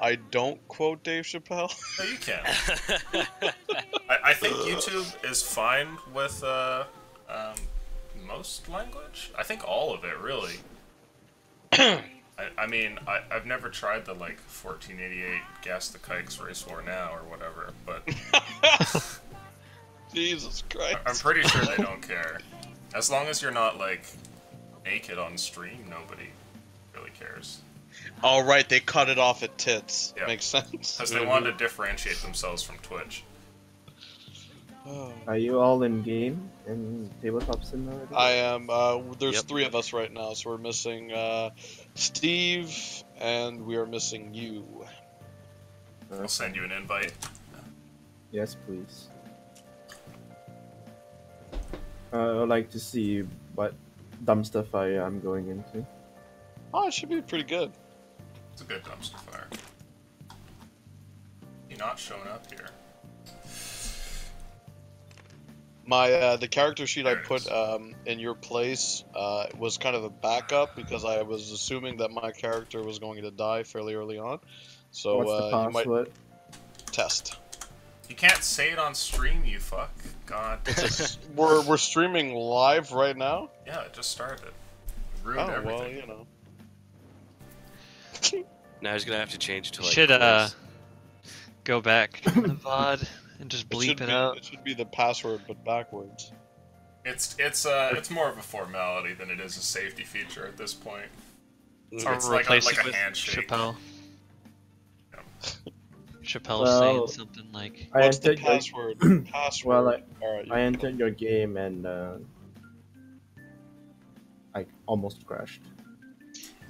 I don't quote Dave Chappelle. No, you can. I think YouTube is fine with um, most language. I think all of it, really. I mean, I've never tried the, like, 1488 Gas the Kikes Race War Now or whatever, but Jesus Christ. I'm pretty sure they don't care. As long as you're not, like, naked on stream, nobody really cares. All right, they cut it off at tits. Yeah. Makes sense. Because they wanted to differentiate themselves from Twitch. Are you all in game in tabletop sim already? I am. There's Yep. 3 of us right now, so we're missing Steve, and we are missing you. I'll send you an invite. Yes, please. I would like to see what dumpster fire I'm going into. Oh, it should be pretty good. It's a good dumpster fire. You're not showing up here. My the character sheet I There it put is. in your place was kind of a backup because I was assuming that my character was going to die fairly early on. So What's the you might password? test. You can't say it on stream, you fuck. God. We're streaming live right now. Yeah, it just started. Ruined Oh everything. well, you know. Now he's gonna have to change to like. Should quiz. go back to the VOD and just bleep it out. It should be the password, but backwards. It's more of a formality than it is a safety feature at this point. Or It's like replace like it a with handshake. Chappelle. Yeah. Chappelle Well, saying something like, I What's the entered your, password? Password. well, Alright, I entered your game and I almost crashed.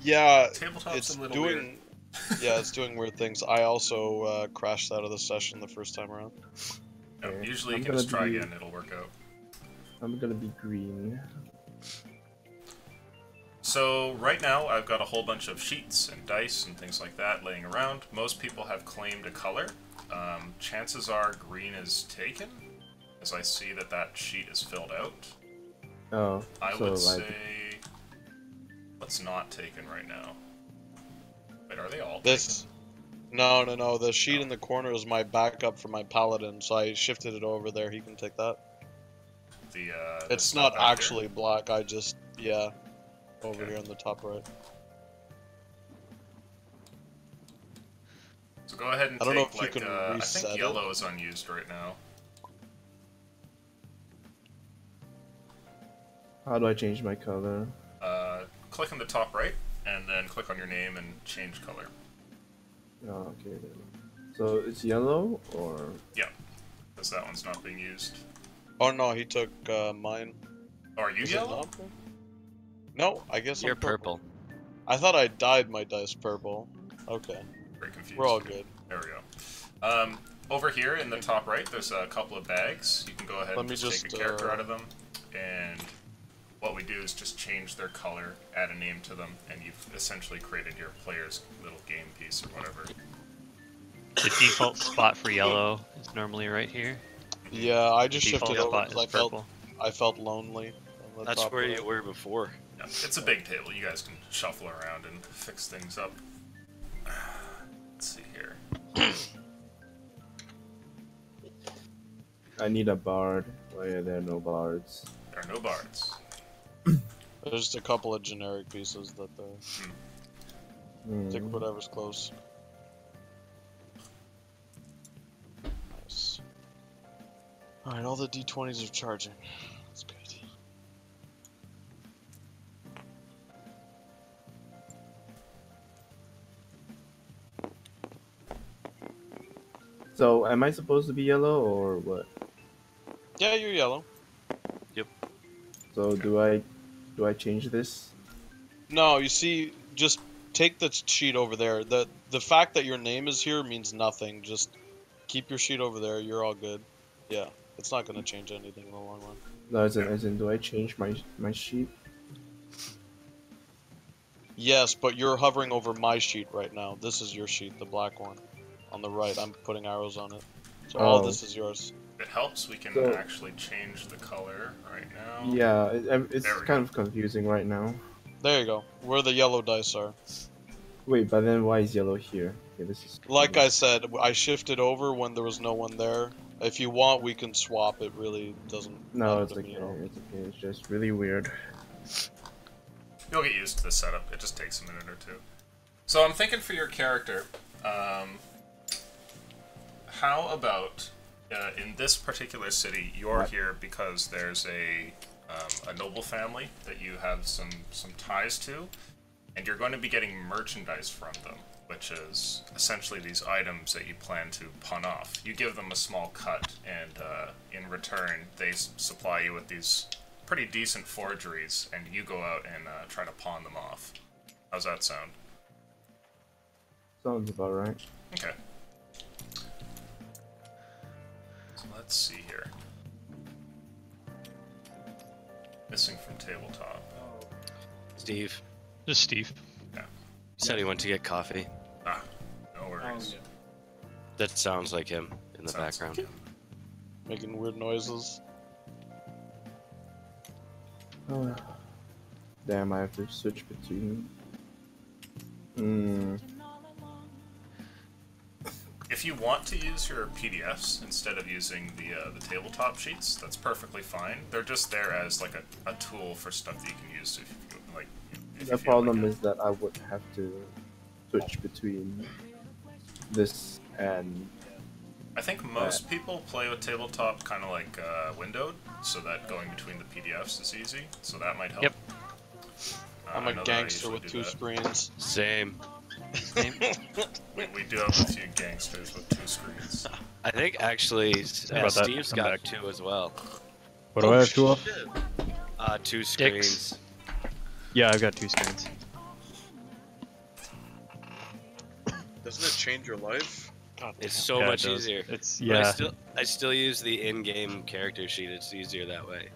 Yeah, Tabletop's it's a little doing. weird. Yeah, it's doing weird things. I also crashed out of the session the first time around. No, Okay, usually you I'm can gonna just try be- again, it'll work out. I'm gonna be green. So right now I've got a whole bunch of sheets and dice and things like that laying around. Most people have claimed a color. Chances are green is taken, as I see that that sheet is filled out. Oh, I so would like say what's not taken right now. Wait, are they all This. No. The sheet in the corner is my backup for my paladin, so I shifted it over there. He can take that. taken? The It's stuff not back here? actually black. I just over here on the top right. So go ahead and I don't know take if you like can I reset think it. yellow is unused right now. how do I change my color? Click on the top right, and then click on your name and change color. Oh, okay. Then. So it's yellow or Yeah, because that one's not being used. Oh no, he took mine. Oh, are you Is it yellow? not? No, I guess You're I'm purple. purple. I thought I dyed my dice purple. Okay, Very confused. we're all good. There we go. Over here in the top right, there's a couple of bags. You can go ahead Let and me just take just, a character out of them, and what we do is just change their color, add a name to them, and you've essentially created your player's little game piece or whatever. the default spot for yellow is normally right here. Yeah, I just Default shifted over spot because is purple. I felt lonely. On the That's top where right. you were before. Yeah, it's a big table. You guys can shuffle around and fix things up. Let's see here. I need a bard. Why are there no bards? There are no bards. There's just a couple of generic pieces that they take Hmm. whatever's close. Nice. Alright, all the D20s are charging. That's good. So am I supposed to be yellow or what? Yeah, you're yellow. So do I change this? No, you see, just take the sheet over there. The fact that your name is here means nothing. Just keep your sheet over there. You're all good. Yeah, it's not gonna change anything in the long run. No, as in do I change my sheet? Yes, but you're hovering over my sheet right now. This is your sheet, the black one. On the right, I'm putting arrows on it. So all Oh. this is yours. If it helps, we can So- actually change the color right now. Yeah, it's There we kind of confusing right now. There you go. Where the yellow dice are. Wait, but then why is yellow here? Okay, this is Like I said, I shifted over when there was no one there. If you want, we can swap. It really doesn't no, matter it's to okay. me at all. It's okay. It's just really weird. You'll get used to the setup. It just takes a minute or two. So I'm thinking for your character, how about in this particular city, you're here because there's a noble family that you have some ties to, and you're going to be getting merchandise from them, which is essentially these items that you plan to pawn off. You give them a small cut, and in return, they supply you with these pretty decent forgeries, and you go out and try to pawn them off. How's that sound? Sounds about right. Okay. So let's see here. Missing from tabletop. Steve. Just Steve. Yeah. He said he went to get coffee. Ah, no worries. That sounds like him in the Sounds background. like him. Making weird noises. Damn, I have to switch between. Hmm. If you want to use your PDFs instead of using the tabletop sheets, that's perfectly fine. They're just there as like a tool for stuff that you can use if you like. If The you feel problem like it. is that I would have to switch between this and I think most people play with tabletop kind of like windowed, so that going between the PDFs is easy. So that might help. Yep. I'm I a know that I gangster usually with do two that. screens. Same. We do have a few gangsters with 2 screens. I think actually about that. Steve's Come got back. 2 as well. what do I have to? 2 screens. Yeah, I've got 2 screens. Doesn't it change your life? God It's damn. so Yeah, it much does. easier. It's But yeah. I still use the in-game character sheet. It's easier that way.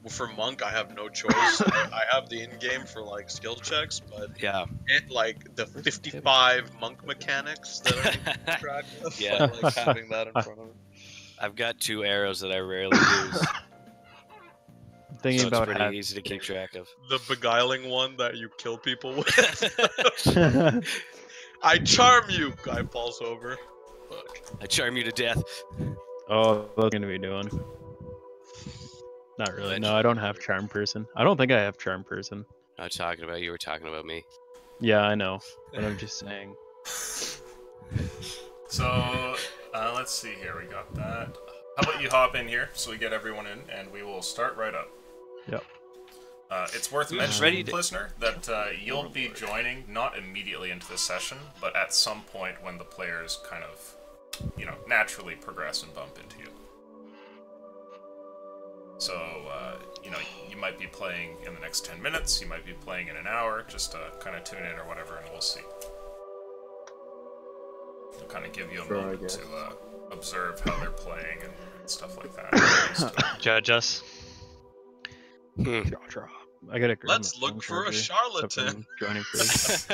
Well, for Monk, I have no choice. I have the in-game for like skill checks, but Yeah. it like the 55 monk mechanics that I need to keep track of. Yeah. I like having that in front of me. I've got 2 arrows that I rarely use. Thinking so it's about pretty easy to keep track of. The beguiling one that you kill people with. I charm you! Guy falls over. Fuck. I charm you to death. Oh, that's gonna be doing. Not really. No, I don't have charm person. I don't think I have charm person. I'm not talking about you. Were talking about me. Yeah, I know, but I'm just saying. So, let's see here. We got that. How about you hop in here so we get everyone in, and we will start right up. Yep. It's worth Who's mentioning, ready to- listener, that you'll be joining not immediately into the session, but at some point when the players kind of, naturally progress and bump into you. So, you might be playing in the next 10 minutes, you might be playing in an hour, just kind of tune in or whatever, and we'll see. It'll kind of give you a Sure, I moment guess. to observe how they're playing and stuff like that. Judge us. Hmm. Draw. I gotta. grab Let's my look phone for a charger, charlatan. except I'm joining first.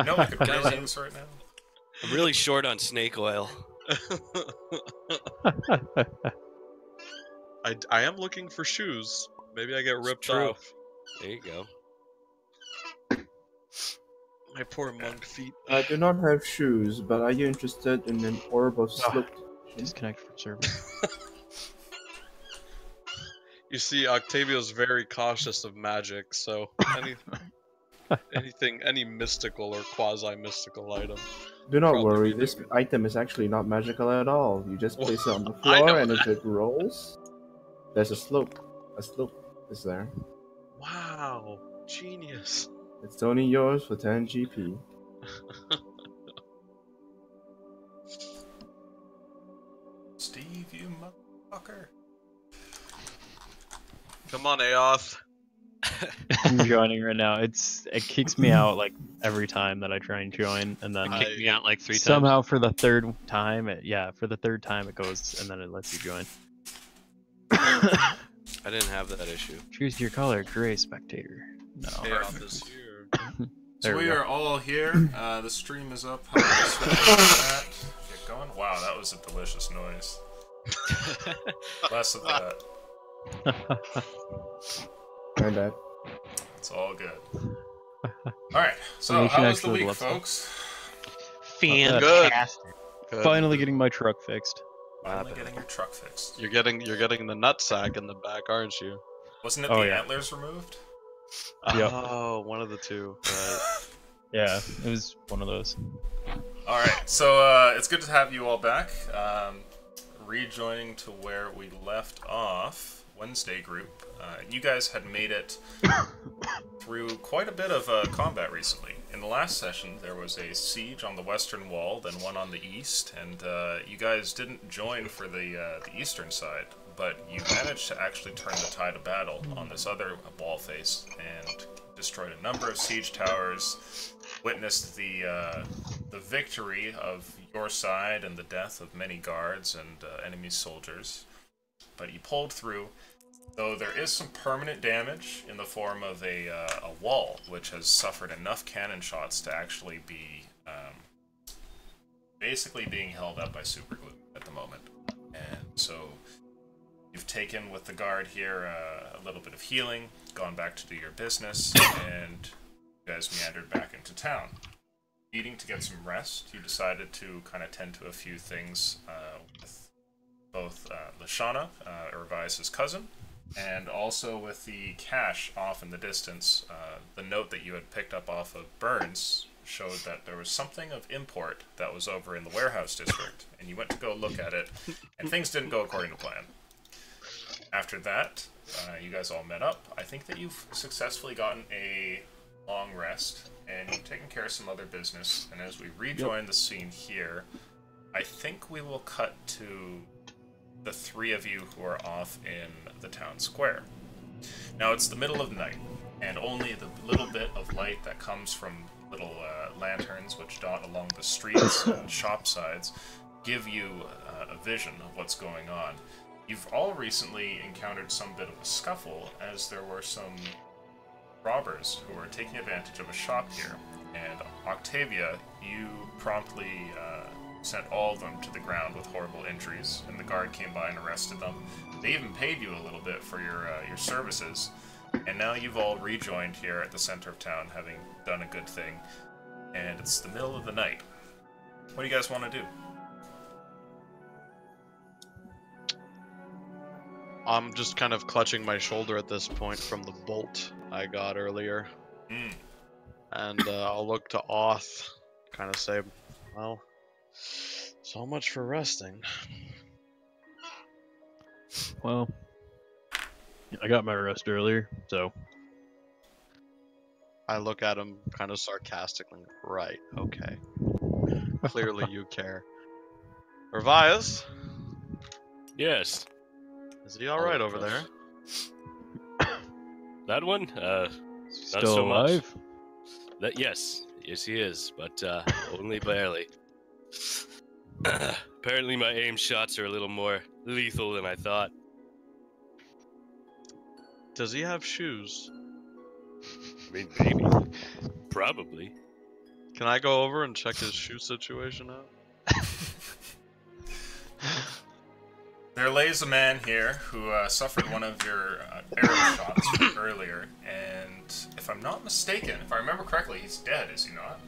No, we could Guys, play this right now. I'm really short on snake oil. I am looking for shoes. Maybe I get ripped true. off. There you go. My poor monk feet. I do not have shoes, but are you interested in an orb of slip? Disconnect from server. You see, Octavio's very cautious of magic, so any mystical or quasi-mystical item. Do not Probably worry, be this different. item is actually not magical at all. You just place it on the I know floor, and if that. it rolls, there's a slope. A slope is there. Wow, genius. It's only yours for 10 GP. Steve, you motherfucker. Come on, Aoth. I'm joining right now. It kicks me out like every time that I try and join, and then I- kick me out like 3 times. Somehow for the third time, it goes, and then it lets you join. I didn't have that issue. Choose your color, gray spectator. No. Aoth is here. So There we we go. are all here. The stream is up. How do I switch that? Get going. Wow, that was a delicious noise. Less of that. My bad. It's all good. Alright, so nation how was the actually week, loves them. folks? Fantastic. Good. Finally getting my truck fixed. Finally getting your truck fixed. You're getting the nutsack in the back, aren't you? Wasn't it Oh, the yeah. antlers removed? Yep. Oh, one of the two. Right. Yeah, it was one of those. Alright, so it's good to have you all back. Rejoining to where we left off, Wednesday group. You guys had made it through quite a bit of combat recently. In the last session, there was a siege on the western wall, then one on the east, and you guys didn't join for the eastern side, but you managed to actually turn the tide of battle on this other wall face and destroyed a number of siege towers, witnessed the victory of your side and the death of many guards and enemy soldiers. But you pulled through, though there is some permanent damage in the form of a wall, which has suffered enough cannon shots to actually be basically being held up by superglue at the moment. And so you've taken with the guard here a little bit of healing, gone back to do your business, and you guys meandered back into town. Needing to get some rest, you decided to kind of tend to a few things with both Lashana, Ervise's cousin, and also with the cache off in the distance. The note that you had picked up off of Burns showed that there was something of import that was over in the warehouse district, and you went to go look at it, and things didn't go according to plan. After that, you guys all met up. I think that you've successfully gotten a long rest, and you've taken care of some other business, and as we rejoin the scene here, I think we will cut to the three of you who are off in the town square. Now, it's the middle of the night, and only the little bit of light that comes from little lanterns which dot along the streets and shop sides give you a vision of what's going on. You've all recently encountered some bit of a scuffle, as there were some robbers who were taking advantage of a shop here, and Octavia, you promptly sent all of them to the ground with horrible injuries, and the guard came by and arrested them. They even paid you a little bit for your services, and now you've all rejoined here at the center of town, having done a good thing, and it's the middle of the night. What do you guys want to do? I'm just kind of clutching my shoulder at this point from the bolt I got earlier. And I'll look to Oth, kind of say, well, so much for resting. Well, I got my rest earlier, so I look at him kind of sarcastically. Right, okay. Clearly you care. Ervias? Yes. Is he alright over there? That one? still Not so much. alive. Yes, he is, but only barely. Apparently my aim shots are a little more lethal than I thought. Does he have shoes? I mean, maybe. Probably. Can I go over and check his shoe situation out? There lays a man here who suffered one of your arrow shots from earlier, and if I'm not mistaken, if I remember correctly, he's dead, is he not?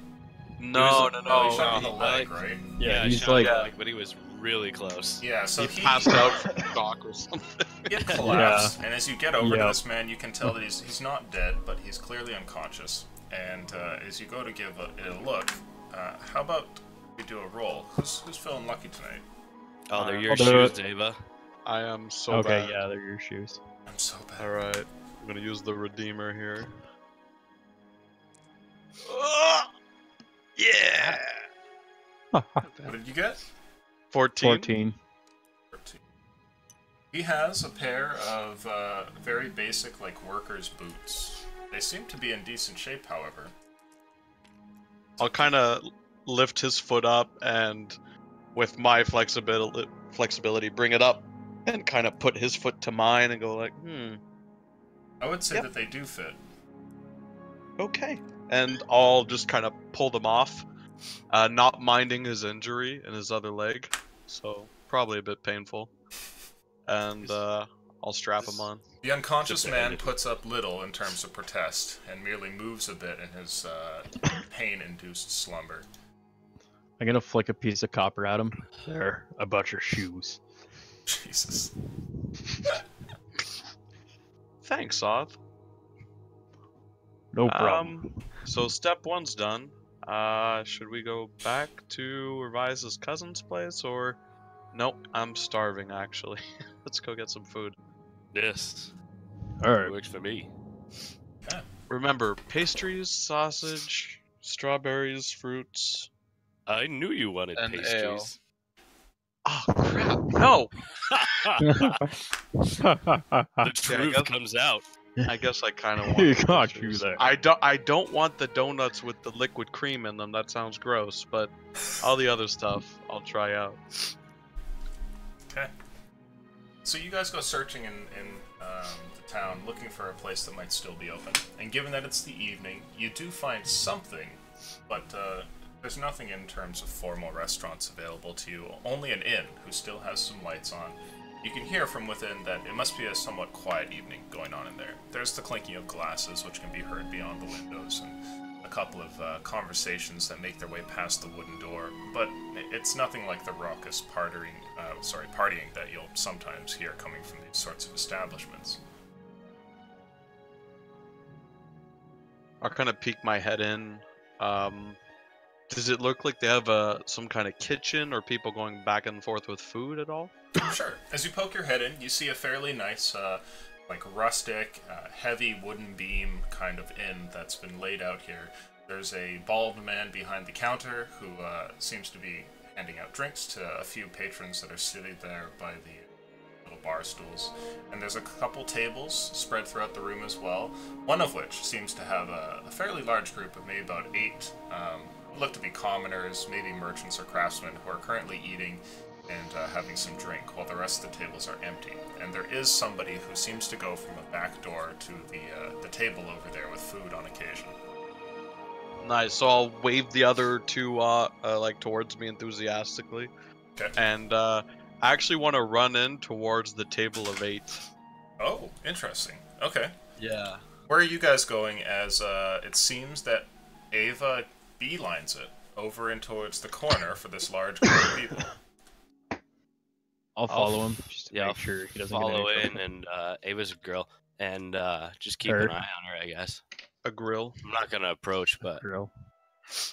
No, Oh, he shot in the leg, no. right? Yeah, I he's shot like, the leg, but he was really close. Yeah, so He passed out from shock or something. He had collapsed, and as you get over to Yep. this man, you can tell that he's not dead, but he's clearly unconscious. And as you go to give it a look, how about we do a roll? Who's feeling lucky tonight? Oh, they're your I'll do shoes, it. Deva. I am so okay, bad. yeah, they're your shoes. I'm so bad. Alright, I'm gonna use the Redeemer here. Yeah! What did you get? 14. 14. 13. He has a pair of very basic, like, workers' boots. They seem to be in decent shape, however. I'll kind of lift his foot up and, with my flexibility, bring it up and kind of put his foot to mine and go like, I would say Yep. that they do fit. okay. And I'll just kind of pull them off, not minding his injury in his other leg, so probably a bit painful. And I'll strap him on. The unconscious Just to man end it. puts up little in terms of protest and merely moves a bit in his pain-induced slumber. I'm gonna flick a piece of copper at him. There, about your shoes. Jesus. Thanks, Oth. No problem. So step 1's done. Should we go back to Revise's cousin's place, or... Nope, I'm starving, actually. Let's go get some food. Yes. Alright. Works for me. Remember, pastries, sausage, strawberries, fruits... I knew you wanted And pastries. Oh, crap. No! The truth guess- comes out. I guess I kind of want You the got pastries. you there. I don't want the donuts with the liquid cream in them. That sounds gross, but all the other stuff I'll try out. Okay. So you guys go searching in the town, looking for a place that might still be open. And given that it's the evening, you do find something, but there's nothing in terms of formal restaurants available to you. Only an inn who still has some lights on. You can hear from within that it must be a somewhat quiet evening going on in there. There's the clinking of glasses, which can be heard beyond the windows, and a couple of conversations that make their way past the wooden door. But it's nothing like the raucous partying that you'll sometimes hear coming from these sorts of establishments. I'll kind of peek my head in. Does it look like they have some kind of kitchen or people going back and forth with food at all? Sure. As you poke your head in, you see a fairly nice, like rustic, heavy wooden beam kind of inn that's been laid out here. There's a bald man behind the counter who seems to be handing out drinks to a few patrons that are sitting there by the little bar stools. And there's a couple tables spread throughout the room as well, one of which seems to have a fairly large group of maybe about 8 look to be commoners, maybe merchants or craftsmen who are currently eating and having some drink, while the rest of the tables are empty. And there is somebody who seems to go from a back door to the table over there with food on occasion. Nice. So I'll wave the other two like towards me enthusiastically, Okay. and I actually want to run in towards the table of 8. Oh, interesting. Okay. Yeah. Where are you guys going as it seems that Ava beelines it over in towards the corner for this large group of people? I'll follow him. Just to Yeah, make sure he doesn't Follow get any in, trouble. and Ava's a girl, and just keep Heard. an eye on her, I guess. A grill. I'm not gonna approach, but Grill.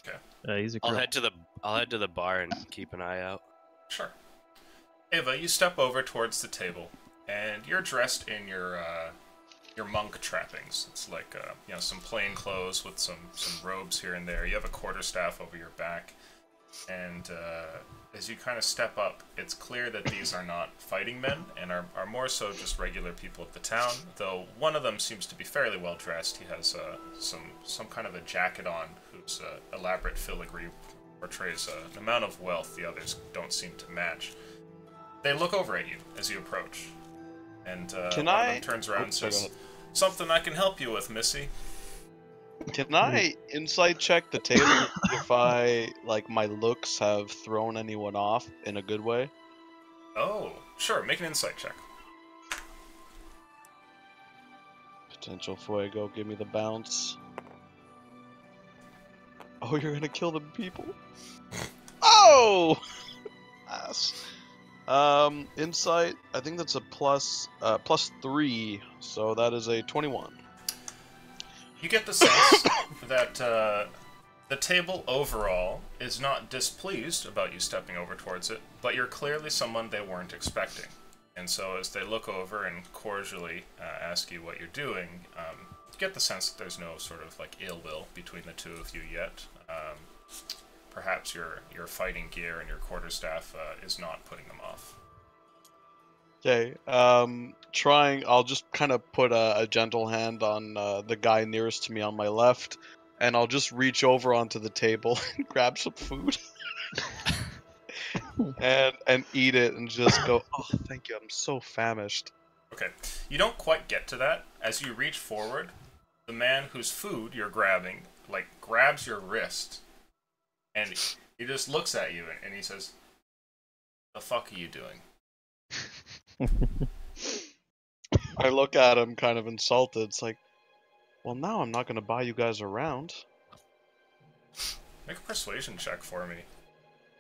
Okay. He's a I'll grill. head to the bar and keep an eye out. Sure. Ava, you step over towards the table, and you're dressed in your monk trappings. It's like some plain clothes with some robes here and there. You have a quarterstaff over your back, and as you kind of step up, it's clear that these are not fighting men and are more so just regular people of the town. Though one of them seems to be fairly well dressed. He has some kind of a jacket on, whose elaborate filigree portrays an amount of wealth the others don't seem to match. They look over at you as you approach, and Can one of I- them turns around and Oops, I says, got it. "Something I can help you with, Missy." Can I insight check the table if my looks have thrown anyone off in a good way? Oh, sure. Make an insight check. Potential fuego, give me the bounce. Oh, you're gonna kill the people? Oh! Ass. Insight, I think that's a plus 3, so that is a 21. You get the sense that the table overall is not displeased about you stepping over towards it, but you're clearly someone they weren't expecting. And so as they look over and cordially ask you what you're doing, you get the sense that there's no sort of like ill will between the two of you yet. Perhaps your fighting gear and your quarterstaff is not putting them off. Okay, I'll just kind of put a gentle hand on the guy nearest to me on my left, and I'll just reach over onto the table and grab some food. and eat it and just go, oh, thank you, I'm so famished. Okay, you don't quite get to that. As you reach forward, the man whose food you're grabbing, grabs your wrist, and he just looks at you and he says, "The fuck are you doing?" I look at him kind of insulted. It's like, well, now I'm not gonna buy you guys around. Make a persuasion check for me.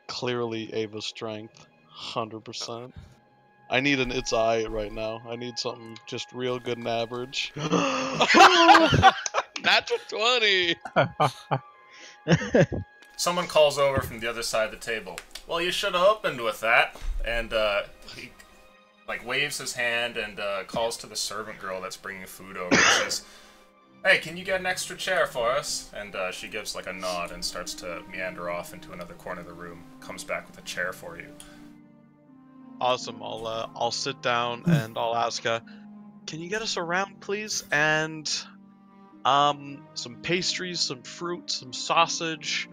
Clearly Ava's strength, 100%. I need an its eye right now. I need something just real good and average. Natural 20! Someone calls over from the other side of the table. Well, you should have opened with that. And he like waves his hand and calls to the servant girl that's bringing food over. And says, "Hey, can you get an extra chair for us?" And she gives like a nod and starts to meander off into another corner of the room. Comes back with a chair for you. Awesome. I'll sit down and I'll ask her, can you get us around, please? And some pastries, some fruit, some sausage.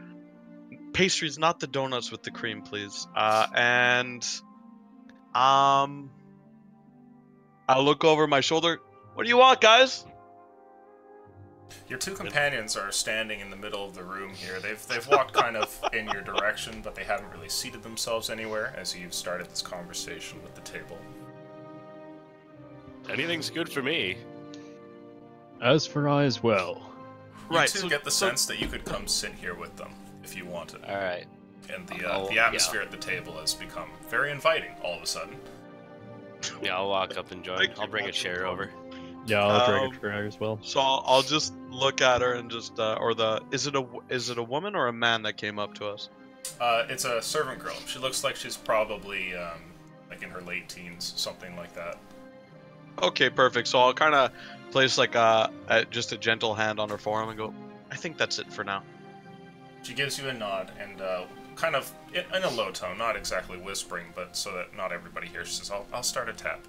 Pastries, not the donuts with the cream, please. And I'll look over my shoulder. What do you want, guys? Your two companions are standing in the middle of the room here. They've walked kind of in your direction, but they haven't really seated themselves anywhere as you've started this conversation with the table. Anything's good for me. As for I as well. You Right, two so- get the sense that you could come sit here with them if you wanted. All right. And Oh, the atmosphere at the table has become very inviting all of a sudden. Yeah, I'll walk up and join. Thank you, I'll bring a Patrick. chair over. Yeah, I'll drag a chair as well. So I'll just look at her and just is it a woman or a man that came up to us? It's a servant girl. She looks like she's probably like in her late teens, something like that. Okay, perfect. So I'll kind of place like just a gentle hand on her forearm and go, I think that's it for now. She gives you a nod and kind of in a low tone, not exactly whispering, but so that not everybody hears. She says, I'll start a tap.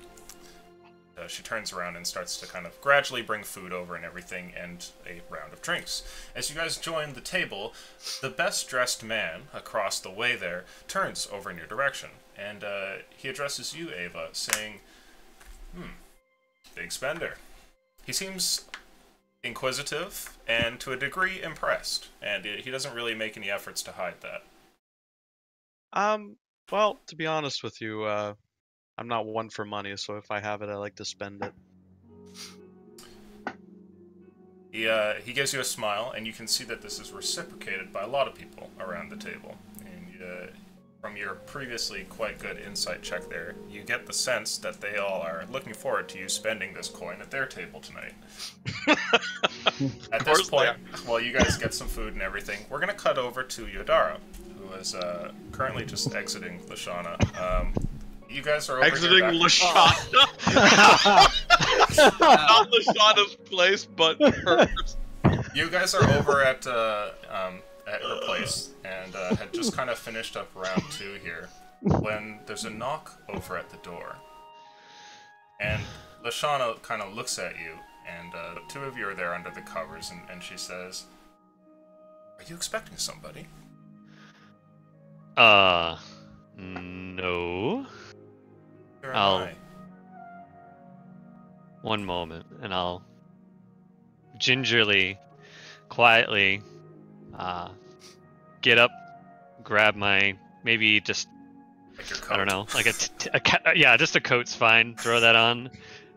She turns around and starts to kind of gradually bring food over and everything and a round of drinks. As you guys join the table, the best dressed man across the way there turns over in your direction. And he addresses you, Ava, saying, big spender. He seems inquisitive and to a degree impressed. And he doesn't really make any efforts to hide that. Well, to be honest with you, I'm not one for money, so if I have it, I like to spend it. He gives you a smile, and you can see that this is reciprocated by a lot of people around the table. And from your previously quite good insight check there, you get the sense that they all are looking forward to you spending this coin at their table tonight. At this point, while you guys get some food and everything, we're going to cut over to Yodara, who is currently just exiting Lashana. You guys are over Exiting here Lashana. Not Lashana's place, but hers. You guys are over at her place and had just kind of finished up round 2 here when there's a knock over at the door. And Lashana kind of looks at you, and the two of you are there under the covers, and she says, "Are you expecting somebody?" No. Here am I'll- I. One moment, and I'll gingerly, quietly, get up, grab my maybe just Like your coat. I don't know, like yeah, just a coat's fine. Throw that on,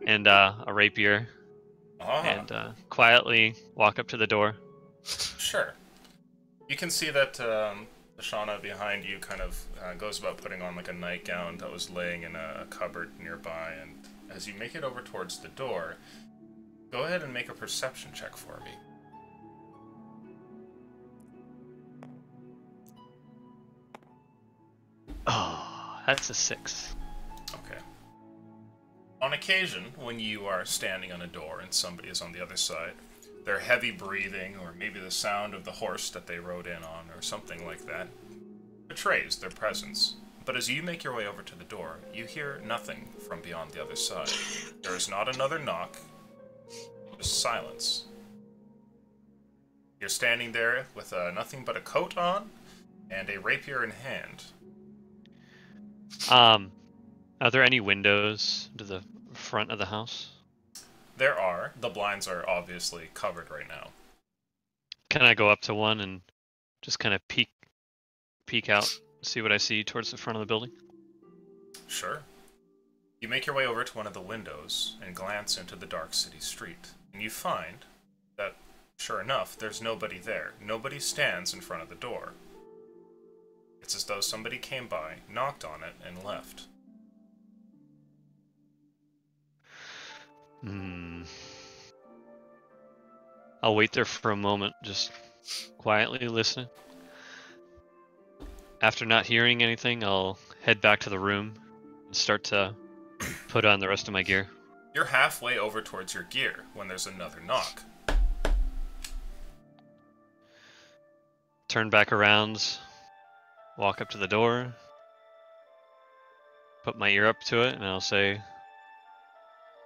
and a rapier, and quietly walk up to the door. Sure. You can see that Lashana behind you kind of goes about putting on like a nightgown that was laying in a cupboard nearby, and as you make it over towards the door, go ahead and make a perception check for me. Oh, that's a 6. Okay. On occasion, when you are standing on a door and somebody is on the other side, their heavy breathing, or maybe the sound of the horse that they rode in on, or something like that, betrays their presence. But as you make your way over to the door, you hear nothing from beyond the other side. There is not another knock, just silence. You're standing there with nothing but a coat on and a rapier in hand. Are there any windows to the front of the house? There are. The blinds are obviously covered right now. Can I go up to one and just kind of peek out, see what I see towards the front of the building? Sure. You make your way over to one of the windows and glance into the dark city street, and you find that, sure enough, there's nobody there. Nobody stands in front of the door. It's as though somebody came by, knocked on it, and left. I'll wait there for a moment, just quietly listening. After not hearing anything, I'll head back to the room and start to put on the rest of my gear. You're halfway over towards your gear when there's another knock. Turn back around, walk up to the door, put my ear up to it, and I'll say,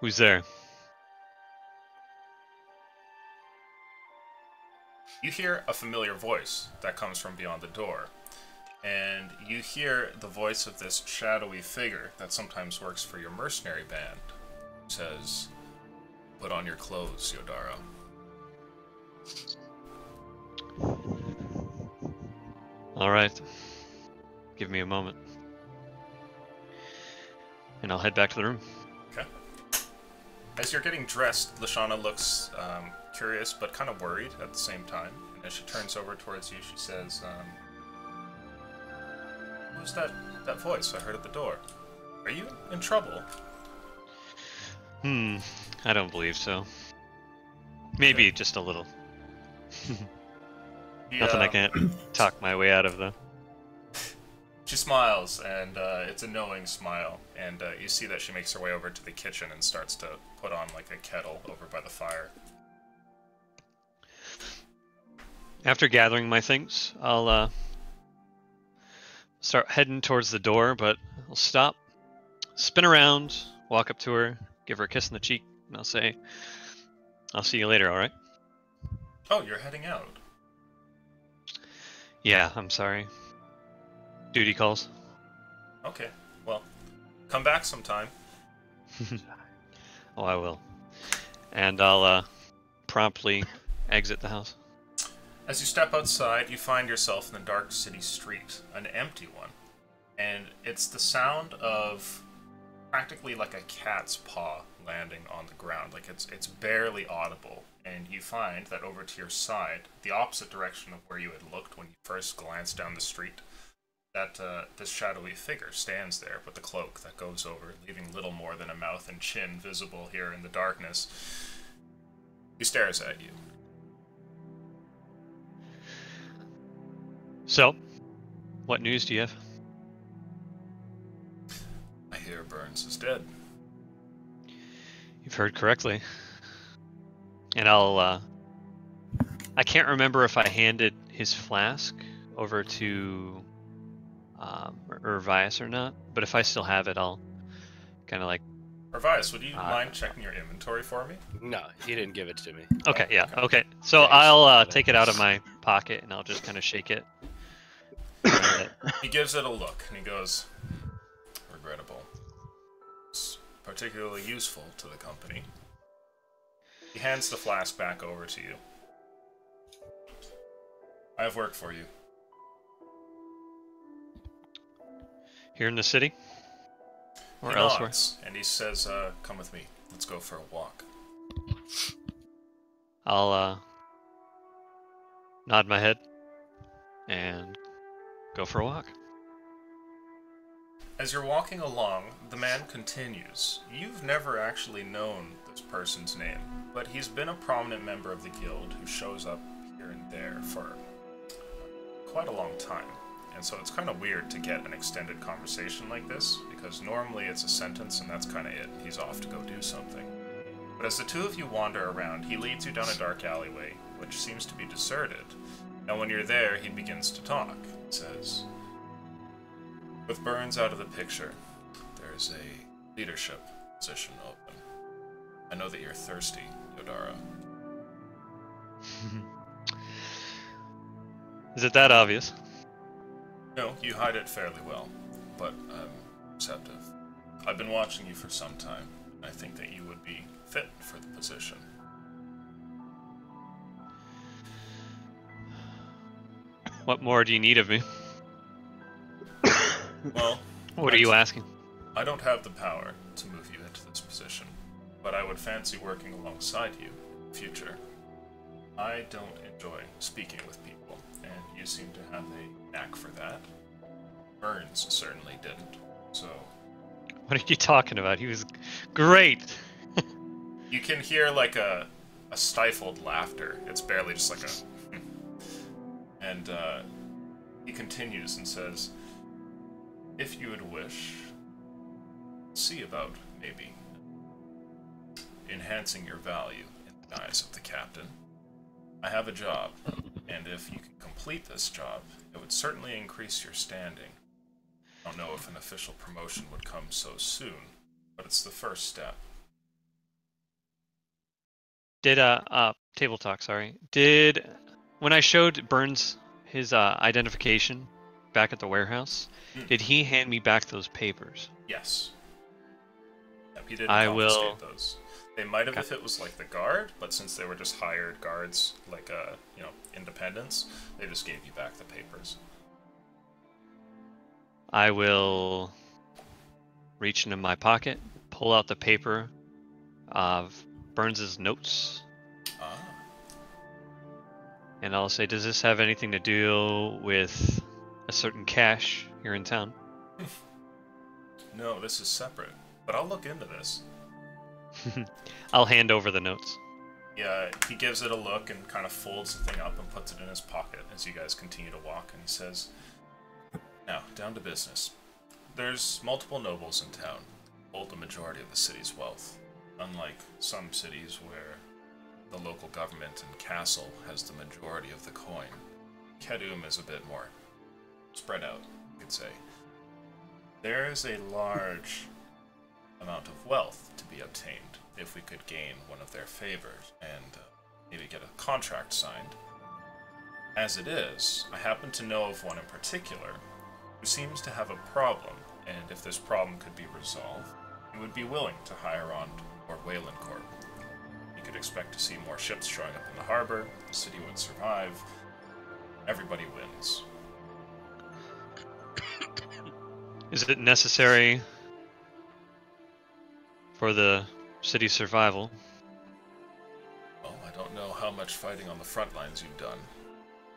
"Who's there?" You hear a familiar voice that comes from beyond the door, and you hear the voice of this shadowy figure that sometimes works for your mercenary band. It says, "Put on your clothes, Yodara." All right. Give me a moment. And I'll head back to the room. Okay. As you're getting dressed, Lashana looks curious but kind of worried at the same time. And as she turns over towards you, she says, "Who's that voice I heard at the door? Are you in trouble?" I don't believe so. Maybe just a little. Nothing I can't talk my way out of, though. She smiles, and it's a knowing smile, and you see that she makes her way over to the kitchen and starts to put on like a kettle over by the fire. After gathering my things, I'll start heading towards the door, but I'll stop, spin around, walk up to her, give her a kiss on the cheek, and I'll say, "I'll see you later, alright?" Oh, you're heading out. Yeah, I'm sorry. Duty calls. Okay, well, come back sometime. Oh, I will. And I'll promptly exit the house. As you step outside, you find yourself in the dark city street, an empty one. And it's the sound of practically like a cat's paw landing on the ground. Like it's barely audible. And you find that over to your side, the opposite direction of where you had looked when you first glanced down the street, that this shadowy figure stands there with the cloak that goes over, leaving little more than a mouth and chin visible here in the darkness. He stares at you. So, what news do you have? I hear Burns is dead. You've heard correctly. And I can't remember if I handed his flask over to Urvias or not, but if I still have it, I'll kind of like... Urvias, would you mind checking your inventory for me? No, he didn't give it to me. Okay, yeah, okay. So I'll take it out of my pocket and I'll just kind of shake it. He gives it a look and he goes, "Regrettable. It's particularly useful to the company." He hands the flask back over to you. "I have work for you." Here in the city? Or He elsewhere? nods, and he says, "Come with me. Let's go for a walk." I'll nod my head and go for a walk. As you're walking along, the man continues. You've never actually known this person's name, but he's been a prominent member of the guild who shows up here and there for quite a long time. And so it's kind of weird to get an extended conversation like this, because normally it's a sentence and that's kind of it. He's off to go do something. But as the two of you wander around, he leads you down a dark alleyway, which seems to be deserted. And when you're there, he begins to talk. He says, "With Burns out of the picture, there's a leadership position open. I know that you're thirsty, Yodara." Is it that obvious? No, you hide it fairly well, but I'm receptive. I've been watching you for some time, and I think that you would be fit for the position. What more do you need of me? Well, What are you asking? I don't have the power to move you into this position, but I would fancy working alongside you in the future. I don't enjoy speaking with people, and you seem to have a knack for that. Burns certainly didn't, so... What are you talking about? He was great! You can hear like a stifled laughter. It's barely just like a... And he continues and says, if you would wish, see about, maybe, enhancing your value in the eyes of the captain. I have a job, and if you can complete this job, it would certainly increase your standing. I don't know if an official promotion would come so soon, but it's the first step. Did, table talk, sorry. When I showed Burns his, identification back at the warehouse, did he hand me back those papers? Yes. Yep, he didn't I confiscate will... those. They might have if it was like the guard, but since they were just hired guards, like, independents, they just gave you back the papers. I will reach into my pocket, pull out the paper of Burns's notes, and I'll say, does this have anything to do with a certain cache here in town? No, this is separate, but I'll look into this. I'll hand over the notes. Yeah, he gives it a look and kind of folds the thing up and puts it in his pocket as you guys continue to walk, and he says, now, down to business. There's multiple nobles in town, hold the majority of the city's wealth, unlike some cities where the local government and castle has the majority of the coin. Kedum is a bit more spread out, you could say. There is a large amount of wealth to be obtained if we could gain one of their favors and maybe get a contract signed. As it is, I happen to know of one in particular who seems to have a problem, and if this problem could be resolved, he would be willing to hire on Lord Waylandcorp. You could expect to see more ships showing up in the harbor, the city would survive, everybody wins. Is it necessary for the city's survival? Well, I don't know how much fighting on the front lines you've done.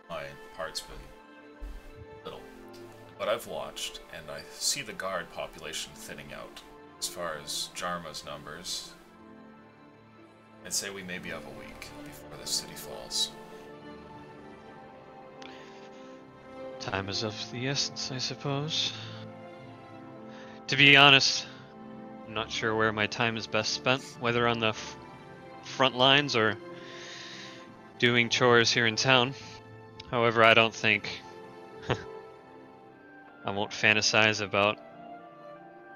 My part's been little. But I've watched, and I see the guard population thinning out. As far as Jarma's numbers, I'd say we maybe have a week before the city falls. Time is of the essence, I suppose. To be honest, I'm not sure where my time is best spent, whether on the front lines or doing chores here in town. However, I don't think I won't fantasize about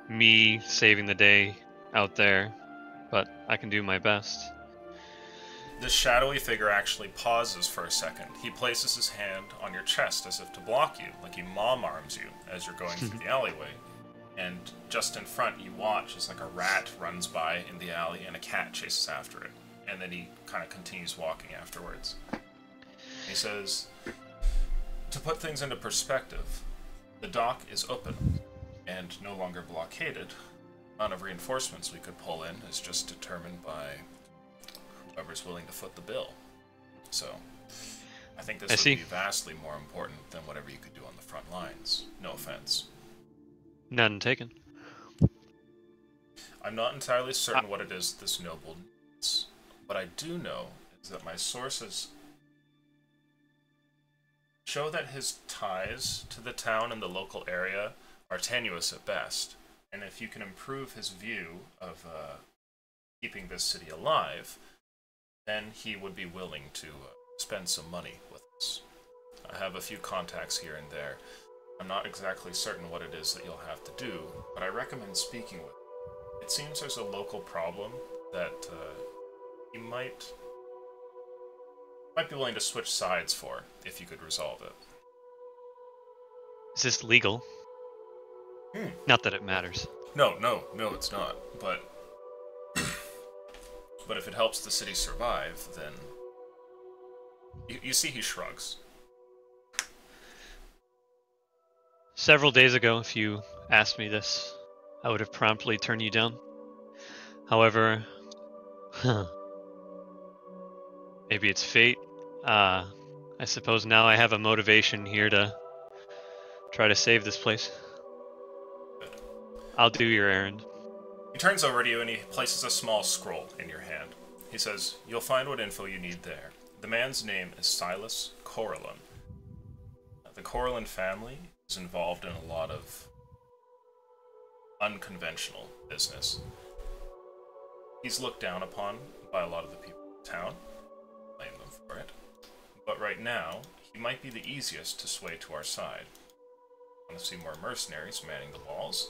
me saving the day out there, but I can do my best. This shadowy figure actually pauses for a second. He places his hand on your chest as if to block you, like he mom arms you as you're going through the alleyway. And just in front, you watch as like a rat runs by in the alley and a cat chases after it. And then he kind of continues walking afterwards. He says, to put things into perspective, the dock is open and no longer blockaded. The amount of reinforcements we could pull in is just determined by whoever's willing to foot the bill. So, I think this would be vastly more important than whatever you could do on the front lines. No offense. None taken. I'm not entirely certain what it is this noble needs. What I do know is that my sources show that his ties to the town and the local area are tenuous at best, and if you can improve his view of keeping this city alive, then he would be willing to spend some money with us. I have a few contacts here and there. I'm not exactly certain what it is that you'll have to do, but I recommend speaking with him. It seems there's a local problem that you might be willing to switch sides for, if you could resolve it. Is this legal? Not that it matters. No, it's not. But but if it helps the city survive, then you see he shrugs. Several days ago, if you asked me this, I would have promptly turned you down. However, maybe it's fate. I suppose now I have a motivation here to try to save this place. I'll do your errand. He turns over to you and he places a small scroll in your hand. He says, "You'll find what info you need there. The man's name is Silas Coralin. The Coralin family is involved in a lot of unconventional business. He's looked down upon by a lot of the people in town, blame them for it. But right now, he might be the easiest to sway to our side. Want to see more mercenaries manning the walls?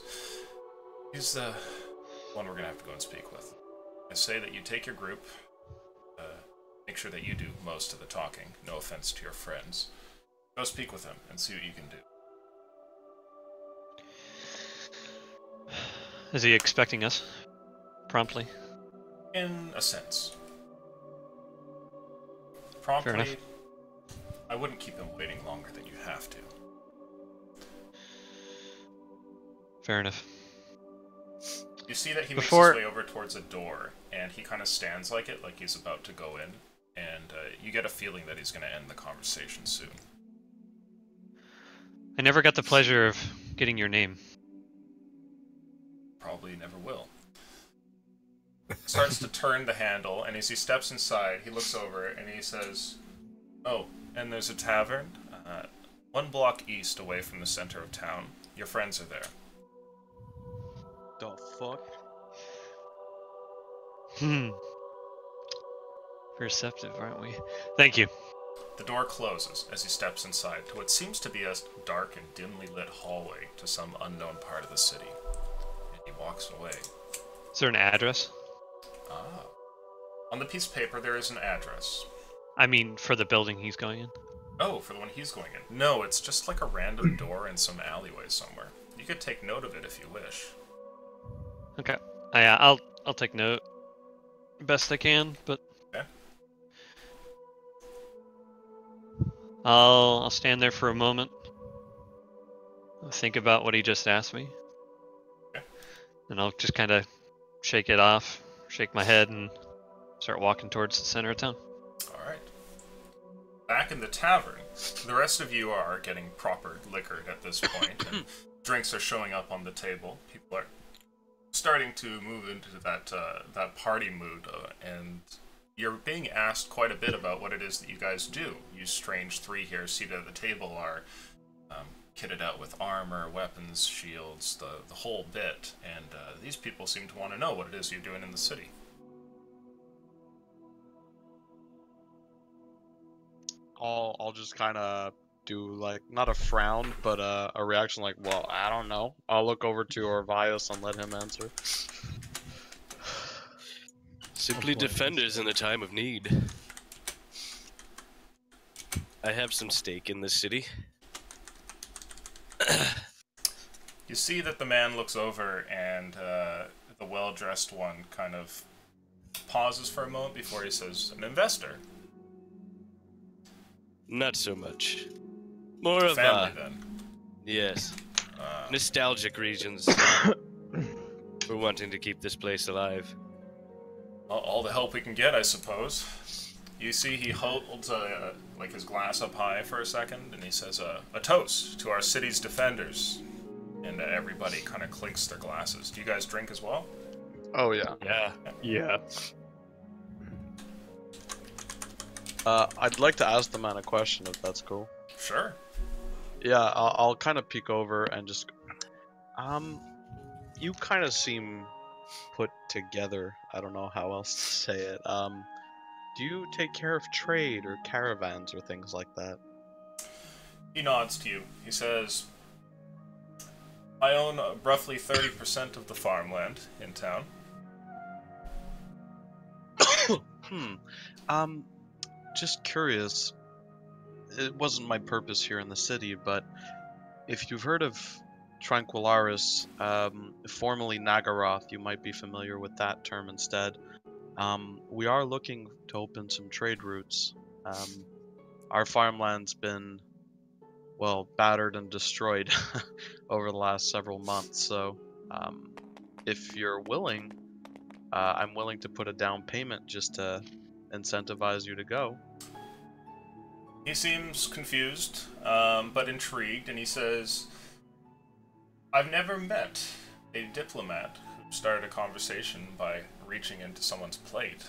He's the one we're going to have to go and speak with. I say that you take your group, make sure that you do most of the talking, no offense to your friends. Go speak with him and see what you can do." Is he expecting us? Promptly? In a sense. Fair Promptly, enough. I wouldn't keep him waiting longer than you have to. Fair enough. You see that he Before- makes his way over towards a door, and he kind of stands like he's about to go in, and you get a feeling that he's going to end the conversation soon. I never got the pleasure of getting your name. Probably never will. Starts to turn the handle, and as he steps inside, he looks over and he says, "Oh, and there's a tavern, 1 block east away from the center of town. Your friends are there." The fuck? Perceptive, aren't we? Thank you. The door closes as he steps inside to what seems to be a dark and dimly lit hallway to some unknown part of the city. And he walks away. Is there an address? Ah. On the piece of paper, there is an address. I mean, for the building he's going in. Oh, for the one he's going in. No, it's just like a random door in some alleyway somewhere. You could take note of it if you wish. Okay. Yeah, I'll take note. Best I can, but Okay. I'll stand there for a moment. Think about what he just asked me. Okay. And I'll just kind of shake it off, shake my head, and start walking towards the center of town. Alright. Back in the tavern, the rest of you are getting proper liquored at this point, and drinks are showing up on the table. People are starting to move into that party mood, and you're being asked quite a bit about what it is that you guys do. You strange three here seated at the table are kitted out with armor, weapons, shields, the whole bit, and these people seem to want to know what it is you're doing in the city. I'll just kind of do like not a frown, but a reaction like, well, I don't know. I'll look over to Orvius and let him answer. Simply defenders in a time of need. I have some stake in this city. You see that the man looks over and the well-dressed one kind of pauses for a moment before he says, "An investor." Not so much. More of Family, then. yes, nostalgic reasons for wanting to keep this place alive. All the help we can get, I suppose. You see he holds like his glass up high for a second, and he says, a toast to our city's defenders. And everybody kind of clinks their glasses. Do you guys drink as well? Oh yeah. Yeah. Yeah. I'd like to ask the man a question if that's cool. Sure. Yeah, I'll kind of peek over and just, you kind of seem put together. I don't know how else to say it. Do you take care of trade or caravans or things like that? He nods to you. He says, "I own roughly 30% of the farmland in town." Just curious. It wasn't my purpose here in the city, but if you've heard of Tranquillaris, formerly Nagaroth, you might be familiar with that term instead. We are looking to open some trade routes. Our farmland's been, well, battered and destroyed over the last several months, so if you're willing, I'm willing to put a down payment just to incentivize you to go. He seems confused, but intrigued, and he says, I've never met a diplomat who started a conversation by reaching into someone's plate.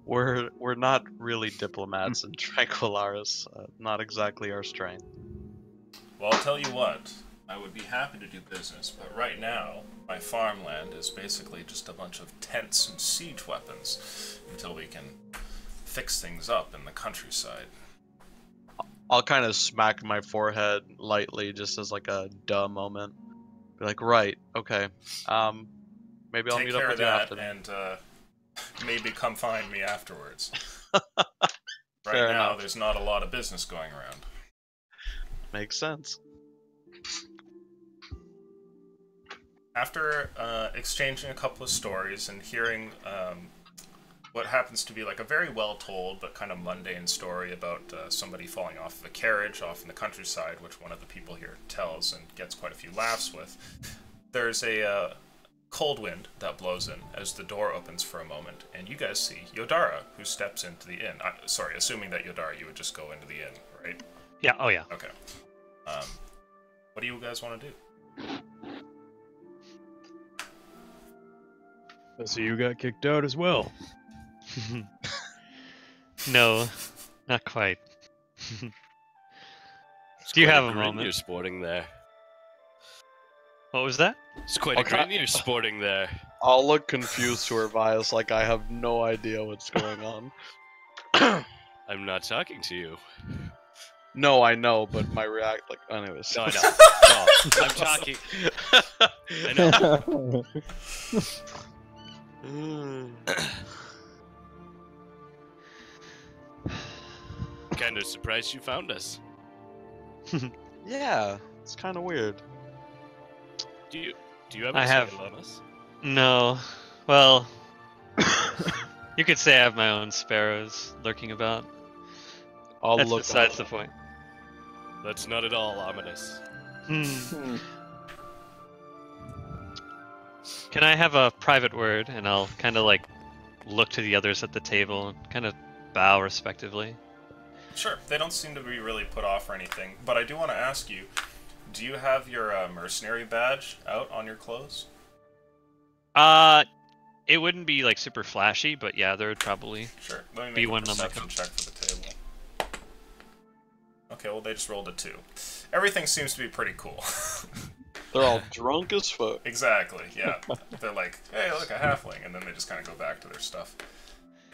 We're not really diplomats in Tranquillaris. Not exactly our strength. Well, I'll tell you what, I would be happy to do business, but right now, my farmland is basically just a bunch of tents and siege weapons until we can fix things up in the countryside. I'll kind of smack my forehead lightly, just as like a duh moment. Be like, right, okay. Maybe I'll Take meet up care with of you that, after. and maybe come find me afterwards. Fair Right now, enough. there's not a lot of business going around. Makes sense. After exchanging a couple of stories and hearing what happens to be like a very well-told but kind of mundane story about somebody falling off of a carriage off in the countryside, which one of the people here tells and gets quite a few laughs with, there's a cold wind that blows in as the door opens for a moment, and you guys see Yodara, who steps into the inn. Sorry, assuming that Yodara, you would just go into the inn, right? Yeah. Oh yeah. Okay. What do you guys want to do? So you got kicked out as well. No, not quite. It's Do you quite have a grin moment? You're sporting there. What was that? It's quite a Okay. grin you're sporting there. I'll look confused to Hervias, like I have no idea what's going on. I'm not talking to you. No, I know, but my anyways. No, no, I'm talking. I know. Kind of surprised you found us. Yeah, it's kind of weird. Do you have I a have- title on us? No. Well, you could say I have my own sparrows lurking about. I'll That's look. besides the point. That's not at all ominous. Can I have a private word, and I'll kind of like look to the others at the table and kind of bow respectively. Sure, they don't seem to be really put off or anything, but I do want to ask you, do you have your mercenary badge out on your clothes? It wouldn't be like super flashy, but yeah, there would probably. Sure, let me Be make a one on my perception check for the table. Okay, well they just rolled a 2. Everything seems to be pretty cool. They're all drunk as fuck. Exactly, yeah. They're like, hey, look, a halfling, and then they just kind of go back to their stuff.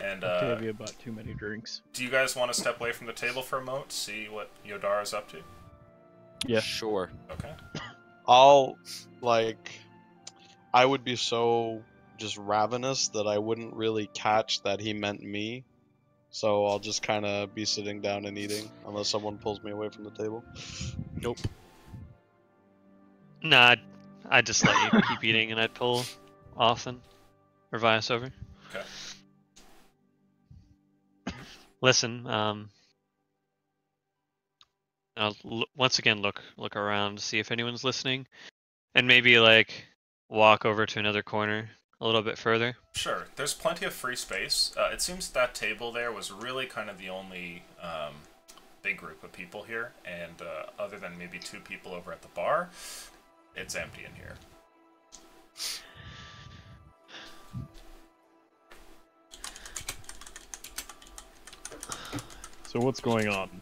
And Octavia bought too many drinks. do you guys want to step away from the table for a moment, see what Yodara's up to? Yeah. Sure. Okay. I would be so just ravenous that I wouldn't really catch that he meant me. So I'll just kind of be sitting down and eating, unless someone pulls me away from the table. Nope. Nah, I'd just let you keep eating, and I'd pull off and Hervias over. Okay. Listen, I'll once again look around to see if anyone's listening, and maybe like walk over to another corner a little bit further. Sure, there's plenty of free space. It seems that table there was really kind of the only big group of people here, and other than maybe 2 people over at the bar, it's empty in here. So what's going on?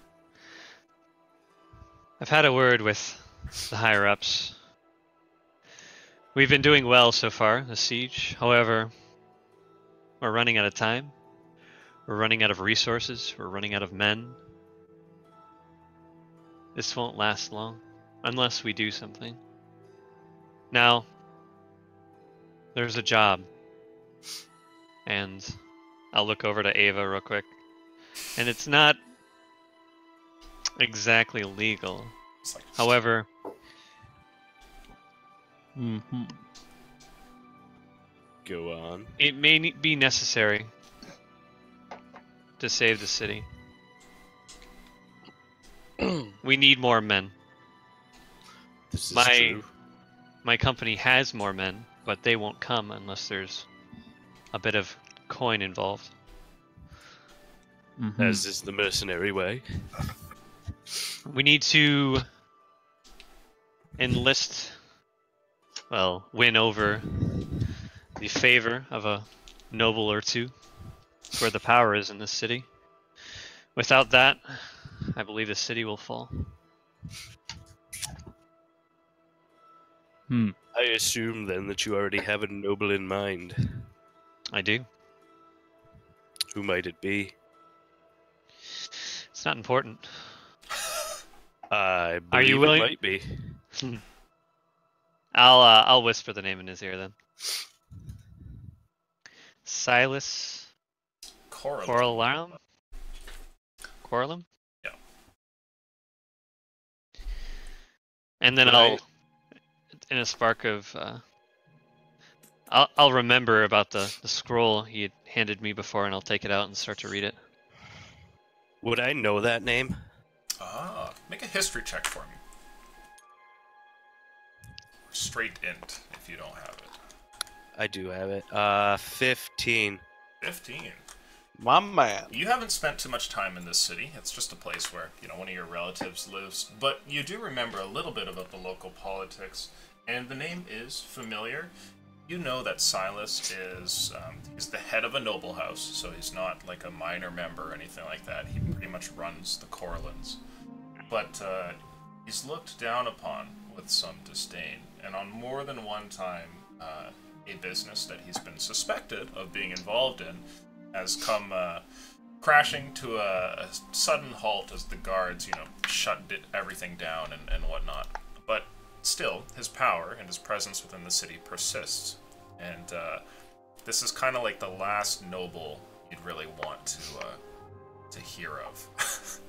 I've had a word with the higher ups. We've been doing well so far, the siege. However, we're running out of time. We're running out of resources. We're running out of men. This won't last long unless we do something. Now, there's a job. And I'll look over to Ava real quick. And it's not exactly legal. It's like, However, Mm-hmm. Go on. it may be necessary to save the city. We need more men. This is My- true. my company has more men, but they won't come unless there's a bit of coin involved. Mhm. As is the mercenary way. We need to enlist, well, win over the favor of a noble or two. It's where the power is in this city. Without that, I believe the city will fall. Hmm. I assume then that you already have a noble in mind. I do. Who might it be? It's not important. I Are you believe willing- it might be. I'll whisper the name in his ear then. Silas Correlarum. Coralum? Yeah. And then Could I'll, in a spark of, I'll remember about the scroll he had handed me before, and I'll take it out and start to read it. Would I know that name? Ah, make a history check for me. Straight int, if you don't have it. I do have it. 15. 15. My man. You haven't spent too much time in this city. It's just a place where, one of your relatives lives. But you do remember a little bit about the local politics, and the name is familiar. You know that Silas is he's the head of a noble house, so he's not like a minor member or anything like that. He pretty much runs the Corlands. But he's looked down upon with some disdain, and on more than one time, a business that he's been suspected of being involved in has come crashing to a sudden halt as the guards, shut everything down and whatnot. But still, his power and his presence within the city persists, and this is kind of like the last noble you'd really want to hear of.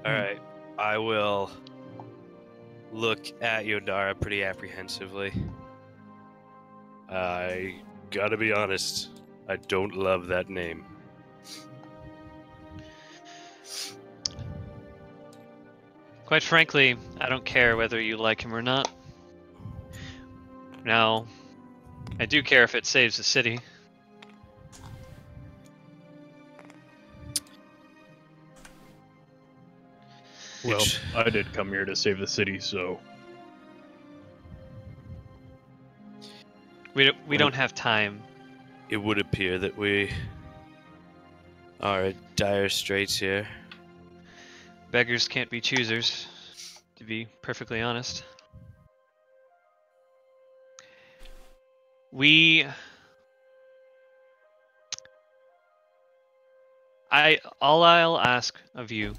Alright, I will look at Yodara pretty apprehensively. I gotta be honest, I don't love that name. Quite frankly, I don't care whether you like him or not. Now, I do care if it saves the city. Well, I did come here to save the city, so We don't have time. It would appear that we are at dire straits here. Beggars can't be choosers, to be perfectly honest. All I'll ask of you,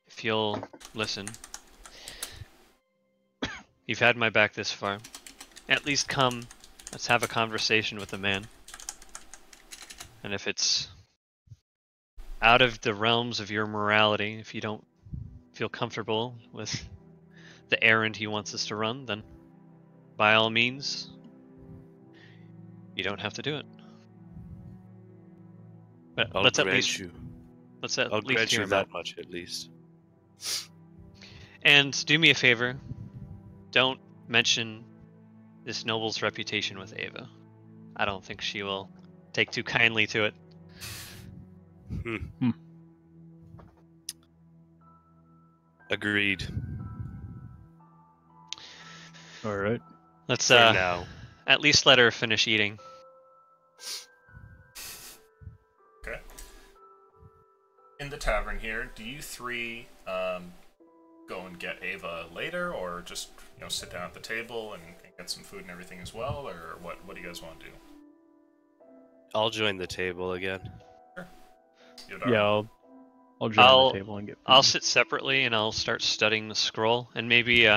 if you'll listen, you've had my back this far. At least come, let's have a conversation with the man. And if it's out of the realms of your morality, if you don't feel comfortable with the errand he wants us to run, then by all means, you don't have to do it. But I'll let's at grant least you. I'll Grant you that much at least. And do me a favor, don't mention this noble's reputation with Ava. I don't think she will take too kindly to it. Agreed. all right. Let's For now. at least let her finish eating. Okay. In the tavern here, do you three go and get Ava later, or just sit down at the table and get some food and everything as well, or what do you guys want to do? I'll join the table again. Yodara? Yeah, I'll join the table and get food. I'll sit separately and I'll start studying the scroll and maybe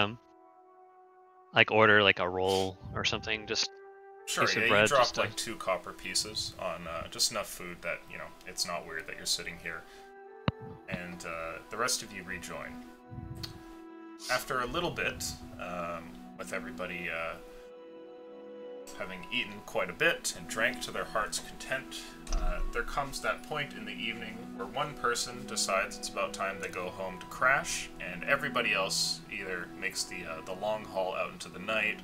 like order like a roll or something. Just Sure, piece of yeah, bread, you drop just like 2 copper pieces on just enough food that, it's not weird that you're sitting here. And the rest of you rejoin. After a little bit, with everybody Having eaten quite a bit and drank to their heart's content, there comes that point in the evening where one person decides it's about time they go home to crash, and everybody else either makes the long haul out into the night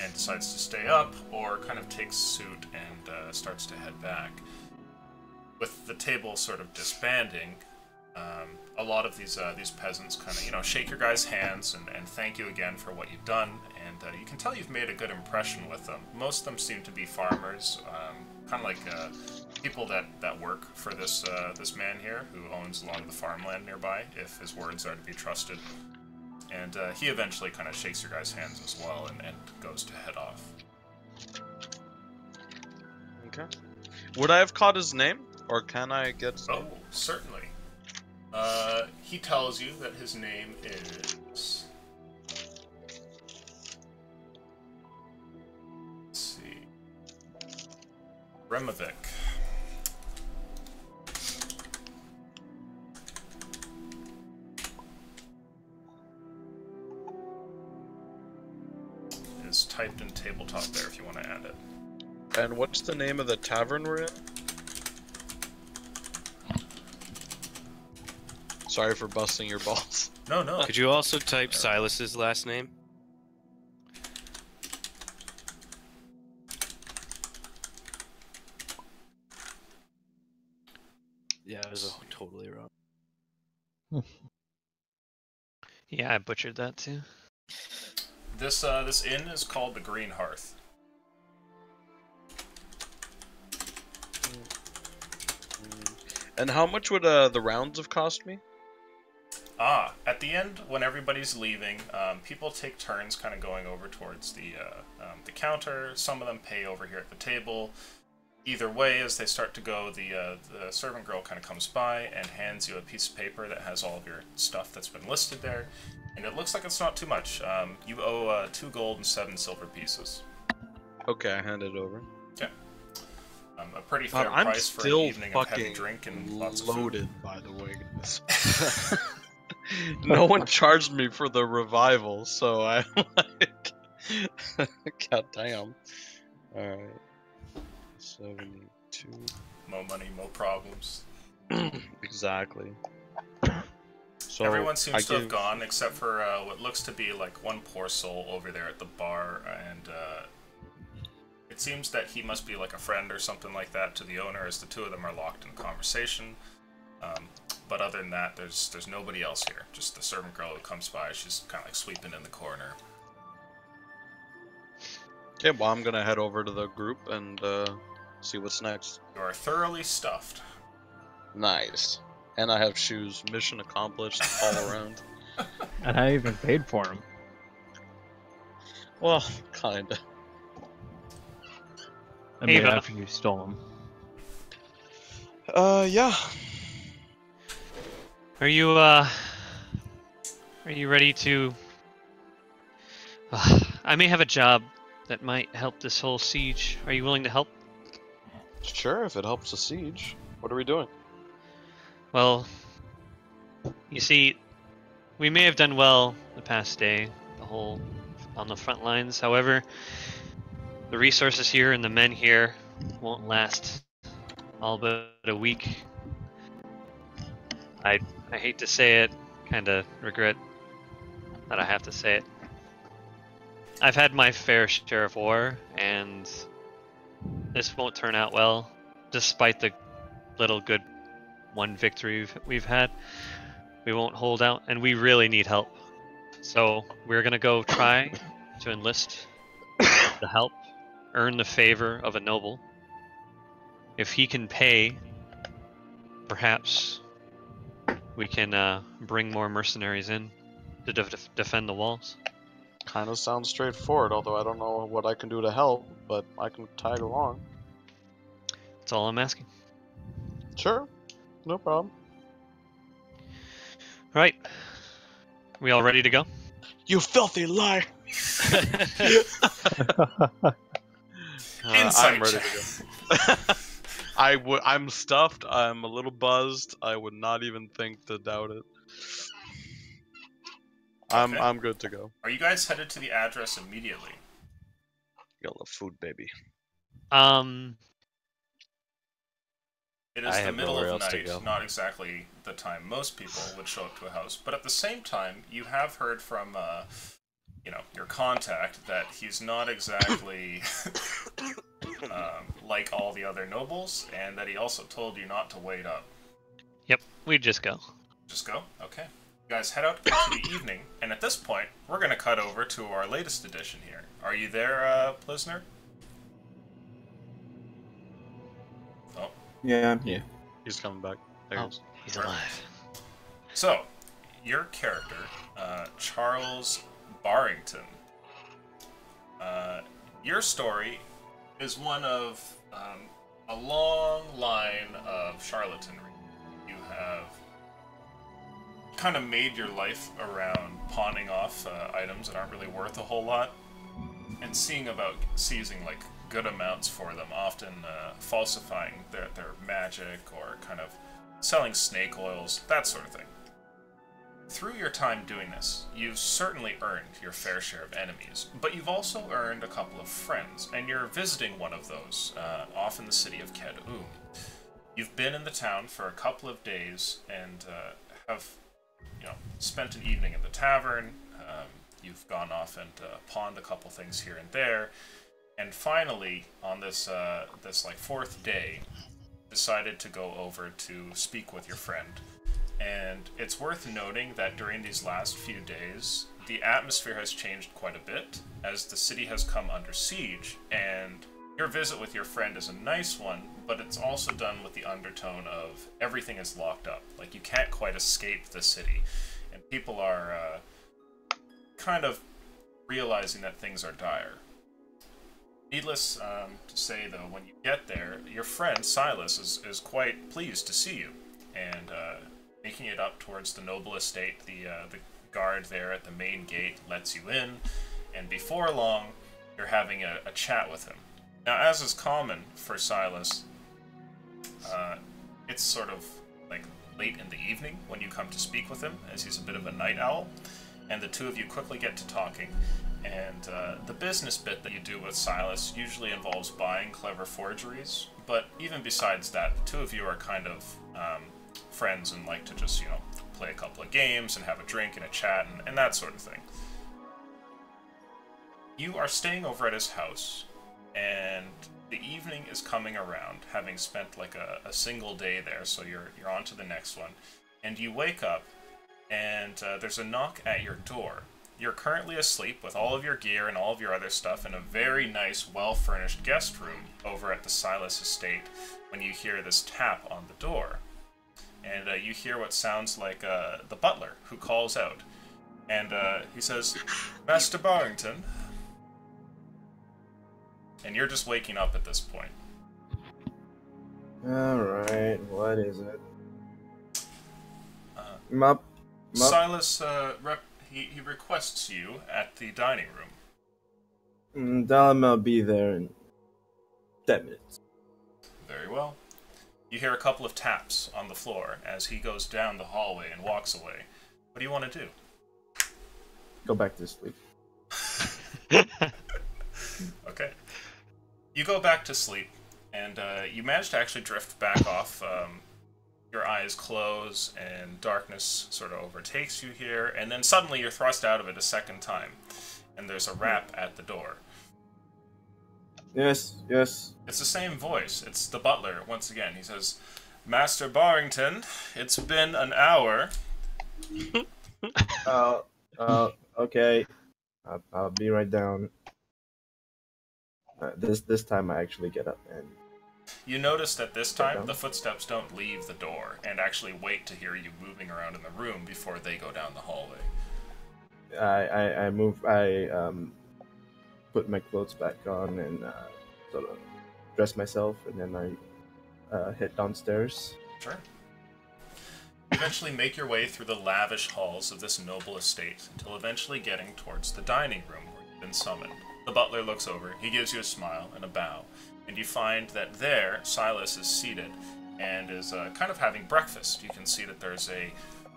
and decides to stay up, or kind of takes suit and starts to head back. With the table sort of disbanding, a lot of these peasants kind of, shake your guys' hands and thank you again for what you've done, and you can tell you've made a good impression with them. Most of them seem to be farmers, kind of like people that work for this man here, who owns a lot of the farmland nearby, if his words are to be trusted. And he eventually kind of shakes your guys' hands as well and goes to head off. Okay. Would I have caught his name? Or can I get his Oh, name? certainly. He tells you that his name is... Let's see... Removic. Is typed in tabletop there if you want to add it. And what's the name of the tavern we're in? Sorry for busting your balls. No, no. Could you also type Silas's last name? Yeah, I was totally wrong. Yeah, I butchered that too. This inn is called the Green Hearth. And how much would the rounds have cost me? At the end, when everybody's leaving, people take turns kind of going over towards the counter. Some of them pay over here at the table. Either way, as they start to go, the servant girl kind of comes by and hands you a piece of paper that has all of your stuff that's been listed there. And it looks like it's not too much. You owe 2 gold and 7 silver pieces. Okay, I hand it over. Okay. A pretty fair I'm price for an still evening of heavy fucking drink and lots of food. loaded, by the way. No one charged me for the revival, so I'm like... God damn. Alright. 72. Mo money, mo problems. Exactly. So Everyone seems to have give- gone, except for what looks to be like one poor soul over there at the bar, and it seems that he must be like a friend or something like that to the owner, as the two of them are locked in conversation. But other than that, there's nobody else here. Just the servant girl who comes by. She's kind of like sweeping in the corner. Okay, well, I'm gonna head over to the group and see what's next. You are thoroughly stuffed. Nice. And I have shoes. Mission accomplished all around. And I even paid for them. Well, kinda. I mean, Ava. after you stole them. Yeah. Are you ready to... I may have a job that might help this whole siege. Are you willing to help? Sure, if it helps the siege. What are we doing? Well, you see, we may have done well the past day, on the front lines. However, the resources here and the men here won't last all but a week. I hate to say it, kind of regret that I have to say it. I've had my fair share of war, and this won't turn out well, despite the little good one victory we've had. We won't hold out, and we really need help. So we're gonna go try to enlist the help, earn the favor of a noble. If he can pay, perhaps we can bring more mercenaries in to defend the walls. Kind of sounds straightforward, although I don't know what I can do to help, but I can tag along. That's all I'm asking. Sure, no problem. Right. We all ready to go? You filthy liar! Inside I'm ready check. to go. I'm stuffed. I'm a little buzzed. I would not even think to doubt it. Okay. I'm good to go. Are you guys headed to the address immediately? You love food, baby. It is I the have middle nowhere of else to night, go. not exactly the time most people would show up to a house. But at the same time, you have heard from, your contact that he's not exactly like all the other nobles, and that he also told you not to wait up. Yep, we just go. Just go? Okay. You guys head out into the evening, and at this point, we're going to cut over to our latest edition here. Are you there, Plisner? Oh. Yeah, I'm here. He's coming back. There he Oh, is. he's alive. So, your character, Charles Barrington. Your story is one of a long line of charlatanry. You have kind of made your life around pawning off items that aren't really worth a whole lot, and seeing about seizing like good amounts for them, often falsifying their magic or kind of selling snake oils, that sort of thing. Through your time doing this, you've certainly earned your fair share of enemies, but you've also earned a couple of friends, and you're visiting one of those, off in the city of Ked-Um. You've been in the town for a couple of days, and have, spent an evening in the tavern. You've gone off and pawned a couple things here and there, and finally, on this fourth day, decided to go over to speak with your friend. And it's worth noting that during these last few days, the atmosphere has changed quite a bit, as the city has come under siege, and your visit with your friend is a nice one, but it's also done with the undertone of everything is locked up. Like, you can't quite escape the city, and people are kind of realizing that things are dire. Needless to say, though, when you get there, your friend Silas is quite pleased to see you, and making it up towards the noble estate. The guard there at the main gate lets you in, and before long, you're having a chat with him. Now, as is common for Silas, it's sort of like late in the evening when you come to speak with him, as he's a bit of a night owl, and the two of you quickly get to talking. And the business bit that you do with Silas usually involves buying clever forgeries, but even besides that, the two of you are kind of friends and like to just, play a couple of games and have a drink and a chat and that sort of thing. You are staying over at his house, and the evening is coming around, having spent like a single day there, so you're on to the next one, and you wake up, and there's a knock at your door. You're currently asleep with all of your gear and all of your other stuff in a very nice, well-furnished guest room over at the Silas estate when you hear this tap on the door. And you hear what sounds like the butler, who calls out. And he says, "Master Barrington." And you're just waking up at this point. Alright, what is it? Mup. Silas, he requests you at the dining room. Tell him I'll be there in 10 minutes. Very well. You hear a couple of taps on the floor as he goes down the hallway and walks away. What do you want to do? Go back to sleep. Okay. You go back to sleep, and you manage to actually drift back off. Your eyes close, and darkness sort of overtakes you here, and then suddenly you're thrust out of it a second time, and there's a rap at the door. Yes. It's the same voice. It's the butler, once again. He says, "Master Barrington, it's been an hour." Okay. I'll be right down. This time I actually get up and... You notice that this time the footsteps don't leave the door and actually wait to hear you moving around in the room before they go down the hallway. I move. I put my clothes back on and sort of dress myself, and then I head downstairs. Sure. You eventually make your way through the lavish halls of this noble estate until eventually getting towards the dining room where you've been summoned. The butler looks over, he gives you a smile and a bow, and you find that there Silas is seated and is kind of having breakfast. You can see that there's a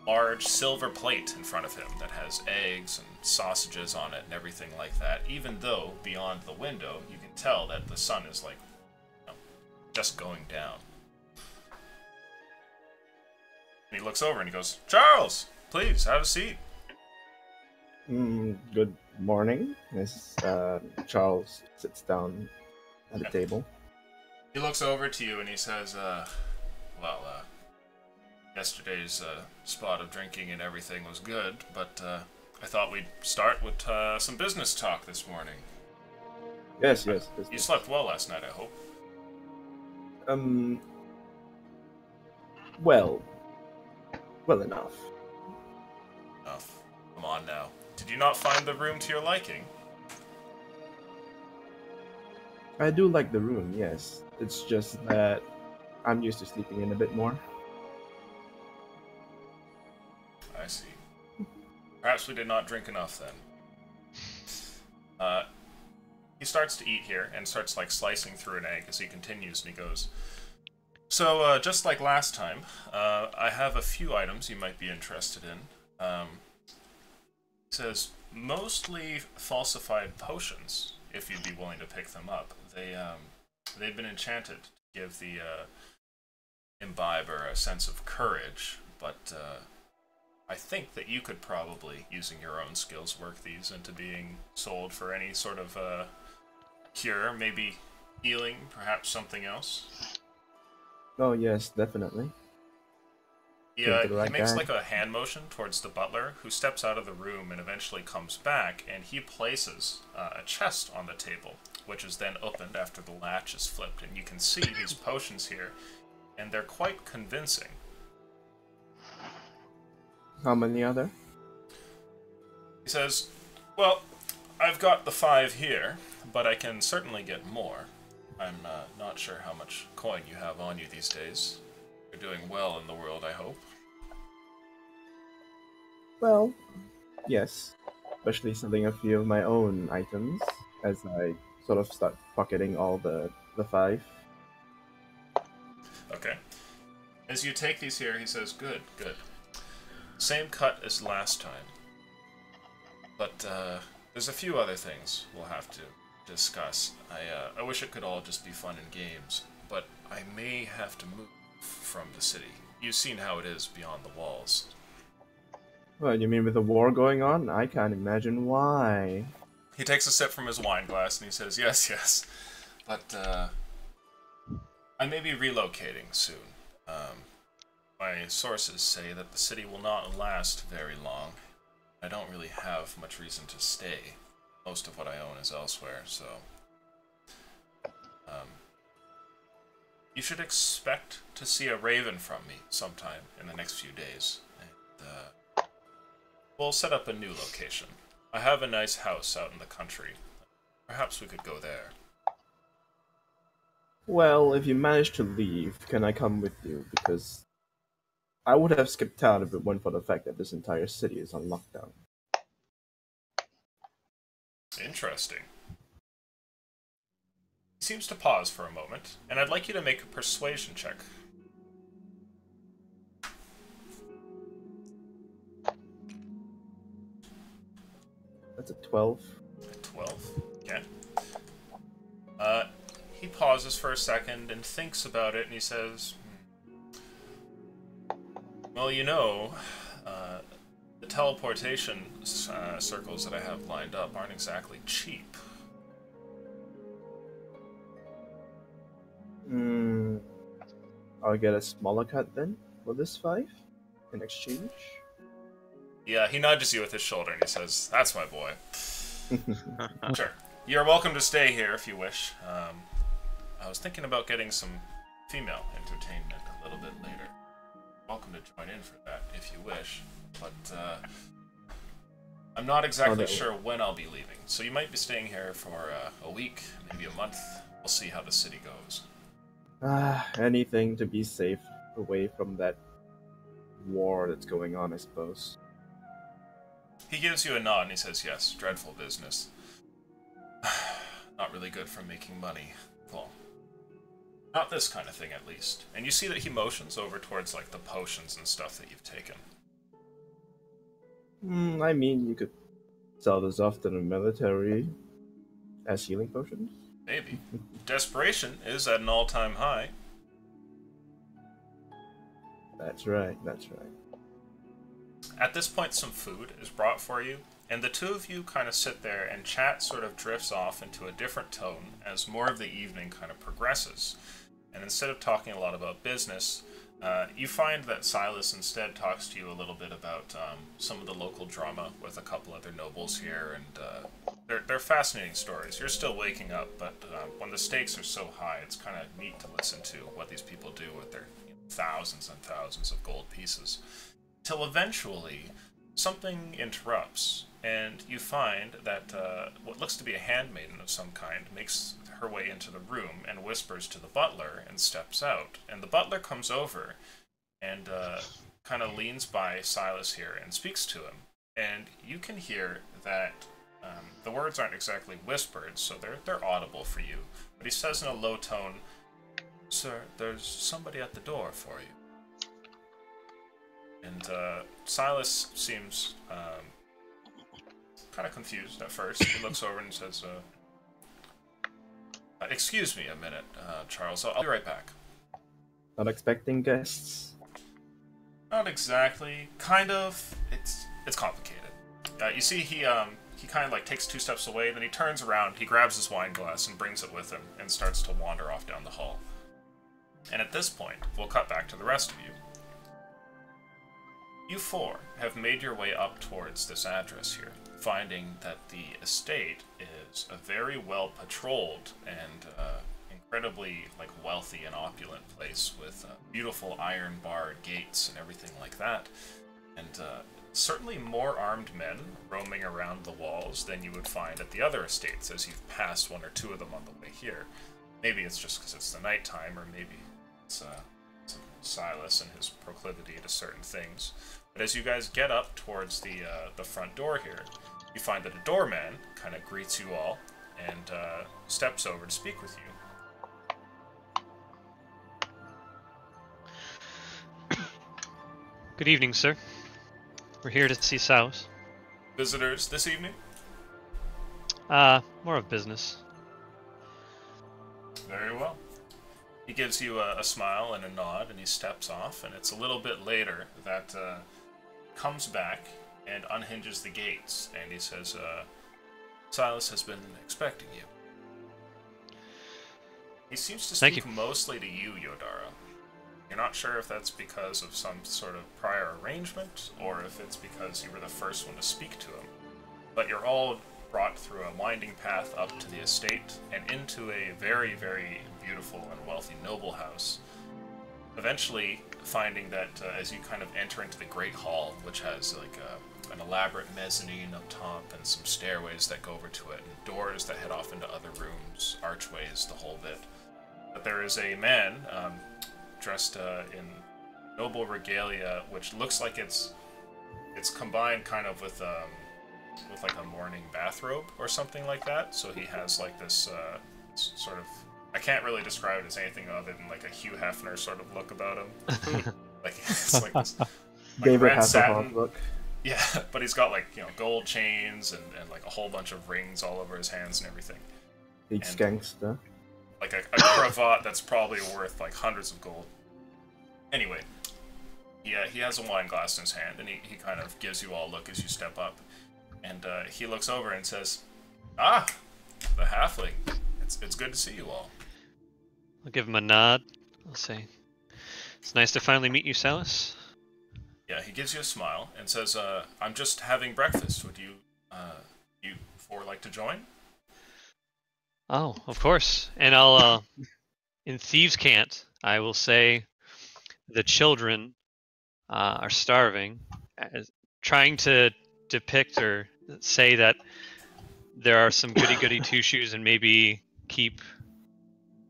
large silver plate in front of him that has eggs and sausages on it and everything like that, even though beyond the window you can tell that the sun is like, you know, just going down. And he looks over and he goes, "Charles, please have a seat." Good morning. As Charles sits down at the table. He looks over to you and he says, yesterday's spot of drinking and everything was good, but I thought we'd start with some business talk this morning. Yes. You slept well last night, I hope. Well enough. Enough. Come on now. Did you not find the room to your liking? I do like the room, yes. It's just that I'm used to sleeping in a bit more. I see. Perhaps we did not drink enough then. He starts to eat here and starts like slicing through an egg as he continues, and he goes, "So, just like last time, I have a few items you might be interested in. He says, mostly falsified potions, if you'd be willing to pick them up. They've been enchanted to give the imbiber a sense of courage, but I think that you could probably, using your own skills, work these into being sold for any sort of cure, maybe healing, perhaps something else." Oh yes, definitely. He Right makes guy. like a hand motion towards the butler, who steps out of the room and eventually comes back, and he places a chest on the table, which is then opened after the latch is flipped, and you can see these potions here, and they're quite convincing. How many other? He says, "Well, I've got the 5 here, but I can certainly get more. I'm not sure how much coin you have on you these days. You're doing well in the world, I hope." Well, yes. Especially selling a few of my own items as I sort of start pocketing all the 5. Okay. As you take these here, he says, "Good, good. Same cut as last time. But there's a few other things we'll have to discuss. I wish it could all just be fun and games, but I may have to move from the city. You've seen how it is beyond the walls." Well, you mean with the war going on? I can't imagine why. He takes a sip from his wine glass and he says, yes. But I may be relocating soon. My sources say that the city will not last very long. I don't really have much reason to stay. Most of what I own is elsewhere, so... you should expect to see a raven from me sometime in the next few days. And, we'll set up a new location. I have a nice house out in the country. Perhaps we could go there. Well, if you manage to leave, can I come with you? Because I would have skipped town if it weren't for the fact that this entire city is on lockdown. Interesting. He seems to pause for a moment, and I'd like you to make a persuasion check. That's a 12. 12. Okay. He pauses for a second and thinks about it, and he says, "Well, you know, the teleportation circles that I have lined up aren't exactly cheap." I'll get a smaller cut then for this 5 in exchange. Yeah, he nudges you with his shoulder, and he says, "That's my boy." Sure. You're welcome to stay here if you wish. I was thinking about getting some female entertainment a little bit later. Welcome to join in for that if you wish. But I'm not exactly sure when I'll be leaving, so you might be staying here for a week, maybe a month. We'll see how the city goes. Anything to be safe away from that war that's going on, I suppose. He gives you a nod and he says, "Yes, dreadful business. Not really good for making money. Well, not this kind of thing, at least." And you see that he motions over towards, like, the potions and stuff that you've taken. I mean, you could sell this off to the military as healing potions. Maybe. Desperation is at an all-time high. That's right, that's right. At this point, some food is brought for you, and the two of you kind of sit there, and chat sort of drifts off into a different tone as more of the evening kind of progresses. And instead of talking a lot about business, you find that Silas instead talks to you a little bit about some of the local drama with a couple other nobles here, and they're fascinating stories. You're still waking up, but when the stakes are so high, it's kind of neat to listen to what these people do with their thousands and thousands of gold pieces. Till eventually, something interrupts, and you find that what looks to be a handmaiden of some kind makes her way into the room and whispers to the butler and steps out. And the butler comes over and kind of leans by Silas here and speaks to him. And you can hear that the words aren't exactly whispered, so they're audible for you. But he says in a low tone, "Sir, there's somebody at the door for you." And Silas seems kind of confused at first. He looks over and says, "Excuse me a minute, Charles. I'll be right back." Not expecting guests? Not exactly. Kind of. It's complicated. You see, he kind of like takes 2 steps away, then he turns around, he grabs his wine glass and brings it with him, and starts to wander off down the hall. And at this point, we'll cut back to the rest of you. You 4 have made your way up towards this address here, finding that the estate is a very well patrolled and incredibly wealthy and opulent place with beautiful iron barred gates and everything like that, and certainly more armed men roaming around the walls than you would find at the other estates as you've passed 1 or 2 of them on the way here. Maybe it's just because it's the nighttime, or maybe it's Silas and his proclivity to certain things. But as you guys get up towards the front door here, you find that a doorman kind of greets you all and steps over to speak with you. Good evening, sir. We're here to see Silas. Visitors this evening? More of business. Very well. He gives you a smile and a nod, and he steps off, and it's a little bit later that comes back and unhinges the gates, and he says, "Silas has been expecting you." He seems to speak mostly to you, Yodara. You're not sure if that's because of some sort of prior arrangement, or if it's because you were the first one to speak to him. But you're all brought through a winding path up to the estate, and into a very, very beautiful and wealthy noble house. Eventually, finding that as you kind of enter into the Great Hall, which has an elaborate mezzanine up top, and some stairways that go over to it, and doors that head off into other rooms, archways, the whole bit. But there is a man dressed in noble regalia, which looks like it's combined kind of with like a morning bathrobe or something like that. So he has like this sort of, I can't really describe it as anything other than like a Hugh Hefner sort of look about him. It's like this David red satin look. Yeah, but he's got gold chains and like a whole bunch of rings all over his hands and everything. Big gangster. Like a cravat that's probably worth like hundreds of gold. Anyway, he has a wine glass in his hand, and he kind of gives you all a look as you step up. And he looks over and says, "Ah, the halfling. It's good to see you all." I'll give him a nod. I'll say, "It's nice to finally meet you, Silas." Yeah, he gives you a smile and says, "I'm just having breakfast. Would you 4 like to join?" Oh, of course. And I'll, in Thieves' Cant, I will say, the children are starving, trying to depict or say that there are some goody-goody two-shoes, and maybe keep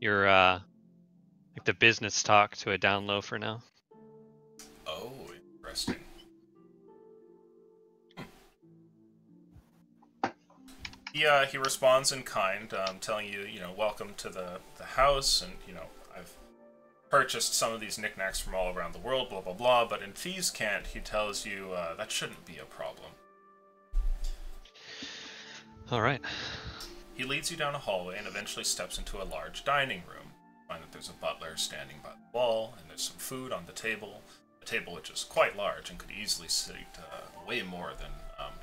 your the business talk to a down low for now. Oh, interesting. He responds in kind, telling you, welcome to the house, and purchased some of these knickknacks from all around the world, blah blah blah, but in Thieves' Cant he tells you that shouldn't be a problem. Alright. He leads you down a hallway and eventually steps into a large dining room. You find that there's a butler standing by the wall, and there's some food on the table. A table which is quite large and could easily seat way more than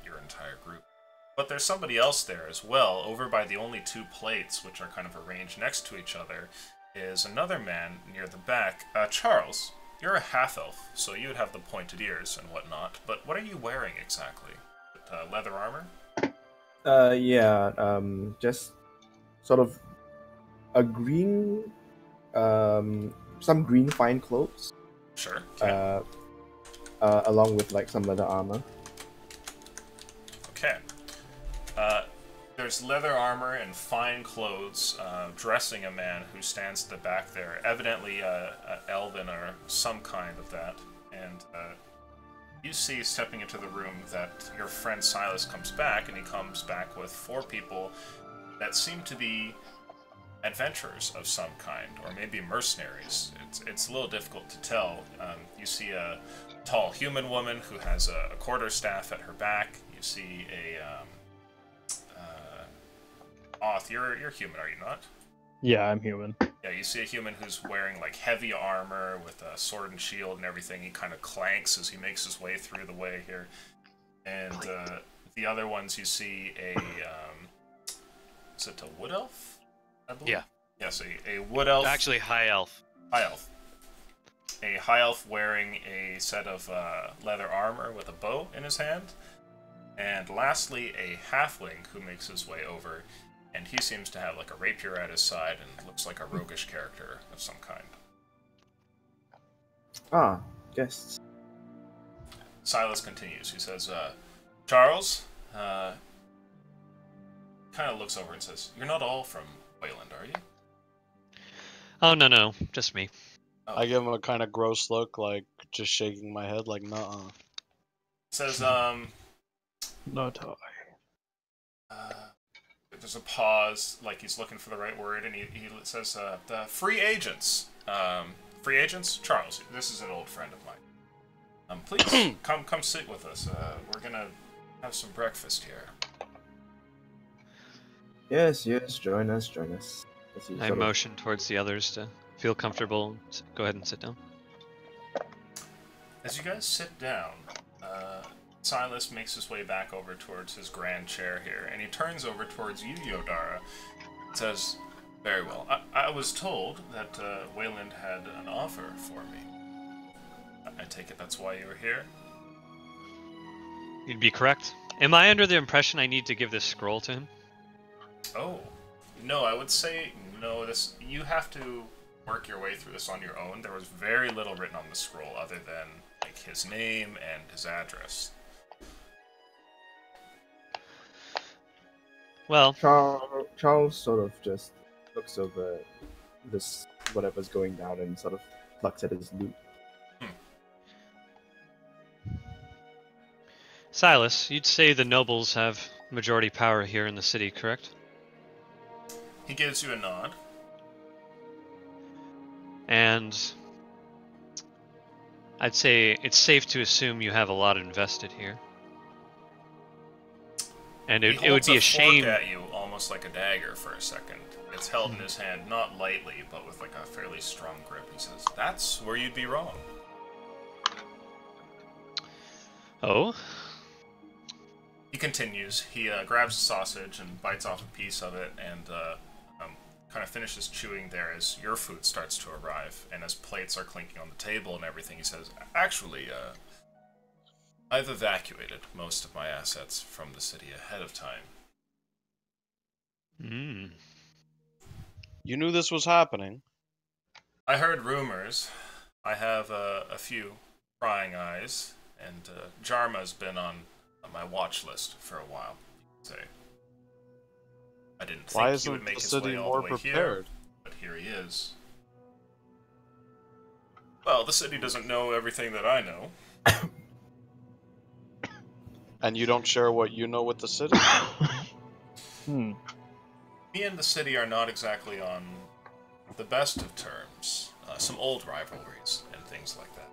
your entire group. But there's somebody else there as well. Over by the only two plates, which are kind of arranged next to each other, is another man near the back. Charles, you're a half-elf, so you would have the pointed ears and whatnot, but what are you wearing exactly? Leather armor? Yeah, just sort of a green, some green fine clothes. Sure. Okay. Along with like some leather armor. Okay. There's leather armor and fine clothes dressing a man who stands at the back there, evidently elven or some kind of that. And you see, stepping into the room, that your friend Silas comes back, and he comes back with 4 people that seem to be adventurers of some kind, or maybe mercenaries. It's a little difficult to tell. You see a tall human woman who has a quarterstaff at her back. You see a Oth, you're human, are you not? Yeah, I'm human. Yeah, you see a human who's wearing like heavy armor with a sword and shield and everything. He kind of clanks as he makes his way through the way here. And the other ones, you see a is it a wood elf? I believe? Yeah. Yes, a wood elf. Actually, high elf. High elf. A high elf wearing a set of leather armor with a bow in his hand. And lastly, a halfling who makes his way over, and he seems to have like a rapier at his side and looks like a roguish character of some kind. Ah, guests. Silas continues. He says, Charles, kind of looks over and says, "You're not all from Wayland, are you?" Oh, no, just me. Oh. I give him a kind of gross look, like just shaking my head, like nuh-uh. Says, Not I. there's a pause, like he's looking for the right word, and he says, the free agents. Free agents? Charles, this is an old friend of mine. Please, come sit with us. We're gonna have some breakfast here. Yes, join us. I motion towards the others to feel comfortable. Go ahead and sit down. As you guys sit down, Silas makes his way back over towards his grand chair here, and he turns over towards you, Yodara, and says, "Very well. I was told that Wayland had an offer for me. I take it that's why you were here?" You'd be correct. Am I under the impression I need to give this scroll to him? Oh, no, I would say no. You have to work your way through this on your own. There was very little written on the scroll other than like his name and his address. Well, Charles sort of just looks over this whatever's going down and sort of plucks at his loot. Silas, you'd say the nobles have majority power here in the city, correct? He gives you a nod. And I'd say it's safe to assume you have a lot invested here. And it would be a shame. He holds a fork at you, almost like a dagger, for a second. It's held in his hand, not lightly, but with like a fairly strong grip. He says, "That's where you'd be wrong." Oh? He continues. He grabs a sausage and bites off a piece of it, and kind of finishes chewing there as your food starts to arrive, and as plates are clinking on the table and everything, he says, "Actually, I've evacuated most of my assets from the city ahead of time." You knew this was happening. I heard rumors. I have a few prying eyes, and Jarma's been on my watch list for a while, say. I didn't Why think he would isn't make the his city way all more the way here, prepared? but here he is. Well, the city doesn't know everything that I know. And you don't share what you know with the city? Me and the city are not exactly on the best of terms. some old rivalries and things like that.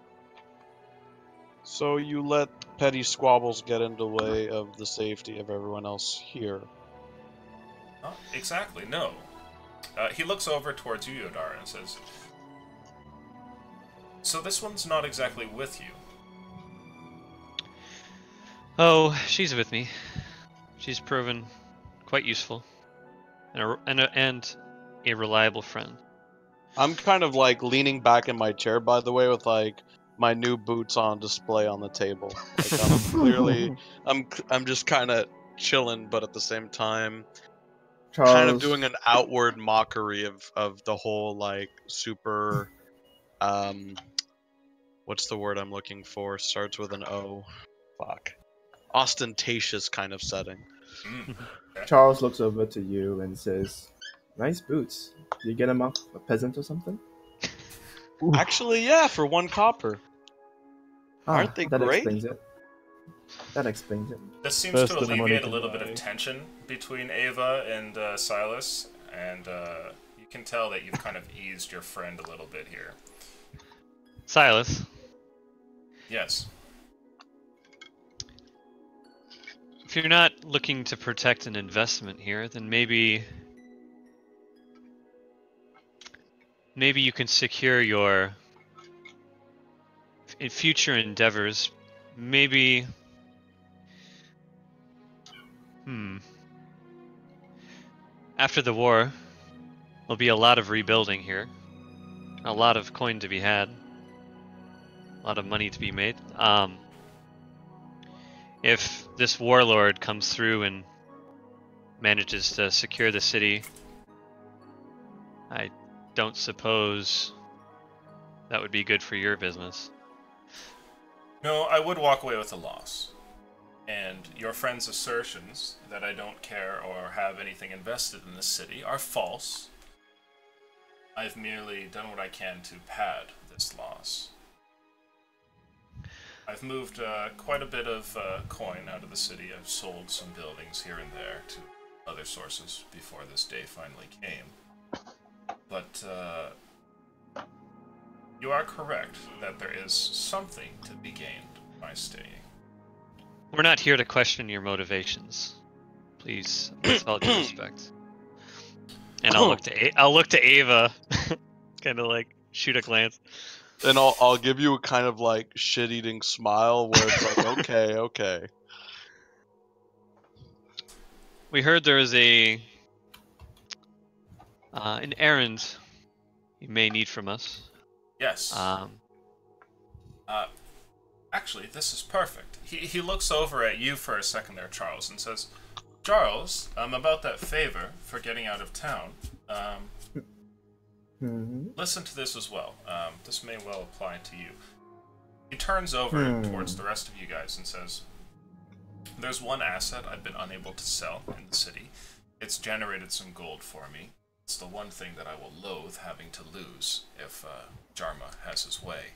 So you let petty squabbles get in the way of the safety of everyone else here. Not exactly, no. He looks over towards you, Yodara, and says, "So this one's not exactly with you." Oh, she's with me. She's proven quite useful and a reliable friend. I'm kind of like leaning back in my chair, by the way, with like my new boots on display on the table. Like I'm clearly, I'm just kind of chilling, but at the same time, kind of Charles, doing an outward mockery of the whole like super, what's the word I'm looking for? Starts with an O. Fuck. Ostentatious kind of setting. Okay. Charles looks over to you and says, "Nice boots. Did you get them off a peasant or something?" Actually, yeah, for 1 copper. Aren't they that great? Explains it. That explains it. This seems Best to that money alleviate a can little bit buy. of tension between Ava and Silas, and you can tell that you've kind of eased your friend a little bit here. Silas, Yes. if you're not looking to protect an investment here, then maybe you can secure your in future endeavors. Maybe after the war, there'll be a lot of rebuilding here. A lot of coin to be had. A lot of money to be made. If this warlord comes through and manages to secure the city, I don't suppose that would be good for your business. No, I would walk away with a loss. And your friend's assertions that I don't care or have anything invested in this city are false. I've merely done what I can to pad this loss. I've moved quite a bit of coin out of the city. I've sold some buildings here and there to other sources before this day finally came. But you are correct that there is something to be gained by staying. We're not here to question your motivations. Please, with all due respect. And I'll look to Ava, kind of like shoot a glance. And I'll give you a kind of like shit-eating smile where it's like, okay, okay. We heard there is an errand you may need from us. Yes. Actually, this is perfect. He looks over at you for a second there, Charles, and says, "Charles, about that favor for getting out of town, listen to this as well. This may well apply to you." He turns over towards the rest of you guys and says, "There's one asset I've been unable to sell in the city. It's generated some gold for me. It's the one thing that I will loathe having to lose if Jarma has his way.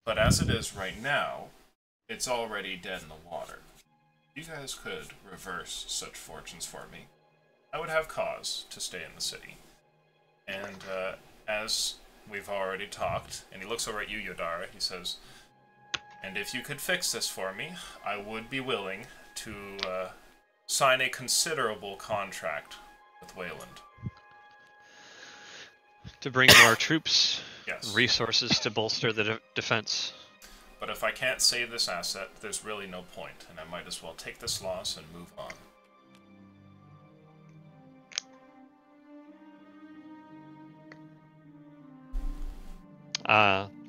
But as it is right now, it's already dead in the water. If you guys could reverse such fortunes for me, I would have cause to stay in the city. And as we've already talked," and he looks over at you, Yodara, he says, "and if you could fix this for me, I would be willing to sign a considerable contract with Wayland." To bring more troops, Yes. resources to bolster the defense. But if I can't save this asset, there's really no point, and I might as well take this loss and move on.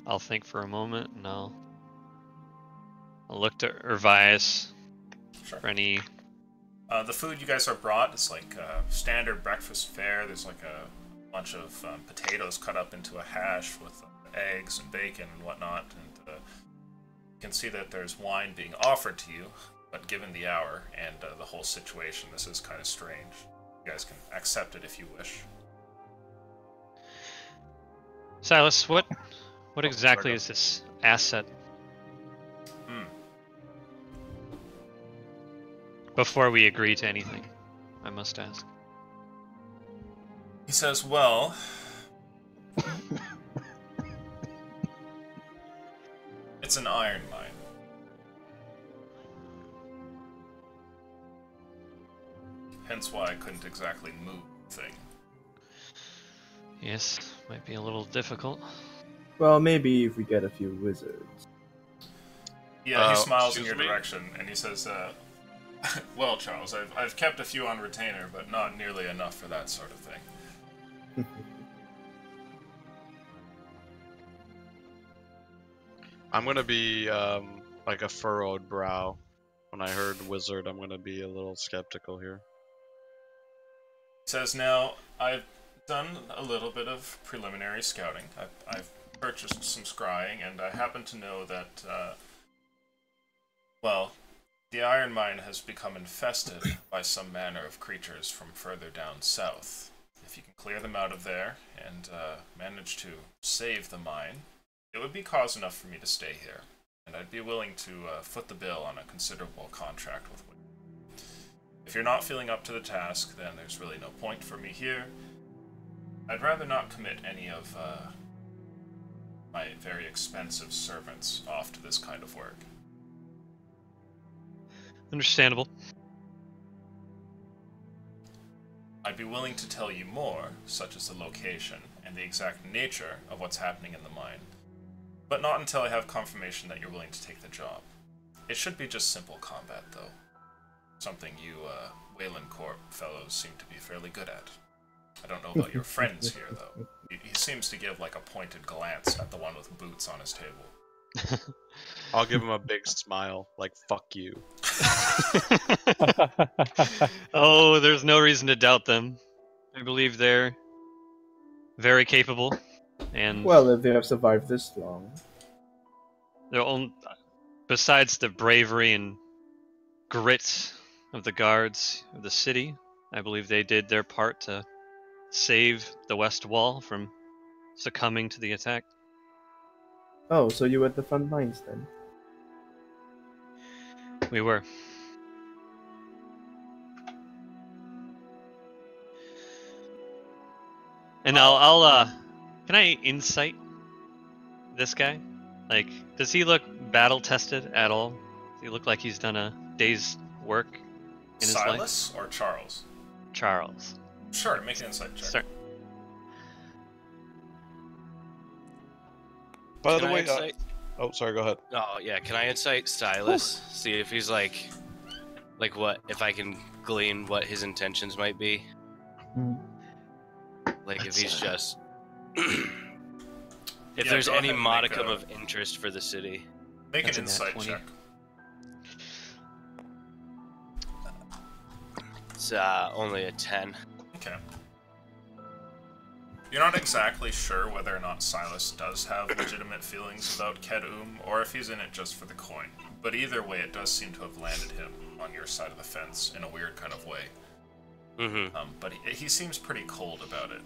I'll think for a moment, and I'll look to Urvias Sure. for any. The food you guys are brought is like standard breakfast fare. There's like a bunch of potatoes cut up into a hash with eggs and bacon and whatnot. And you can see that there's wine being offered to you, but given the hour and the whole situation, this is kind of strange. You guys can accept it if you wish. Silas, what exactly is this asset? Before we agree to anything, I must ask. He says, "Well, an iron mine. Hence why I couldn't exactly move the thing. Yes, might be a little difficult. Well, maybe if we get a few wizards. Yeah, he smiles in excuse your me? direction, and he says, well, Charles, I've kept a few on retainer, but not nearly enough for that sort of thing. I'm gonna be like a furrowed brow. When I heard wizard, I'm gonna be a little skeptical here. He says, now, I've done a little bit of preliminary scouting. I've purchased some scrying, and I happen to know that, well, the iron mine has become infested by some manner of creatures from further down south. If you can clear them out of there and manage to save the mine, it would be cause enough for me to stay here, and I'd be willing to foot the bill on a considerable contract with Wizard. If you're not feeling up to the task, then there's really no point for me here. I'd rather not commit any of my very expensive servants off to this kind of work. Understandable. I'd be willing to tell you more, such as the location and the exact nature of what's happening in the mine, but not until I have confirmation that you're willing to take the job. It should be just simple combat, though. Something you Wayland Corp fellows seem to be fairly good at. I don't know about your friends here, though. He seems to give like a pointed glance at the one with boots on his table. I'll give him a big smile, like fuck you. Oh, there's no reason to doubt them. I believe they're very capable, and Well, if they have survived this long. they're besides the bravery and grit of the guards of the city, I believe they did their part to save the West Wall from succumbing to the attack. Oh, so you were at the front lines then? We were. And I'll can I insight this guy? Like, does he look battle tested at all? Does he look like he's done a day's work in his life? Silas or Charles? Charles. Sure, make an insight check. Start. By the Can I way, insight? oh sorry, go ahead. Oh yeah, can I insight Silas? See if he's like what? If I can glean what his intentions might be. Like if he's just, if Yeah, there's go any ahead and modicum make a- of interest for the city. Make That's an a nat insight 20. check. It's only a 10. Okay. You're not exactly sure whether or not Silas does have legitimate feelings about Kedum, or if he's in it just for the coin. But either way, it does seem to have landed him on your side of the fence in a weird kind of way. Mm-hmm. But he seems pretty cold about it.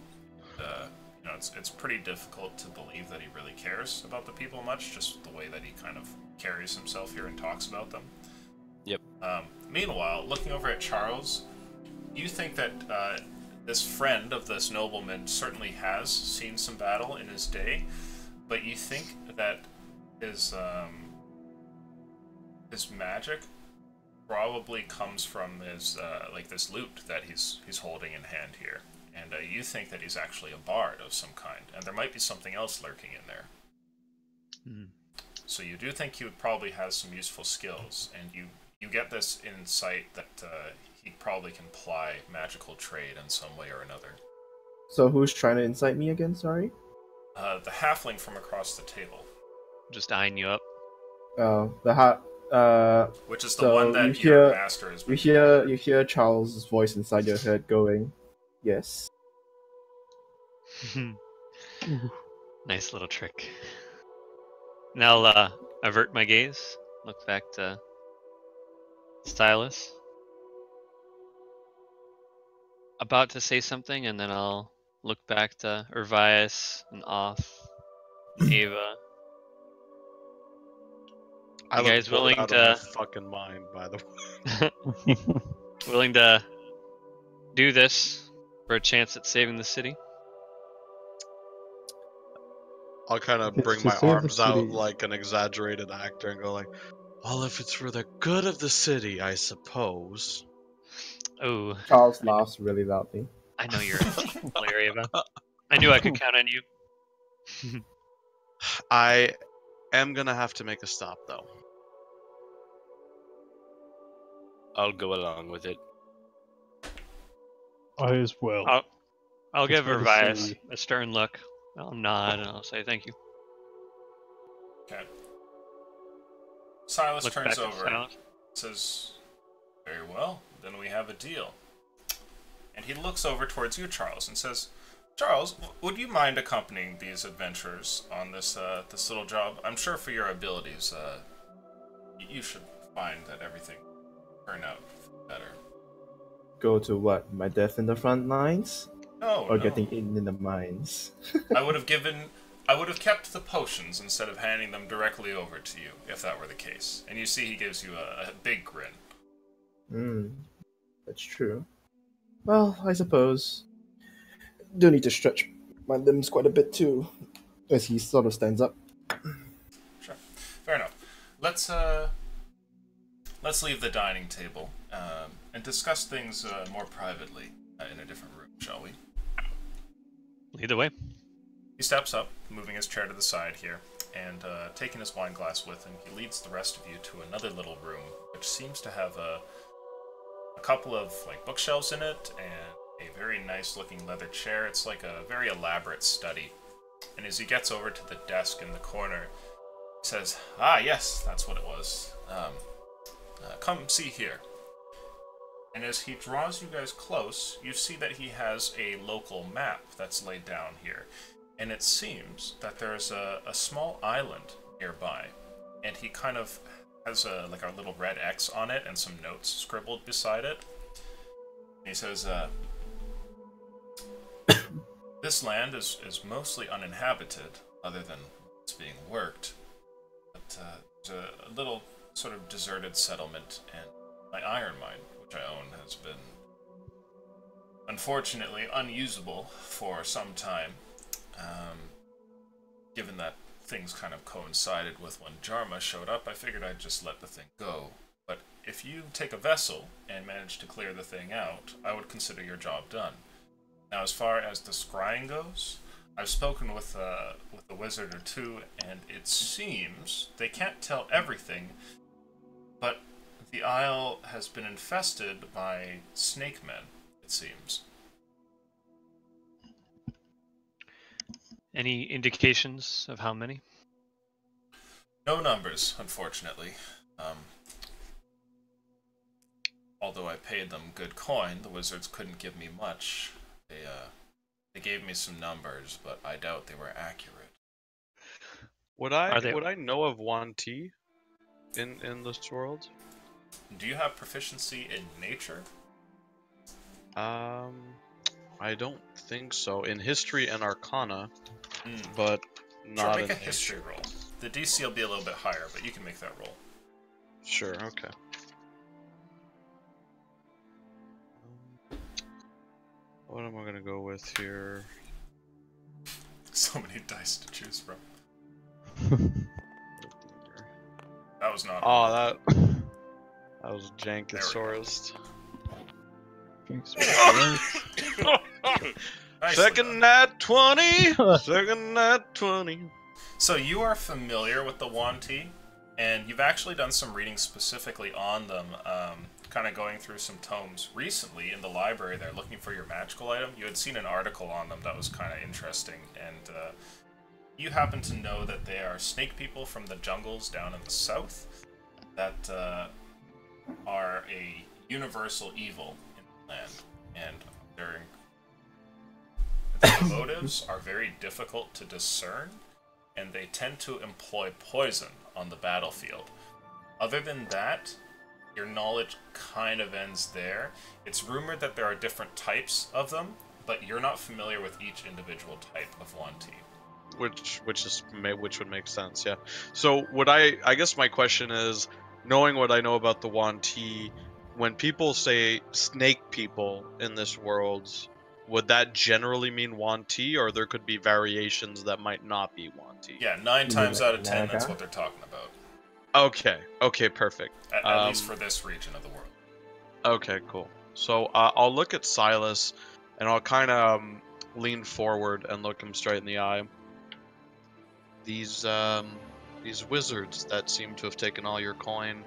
You know, it's pretty difficult to believe that he really cares about the people much, just the way that he kind of carries himself here and talks about them. Yep. Meanwhile, looking over at Charles, you think that this friend of this nobleman certainly has seen some battle in his day, but you think that his magic probably comes from his like this loot that he's holding in hand here, and you think that he's actually a bard of some kind, and there might be something else lurking in there. Hmm. So you do think he would probably have some useful skills, and you get this insight that he probably can ply magical trade in some way or another. So who's trying to incite me again, sorry? The halfling from across the table, Just eyeing you up. Oh, which is the So one that you hear- your master has been. you hear Charles' voice inside your head going, yes. Nice little trick. Now I'll avert my gaze, look back to Stylus. About to say something, and then I'll look back to Urvias and Off, Ava. I You look guys bored willing out to- of my fucking mind, by the way. Willing to do this for a chance at saving the city? I'll kind of It's bring to my serve the arms out city. like an exaggerated actor and go like, well, if it's for the good of the city, I suppose. Oh, Charles laughs really loudly. I know you're hilarious. I knew I could count on you. I am gonna have to make a stop though. I'll go along with it. I as well. I'll give It's hard to Revias see. a stern look. I'll nod and I'll say thank you. Okay. Silas Look turns back at over, Silas. says, "Very well, then we have a deal." And he looks over towards you, Charles, and says, "Charles, would you mind accompanying these adventurers on this this little job? I'm sure for your abilities, you should find that everything turn out better." Go to what? My death in the front lines? No, Or no. getting eaten in the mines? I would have kept the potions instead of handing them directly over to you, if that were the case. And you see he gives you a big grin. That's true. Well, I suppose. Do need to stretch my limbs quite a bit too, as he sort of stands up. Sure. Fair enough. Let's leave the dining table and discuss things more privately in a different room, shall we? Lead the way. He steps up, moving his chair to the side here, and taking his wine glass with him, he leads the rest of you to another little room, which seems to have a couple of like bookshelves in it and a very nice looking leather chair. It's like a very elaborate study. And as he gets over to the desk in the corner, he says, "Ah, yes, that's what it was. Come see here." And as he draws you guys close, you see that he has a local map that's laid down here. And it seems that there's a small island nearby. And he kind of has a little red X on it and some notes scribbled beside it. And he says, "This land is mostly uninhabited, other than it's being worked. But there's a little sort of deserted settlement, and my iron mine, which I own, has been unfortunately unusable for some time. Given that things kind of coincided with when Jarma showed up, I figured I'd just let the thing go. But if you take a vessel and manage to clear the thing out, I would consider your job done. Now, as far as the scrying goes, I've spoken with a wizard or two, and it seems they can't tell everything, but the isle has been infested by snake men, it seems." Any indications of how many? No numbers, unfortunately. Although I paid them good coin, the wizards couldn't give me much. They gave me some numbers, but I doubt they were accurate. Would Are they- I know of Wanti in this world? Do you have proficiency in nature? I don't think so. In history and arcana, Mm. but Sure, not make in a history nature. roll. The DC will be a little bit higher, but you can make that roll. Sure, okay. What am I gonna go with here? So many dice to choose from. That was not. Oh, that was Jankosaurus. Nicely Second done. nat 20. Second nat 20. So you are familiar with the Wanti, and you've actually done some reading specifically on them, kind of going through some tomes recently in the library there, looking for your magical item. You had seen an article on them that was kind of interesting, and you happen to know that they are snake people from the jungles down in the south that are a universal evil in the land, and their motives are very difficult to discern, and they tend to employ poison on the battlefield. Other than that, your knowledge kind of ends there. It's rumored that there are different types of them, but you're not familiar with each individual type of Wanti. Which would make sense, yeah. So I guess my question is, knowing what I know about the Wanti, when people say snake people in this world, would that generally mean Yuan-ti, or there could be variations that might not be Yuan-ti? Yeah, 9 times out of 10, that's Naga? what they're talking about. Okay, perfect. At least for this region of the world. Okay, cool. So I'll look at Silas, and I'll kind of lean forward and look him straight in the eye. These wizards that seem to have taken all your coin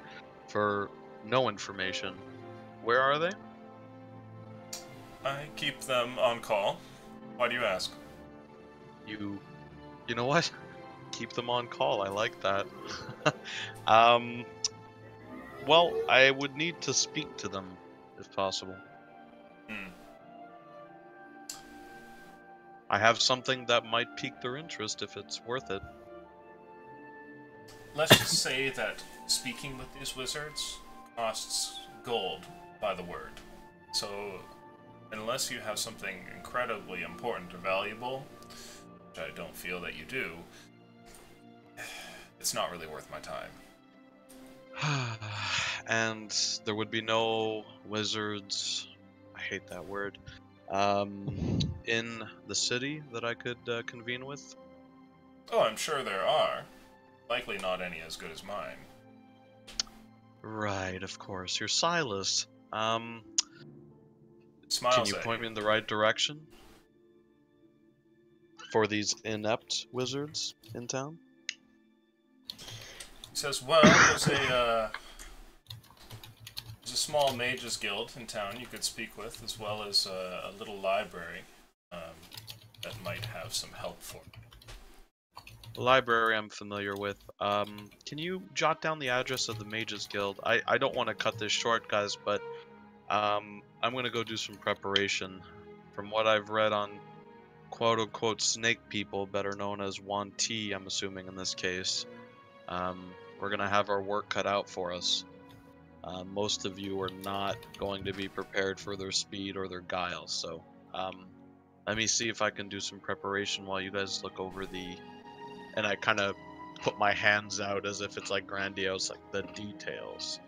for no information, where are they? I keep them on call. Why do you ask? You know what? Keep them on call. I like that. Well, I would need to speak to them, if possible. I have something that might pique their interest if it's worth it. Let's just say that speaking with these wizards costs gold by the word. So, unless you have something incredibly important or valuable, which I don't feel that you do, it's not really worth my time. And there would be no wizards, I hate that word, in the city that I could convene with? Oh, I'm sure there are. Likely not any as good as mine. Right, of course. You're Silas. Smiles Can you at point me in the right direction? For these inept wizards in town? He says, well, there's a small mages guild in town you could speak with, as well as a little library that might have some help for you. The library I'm familiar with. Can you jot down the address of the Mages Guild? I don't want to cut this short, guys, but I'm going to go do some preparation. From what I've read on quote-unquote snake people, better known as Yuan-ti, I'm assuming in this case, we're going to have our work cut out for us. Most of you are not going to be prepared for their speed or their guile, so let me see if I can do some preparation while you guys look over the... And I kind of put my hands out as if it's like grandiose, like the details.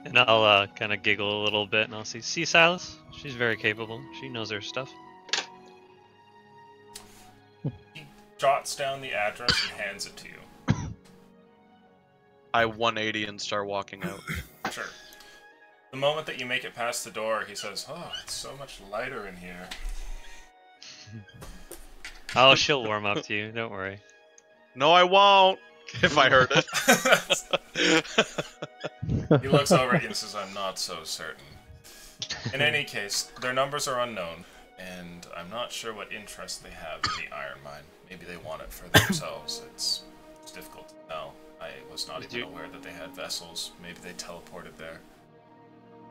And I'll kind of giggle a little bit, and I'll say, "See, Silas? She's very capable. She knows her stuff." He jots down the address and hands it to you. I 180 and start walking out. Sure. The moment that you make it past the door, he says, "Oh, it's so much lighter in here." Oh, she'll warm up to you. Don't worry. No, I won't. If I heard it. He looks over at you and says, "I'm not so certain." In any case, their numbers are unknown, and I'm not sure what interest they have in the iron mine. Maybe they want it for themselves. It's difficult to tell. I was not even aware that they had vessels. Maybe they teleported there.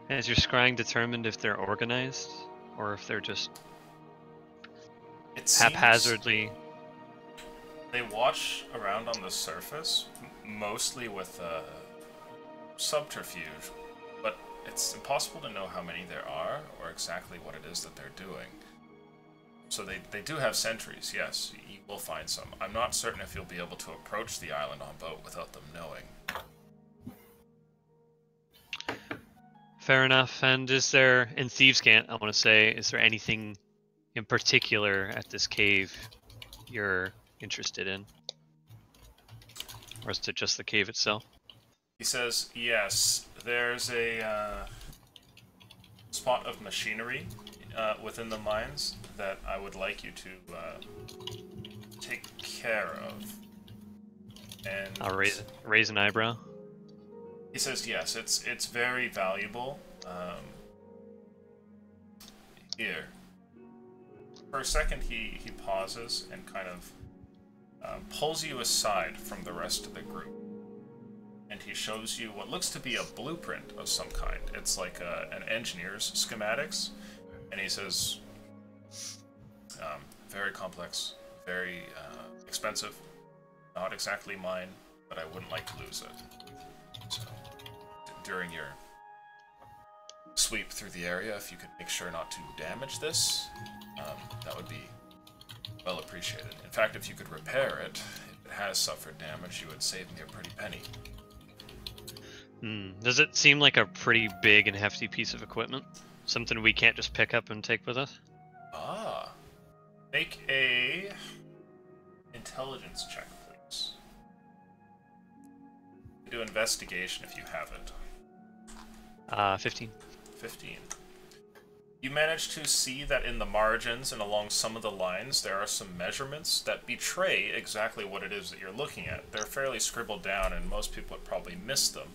Has your scrying determined if they're organized, or if they're just It seems haphazardly? they watch around on the surface, mostly with subterfuge, but it's impossible to know how many there are or exactly what it is that they're doing. So they do have sentries, yes, you will find some. I'm not certain if you'll be able to approach the island on boat without them knowing. Fair enough. And is there, in Thieves' Cant, I want to say, is there anything in particular at this cave you're interested in? Or is it just the cave itself? He says, yes, there's a spot of machinery within the mines that I would like you to take care of. And I'll raise an eyebrow. he says, yes, it's very valuable. Here. For a second, he pauses and kind of pulls you aside from the rest of the group. And he shows you what looks to be a blueprint of some kind. It's like an engineer's schematics. And he says, very complex, very expensive. Not exactly mine, but I wouldn't like to lose it. So, during your sweep through the area, if you could make sure not to damage this, that would be well appreciated. In fact, if you could repair it, if it has suffered damage, you would save me a pretty penny. Does it seem like a pretty big and hefty piece of equipment? Something we can't just pick up and take with us? Ah. Make a intelligence check, please. Do investigation if you have it. 15. 15. You manage to see that in the margins and along some of the lines there are some measurements that betray exactly what it is that you're looking at. They're fairly scribbled down and most people would probably miss them.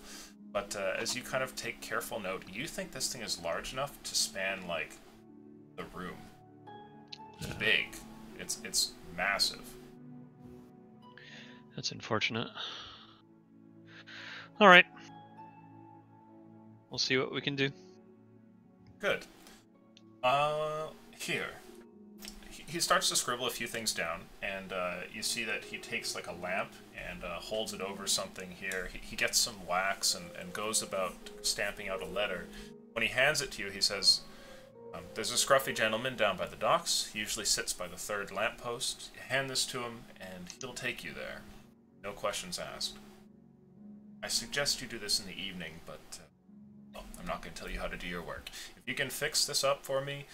But as you kind of take careful note, you think this thing is large enough to span, like, the room. It's big. It's massive. That's unfortunate. Alright. We'll see what we can do. Good. Here. He starts to scribble a few things down, and you see that he takes like a lamp and holds it over something here. He gets some wax and goes about stamping out a letter. When he hands it to you, he says, there's a scruffy gentleman down by the docks. He usually sits by the third lamppost. You hand this to him, and he'll take you there. No questions asked. I suggest you do this in the evening, but well, I'm not going to tell you how to do your work. If you can fix this up for me,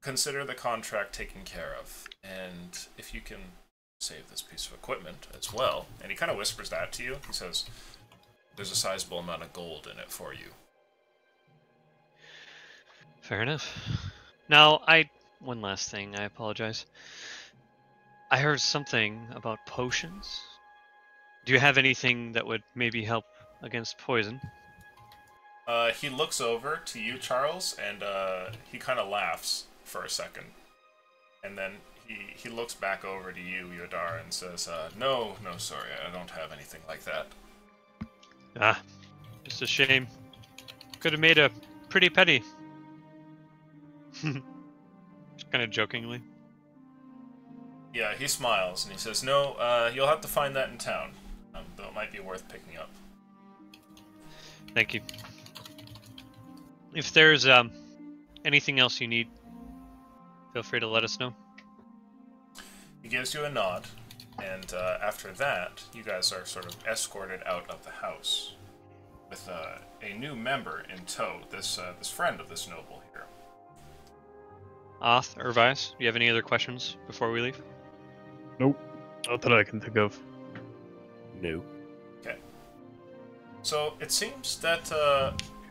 consider the contract taken care of. And if you can save this piece of equipment as well, and he kind of whispers that to you, he says, there's a sizable amount of gold in it for you. Fair enough. Now, one last thing, I apologize. I heard something about potions. Do you have anything that would maybe help against poison? He looks over to you, Charles, and he kind of laughs for a second. And then he looks back over to you, Yodara, and says, no, sorry, I don't have anything like that. Ah, just a shame. Could have made a pretty penny. Kind of jokingly. Yeah, he smiles, and he says, no, you'll have to find that in town, though it might be worth picking up. Thank you. If there's anything else you need, feel free to let us know. He gives you a nod, and after that, you guys are sort of escorted out of the house with a new member in tow, this friend of this noble here. Oth or Vice, do you have any other questions before we leave? Nope. Not that I can think of. No. Okay. So it seems that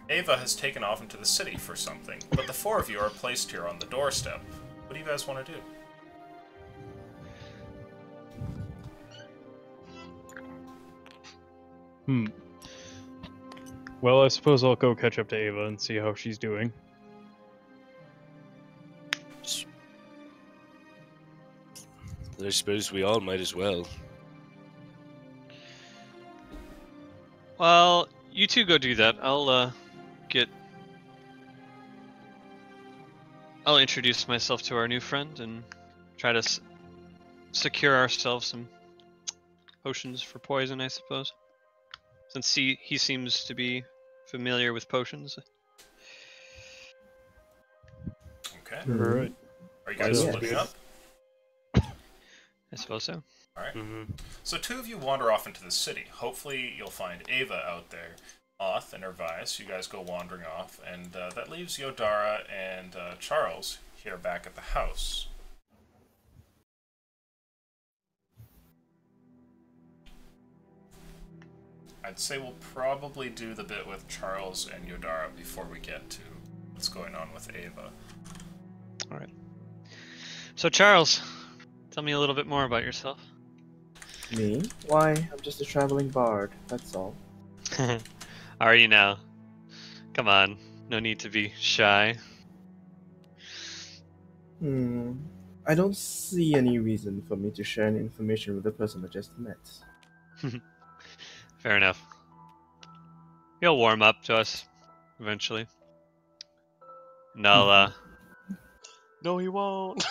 Ava has taken off into the city for something, but the four of you are placed here on the doorstep. What do you guys want to do? Well, I suppose I'll go catch up to Ava and see how she's doing. I suppose we all might as well. Well, you two go do that. I'll introduce myself to our new friend and try to secure ourselves some potions for poison, I suppose. Since he seems to be familiar with potions. Okay. Alright. Are you guys Yeah. splitting up? I suppose so. Alright. Mm-hmm. So two of you wander off into the city. Hopefully you'll find Ava out there. Oth and Ervice, you guys go wandering off, and that leaves Yodara and Charles here back at the house. I'd say we'll probably do the bit with Charles and Yodara before we get to what's going on with Ava. Alright. So Charles, tell me a little bit more about yourself. Me? Why, I'm just a traveling bard, that's all. Are you now? Come on, no need to be shy. I don't see any reason for me to share any information with the person I just met. Fair enough. He'll warm up to us eventually. And I'll, No, he won't.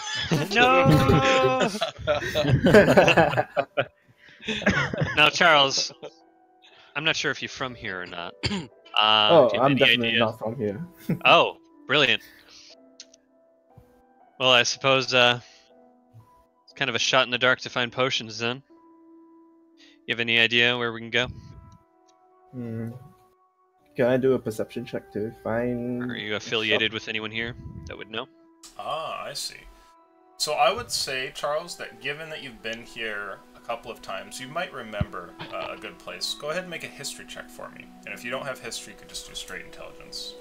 No! Now, Charles, I'm not sure if you're from here or not. Do you have I'm any definitely idea? not from here. Oh, brilliant. Well, I suppose it's kind of a shot in the dark to find potions then. You have any idea where we can go? Can I do a perception check to find? Are you affiliated with anyone here that would know? Ah, I see. So I would say, Charles, that given that you've been here a couple of times, you might remember a good place. Go ahead and make a history check for me. And if you don't have history, you could just do straight intelligence.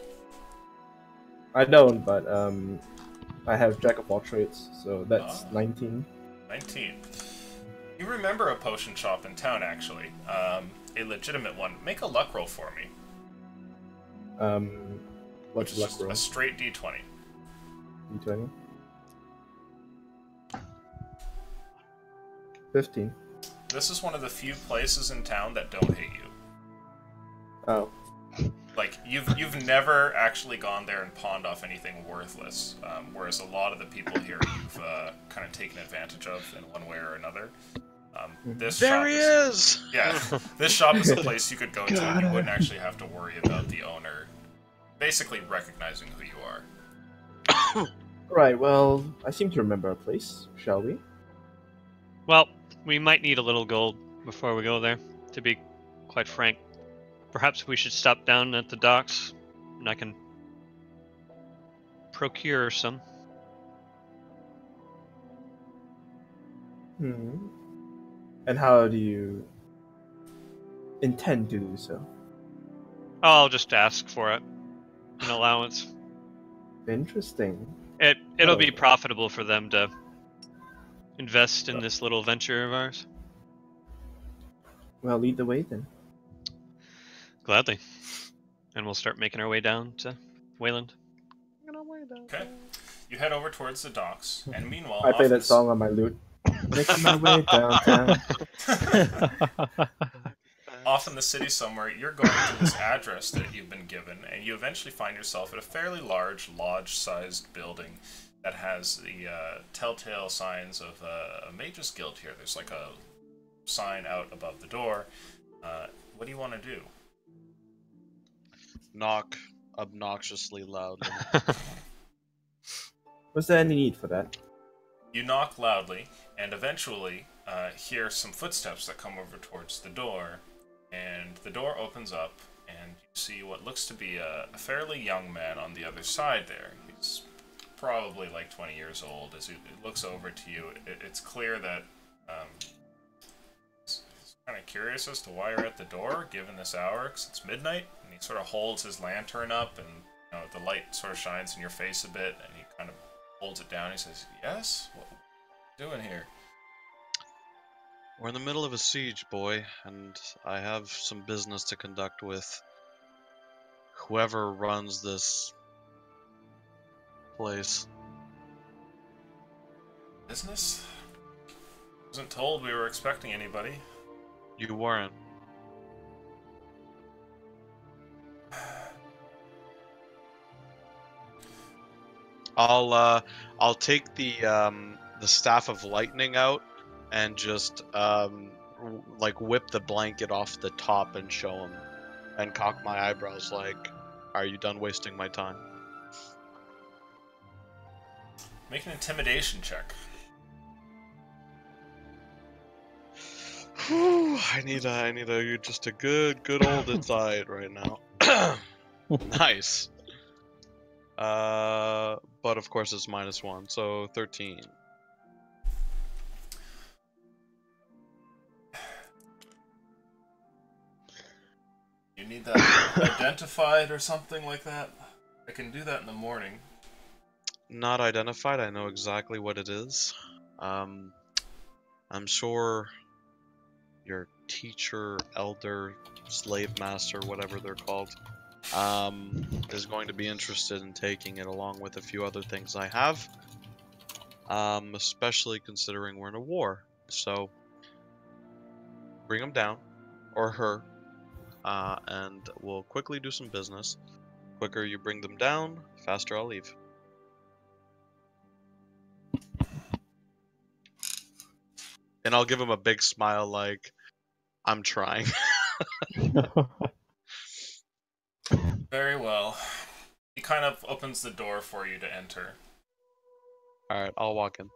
I don't, but I have Jack of all trades, so that's 19. 19. You remember a potion shop in town, actually. A legitimate one. Make a luck roll for me. What's luck roll? A straight d20. D20. 15. This is one of the few places in town that don't hate you. Oh. Like, you've never actually gone there and pawned off anything worthless, whereas a lot of the people here you've kind of taken advantage of in one way or another. This There shop he is! Yeah, this shop is a place you could go to and you wouldn't actually have to worry about the owner basically recognizing who you are. Right, well, I seem to remember a place, shall we? Well, we might need a little gold before we go there, to be quite frank. Perhaps we should stop down at the docks, and I can procure some. And how do you intend to do so? I'll just ask for it. An allowance. Interesting. It'll be profitable for them to invest in this little venture of ours. Well, lead the way then. Gladly. And we'll start making our way down to Wayland. Okay. You head over towards the docks, and meanwhile... I play that song on my lute. Making my way downtown. Off in the city somewhere, you're going to this address that you've been given, and you eventually find yourself at a fairly large, lodge-sized building that has the telltale signs of a mage's guild here. There's like a sign out above the door. What do you want to do? Knock obnoxiously loudly. Was there any need for that? You knock loudly, and eventually hear some footsteps that come over towards the door, and the door opens up, and you see what looks to be a fairly young man on the other side there. He's probably like 20 years old. As he looks over to you, it's clear that he's kind of curious as to why you're at the door, given this hour, because it's midnight, and he sort of holds his lantern up, and you know, the light sort of shines in your face a bit, and he kind of holds it down. He says, "Yes? What are you doing here?" We're in the middle of a siege, boy, and I have some business to conduct with whoever runs this place. Business? Wasn't told we were expecting anybody. You weren't. I'll take the staff of lightning out and just like whip the blanket off the top and show him, and cock my eyebrows like, "Are you done wasting my time?" Make an intimidation check. Whew, I need just a good old insight right now. Nice. But of course it's -1, so 13. You need that identified or something like that? I can do that in the morning. Not identified, I know exactly what it is. I'm sure your teacher, elder, slave master, whatever they're called, is going to be interested in taking it along with a few other things I have. Especially considering we're in a war. So, bring him down, or her, and we'll quickly do some business. Quicker you bring them down, faster I'll leave. And I'll give him a big smile like, I'm trying. Very well. He kind of opens the door for you to enter. Alright, I'll walk in.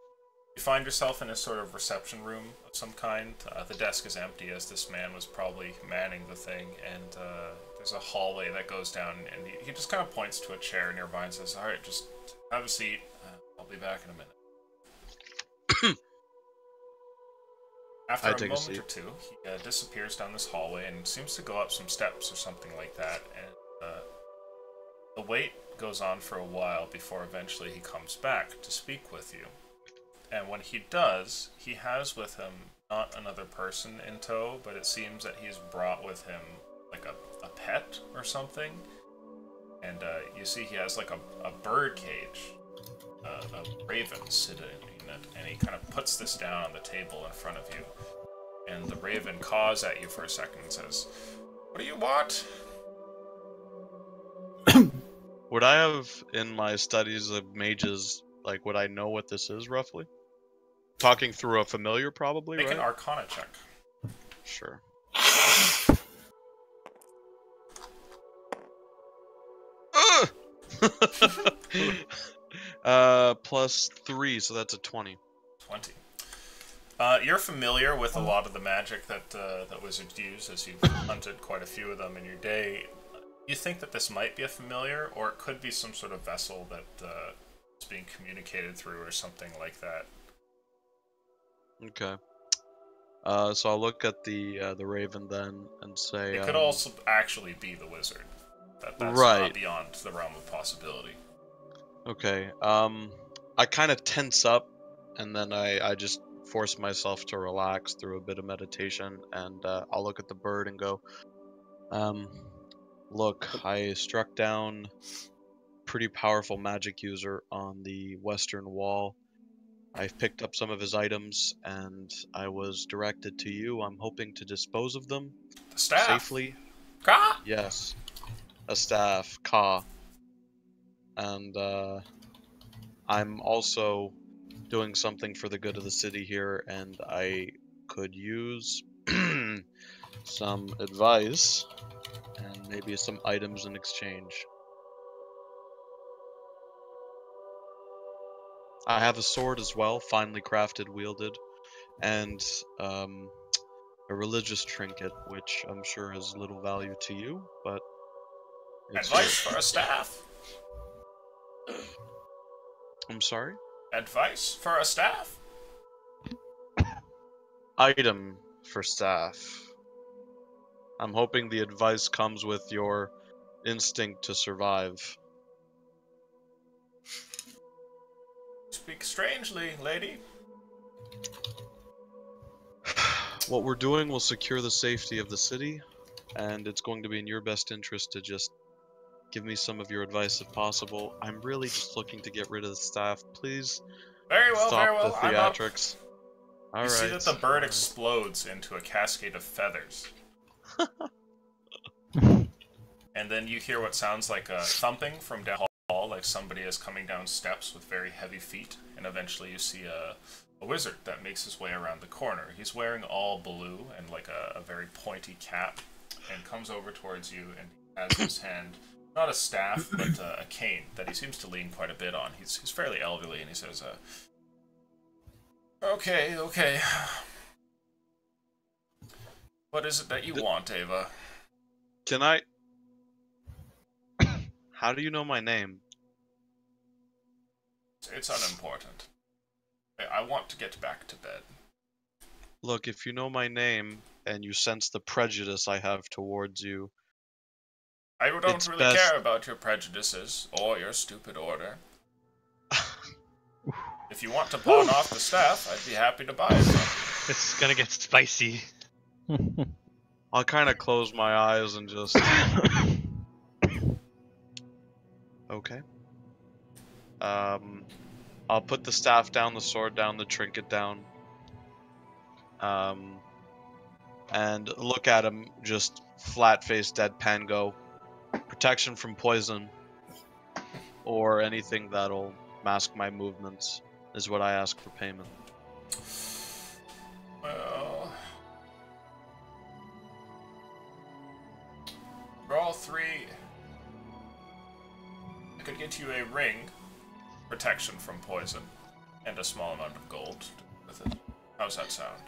You find yourself in a sort of reception room of some kind. The desk is empty, as this man was probably manning the thing, and there's a hallway that goes down, and he just kind of points to a chair nearby and says, "Alright, just have a seat. I'll be back in a minute." After a moment or two, he disappears down this hallway and seems to go up some steps or something like that, and the wait goes on for a while before eventually he comes back to speak with you. And when he does, he has with him not another person in tow, but it seems that he's brought with him like a pet or something. And you see he has like a bird cage, a raven sitting in it, and he kind of puts this down on the table in front of you. And the raven caws at you for a second and says, "What do you want?" Would I have, in my studies of mages, like, would I know what this is roughly? Talking through a familiar, probably, Make right? an Arcana check. Sure. +3, so that's a 20. 20. You're familiar with a lot of the magic that wizards use, as you've hunted quite a few of them in your day. You think that this might be a familiar, or it could be some sort of vessel that is being communicated through, or something like that. Okay. So I'll look at the raven then and say. It could also actually be the wizard. That's right. not beyond the realm of possibility. Okay. I kind of tense up, and then I just force myself to relax through a bit of meditation, and I'll look at the bird and go, look, I struck down pretty powerful magic user on the western wall. I've picked up some of his items, and I was directed to you. I'm hoping to dispose of them The staff. safely. Ka! Yes. A staff, Ka. And I'm also doing something for the good of the city here, and I could use some advice and maybe some items in exchange. I have a sword as well, finely crafted, wielded, and a religious trinket, which I'm sure has little value to you, but it's Advice for a staff. I'm sorry? Advice for a staff. Item for staff. I'm hoping the advice comes with your instinct to survive. Speak strangely, lady. What we're doing will secure the safety of the city, and it's going to be in your best interest to just give me some of your advice if possible. I'm really just looking to get rid of the staff. Please Very well, stop very well. the I'm up. theatrics. You see that the bird explodes into a cascade of feathers. And then you hear what sounds like a thumping from down the hall, like somebody is coming down steps with very heavy feet. And eventually you see a wizard that makes his way around the corner. He's wearing all blue and like a very pointy cap, and comes over towards you, and he has in his hand not a staff, but a cane that he seems to lean quite a bit on. He's fairly elderly, and he says, Okay. What is it that you want, Ava? Can I... How do you know my name? It's unimportant. I want to get back to bed. Look, if you know my name, and you sense the prejudice I have towards you... I don't really care about your prejudices, or your stupid order. If you want to pawn off the staff, I'd be happy to buy it. It's gonna get spicy. I'll kind of close my eyes and just... Okay. I'll put the staff down, the sword down, the trinket down. And look at him, just flat-faced deadpan go. Protection from poison, or anything that'll mask my movements, is what I ask for payment. Well... For all three... I could get you a ring, protection from poison, and a small amount of gold with it. How's that sound?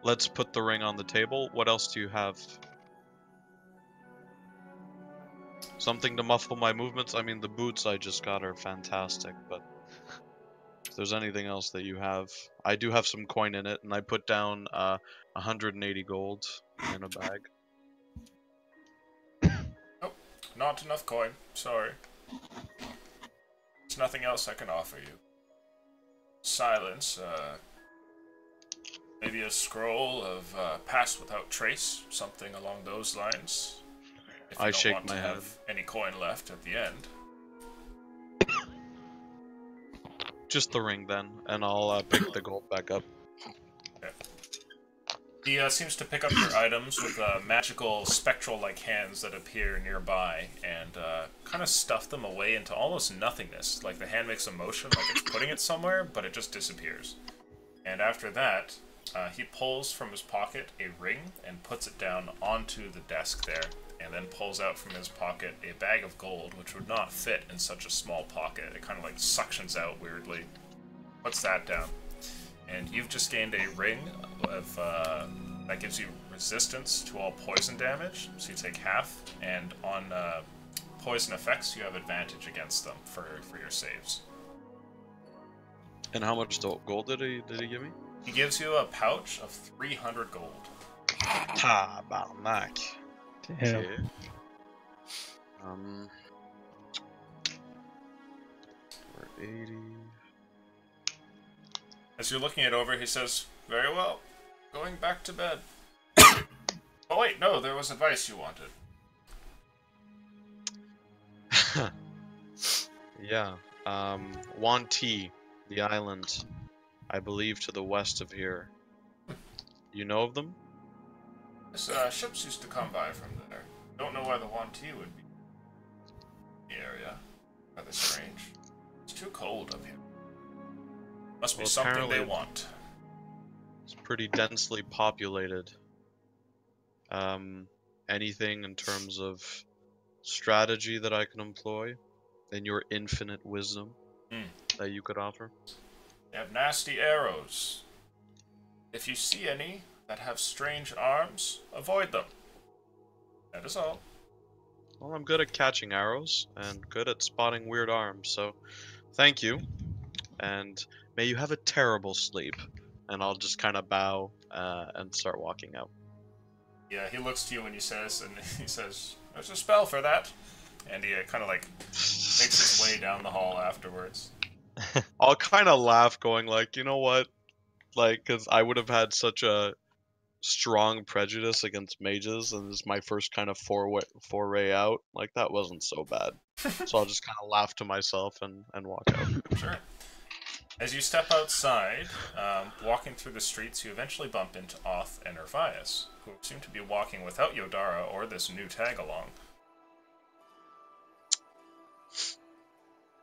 let's put the ring on the table. What else do you have? Something to muffle my movements? I mean, the boots I just got are fantastic, but if there's anything else that you have, I do have some coin in it, and I put down 180 gold in a bag. Oh, not enough coin. Sorry. There's nothing else I can offer you. Silence, maybe a scroll of Pass Without Trace, something along those lines. If you I don't shake want my to head. have any coin left at the end. Just the ring then, and I'll pick the gold back up. Okay. He seems to pick up your items with magical spectral-like hands that appear nearby and kind of stuff them away into almost nothingness. Like the hand makes a motion like it's putting it somewhere, but it just disappears. And after that, he pulls from his pocket a ring and puts it down onto the desk there, and then pulls out from his pocket a bag of gold, which would not fit in such a small pocket. It kind of like suctions out weirdly. Puts that down. And you've just gained a ring of that gives you resistance to all poison damage, so you take half, and on poison effects you have advantage against them for your saves. And how much gold did he give me? He gives you a pouch of 300 gold. Tabarnak. Damn. Okay. We're 80. As you're looking it over, he says, "Very well. Going back to bed." Oh wait, no, there was advice you wanted. Yeah. Wanti, the island, I believe to the west of here. You know of them? This, ships used to come by from there. Don't know why the Wanti would be in the area. Rather strange. It's too cold up here. Must be Well, something they apparently want. It's pretty densely populated. Anything in terms of strategy that I can employ and your infinite wisdom that you could offer? They have nasty arrows. If you see any that have strange arms, avoid them. That is all. Well, I'm good at catching arrows and good at spotting weird arms, so thank you. And may you have a terrible sleep. And I'll just kind of bow and start walking out. Yeah, he looks to you when he says, "There's a spell for that," and he kind of like makes his way down the hall afterwards. I'll kind of laugh, going like, you know what? Like, because I would have had such a strong prejudice against mages, and this is my first kind of foray out. Like, that wasn't so bad. So I'll just kind of laugh to myself and walk out. Sure. As you step outside, walking through the streets, you eventually bump into Oth and Ervias, who seem to be walking without Yodara or this new tag along.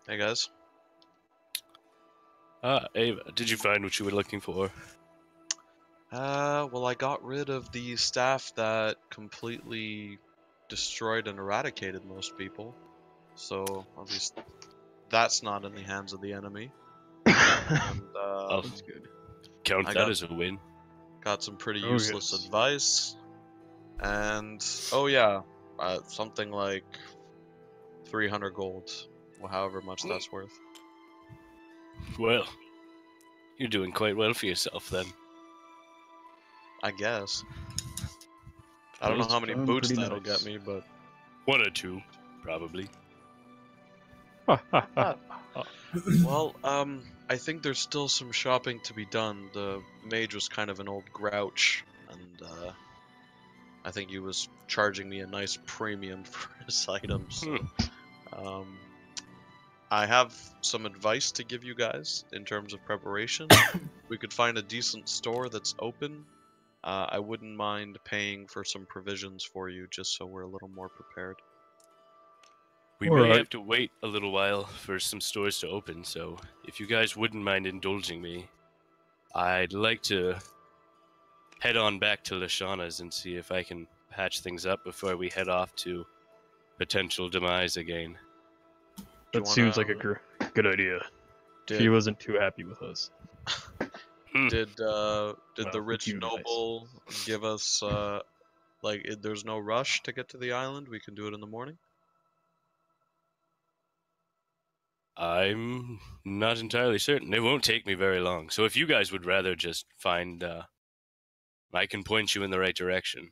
Hey guys. Ava, did you find what you were looking for? Well, I got rid of the staff that completely destroyed and eradicated most people. So, at least that's not in the hands of the enemy. And, That's good. Count I that got- as a win. got some pretty Oh, useless yes. advice. And, oh yeah, something like 300 gold, or however much that's worth. Well, you're doing quite well for yourself then. I guess. I don't know Those how many sound boots pretty that'll nice. get me, but... One or two, probably. Well, I think there's still some shopping to be done. The mage was kind of an old grouch, and I think he was charging me a nice premium for his items. So, I have some advice to give you guys in terms of preparation. We could find a decent store that's open. I wouldn't mind paying for some provisions for you, just so we're a little more prepared. We All may right. have to wait a little while for some stores to open, so if you guys wouldn't mind indulging me, I'd like to head on back to Lashana's and see if I can patch things up before we head off to potential demise again. That seems like a good idea. He wasn't too happy with us. Did the Well, rich you guys. noble give us like there's no rush to get to the island? We can do it in the morning. I'm not entirely certain. It won't take me very long. So if you guys would rather just find, I can point you in the right direction.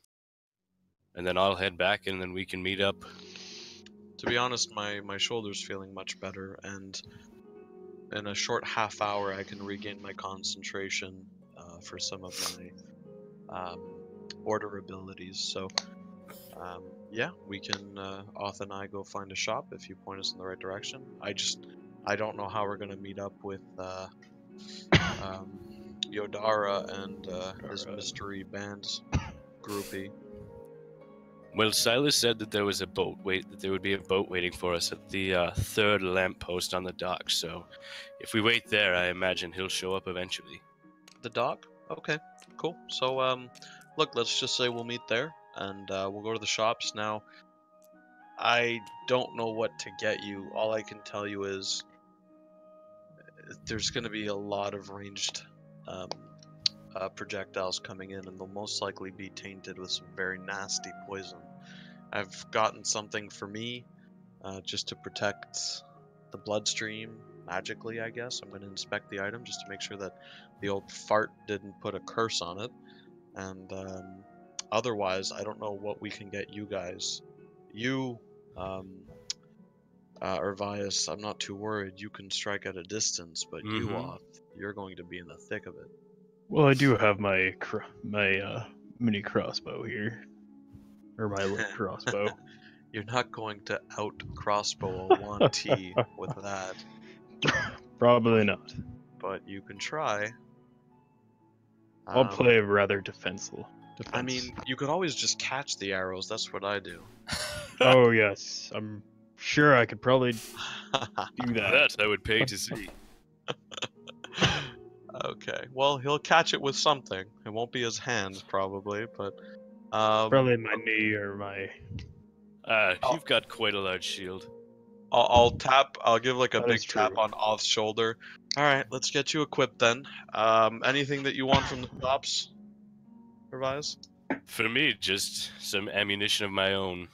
And then I'll head back and then we can meet up. To be honest, my shoulder's feeling much better, and in a short half hour I can regain my concentration for some of my order abilities. So yeah, we can Oth and I go find a shop if you point us in the right direction. I don't know how we're gonna meet up with Yodara and his mystery band groupie. Well, Silas said that there was a boat that there would be a boat waiting for us at the third lamppost on the dock. So if we wait there, I imagine he'll show up eventually. The dock? Okay, cool. So look, let's just say we'll meet there, and we'll go to the shops. Now, I don't know what to get you. All I can tell you is there's going to be a lot of ranged projectiles coming in, and they'll most likely be tainted with some very nasty poison. I've gotten something for me just to protect the bloodstream magically, I guess. I'm going to inspect the item just to make sure that the old fart didn't put a curse on it. And otherwise, I don't know what we can get you guys. You, Urvius, I'm not too worried. You can strike at a distance, but you, Oth, you're going to be in the thick of it. Well, I do have my mini crossbow here, or my little crossbow. You're not going to out crossbow a 1T with that. Probably not. But you can try. I'll play rather defensive. I mean, you could always just catch the arrows. That's what I do. Oh yes, I'm sure I could probably do that. That I would pay to see. Okay. Well, he'll catch it with something. It won't be his hand, probably, but Probably my knee or my. You've got quite a large shield. I'll tap. I'll give like a That big is tap true. on Oth's shoulder. All right, let's get you equipped then. Anything that you want from the shops, Revise? For me, just some ammunition of my own,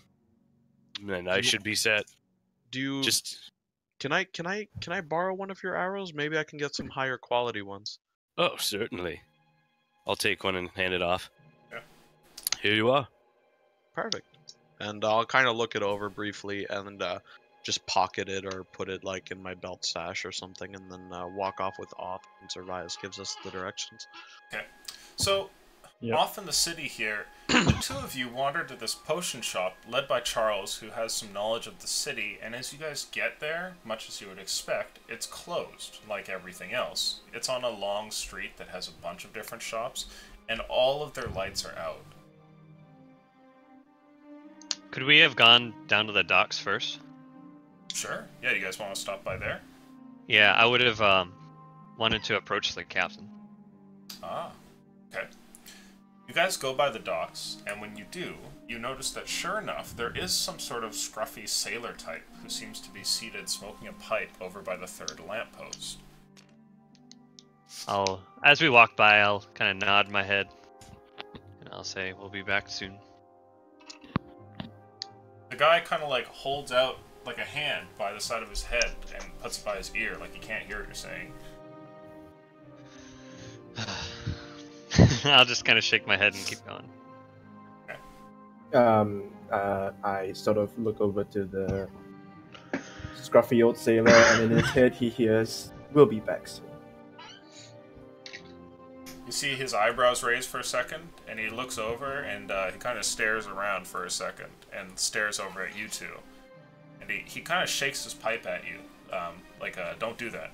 and I should be set. Do you Just Can I borrow one of your arrows? Maybe I can get some higher quality ones. oh, certainly. I'll take one and hand it off. Yeah. Here you are. Perfect. And I'll kind of look it over briefly and just pocket it or put it like in my belt sash or something, and then walk off with Oth and Servias gives us the directions. Okay. So, Yep. off in the city here, the two of you wander to this potion shop led by Charles, who has some knowledge of the city, and as you guys get there, much as you would expect, it's closed, like everything else. It's on a long street that has a bunch of different shops, and all of their lights are out. Could we have gone down to the docks first? Sure. Yeah, you guys want to stop by there? Yeah, I would have wanted to approach the captain. Ah, okay. You guys go by the docks, and when you do, you notice that sure enough, there is some sort of scruffy sailor type who seems to be seated smoking a pipe over by the third lamppost. As we walk by, I'll kind of nod my head, and I'll say, "We'll be back soon." The guy kind of like holds out like a hand by the side of his head and puts it by his ear, like he can't hear what you're saying. I'll just kind of shake my head and keep going. I sort of look over to the scruffy old sailor, and in his head he hears, "We'll be back soon." You see his eyebrows raise for a second, and he looks over and he kind of stares around for a second and stares over at you two. And he kind of shakes his pipe at you, like, don't do that.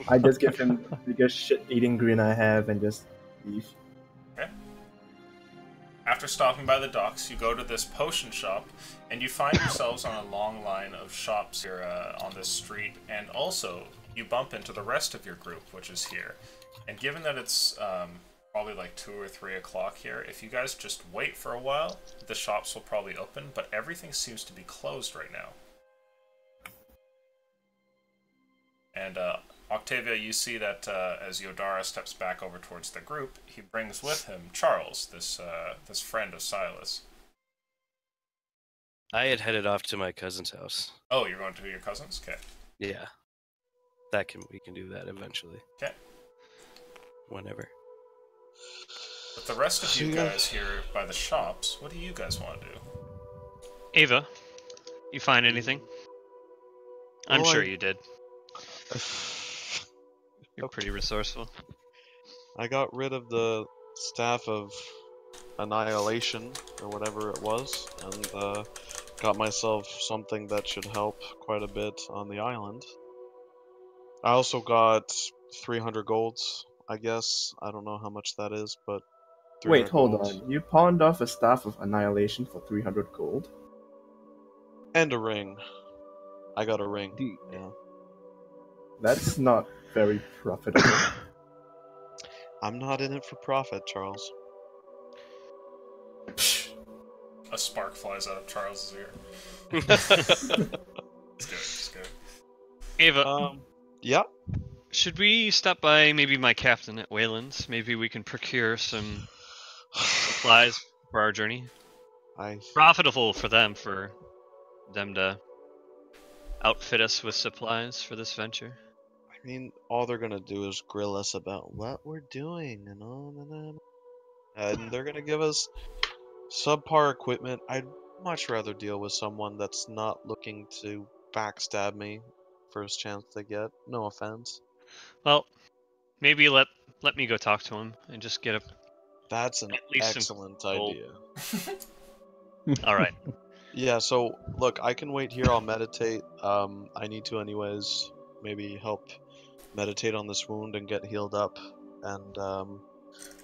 I just give him the biggest shit-eating grin I have and just leave. Okay. After stopping by the docks, you go to this potion shop, and you find yourselves on a long line of shops here on this street, and also you bump into the rest of your group, which is here. And given that it's probably like 2 or 3 o'clock here, if you guys just wait for a while, the shops will probably open, but everything seems to be closed right now. And Octavia, you see that as Yodara steps back over towards the group, he brings with him Charles, this friend of Silas. I had headed off to my cousin's house. Oh, you're going to your cousin's? Okay. Yeah. We can do that eventually. Okay. Whenever. But the rest of you guys here by the shops, what do you guys want to do? Ava, you find anything? I'm Well, sure you did. You're Okay. pretty resourceful. I got rid of the staff of annihilation or whatever it was, and got myself something that should help quite a bit on the island. I also got 300 golds, I guess. I don't know how much that is, but 300 Wait, hold golds. on. You pawned off a staff of annihilation for 300 gold? And a ring. I got a ring. Dude. Yeah. That's not very profitable. I'm not in it for profit, Charles. A spark flies out of Charles's ear. It's good, it's good. Ava, Yeah. should we stop by maybe my captain at Wayland's? Maybe we can procure some supplies for our journey. Profitable for them to outfit us with supplies for this venture. I mean, all they're gonna do is grill us about what we're doing and on and on. And they're gonna give us subpar equipment. I'd much rather deal with someone that's not looking to backstab me first chance they get. No offense. Well, maybe let me go talk to him and just get a. That's an At least some excellent gold. idea. All right. Yeah, so look, I can wait here. I'll meditate. I need to anyways. Maybe help meditate on this wound and get healed up. And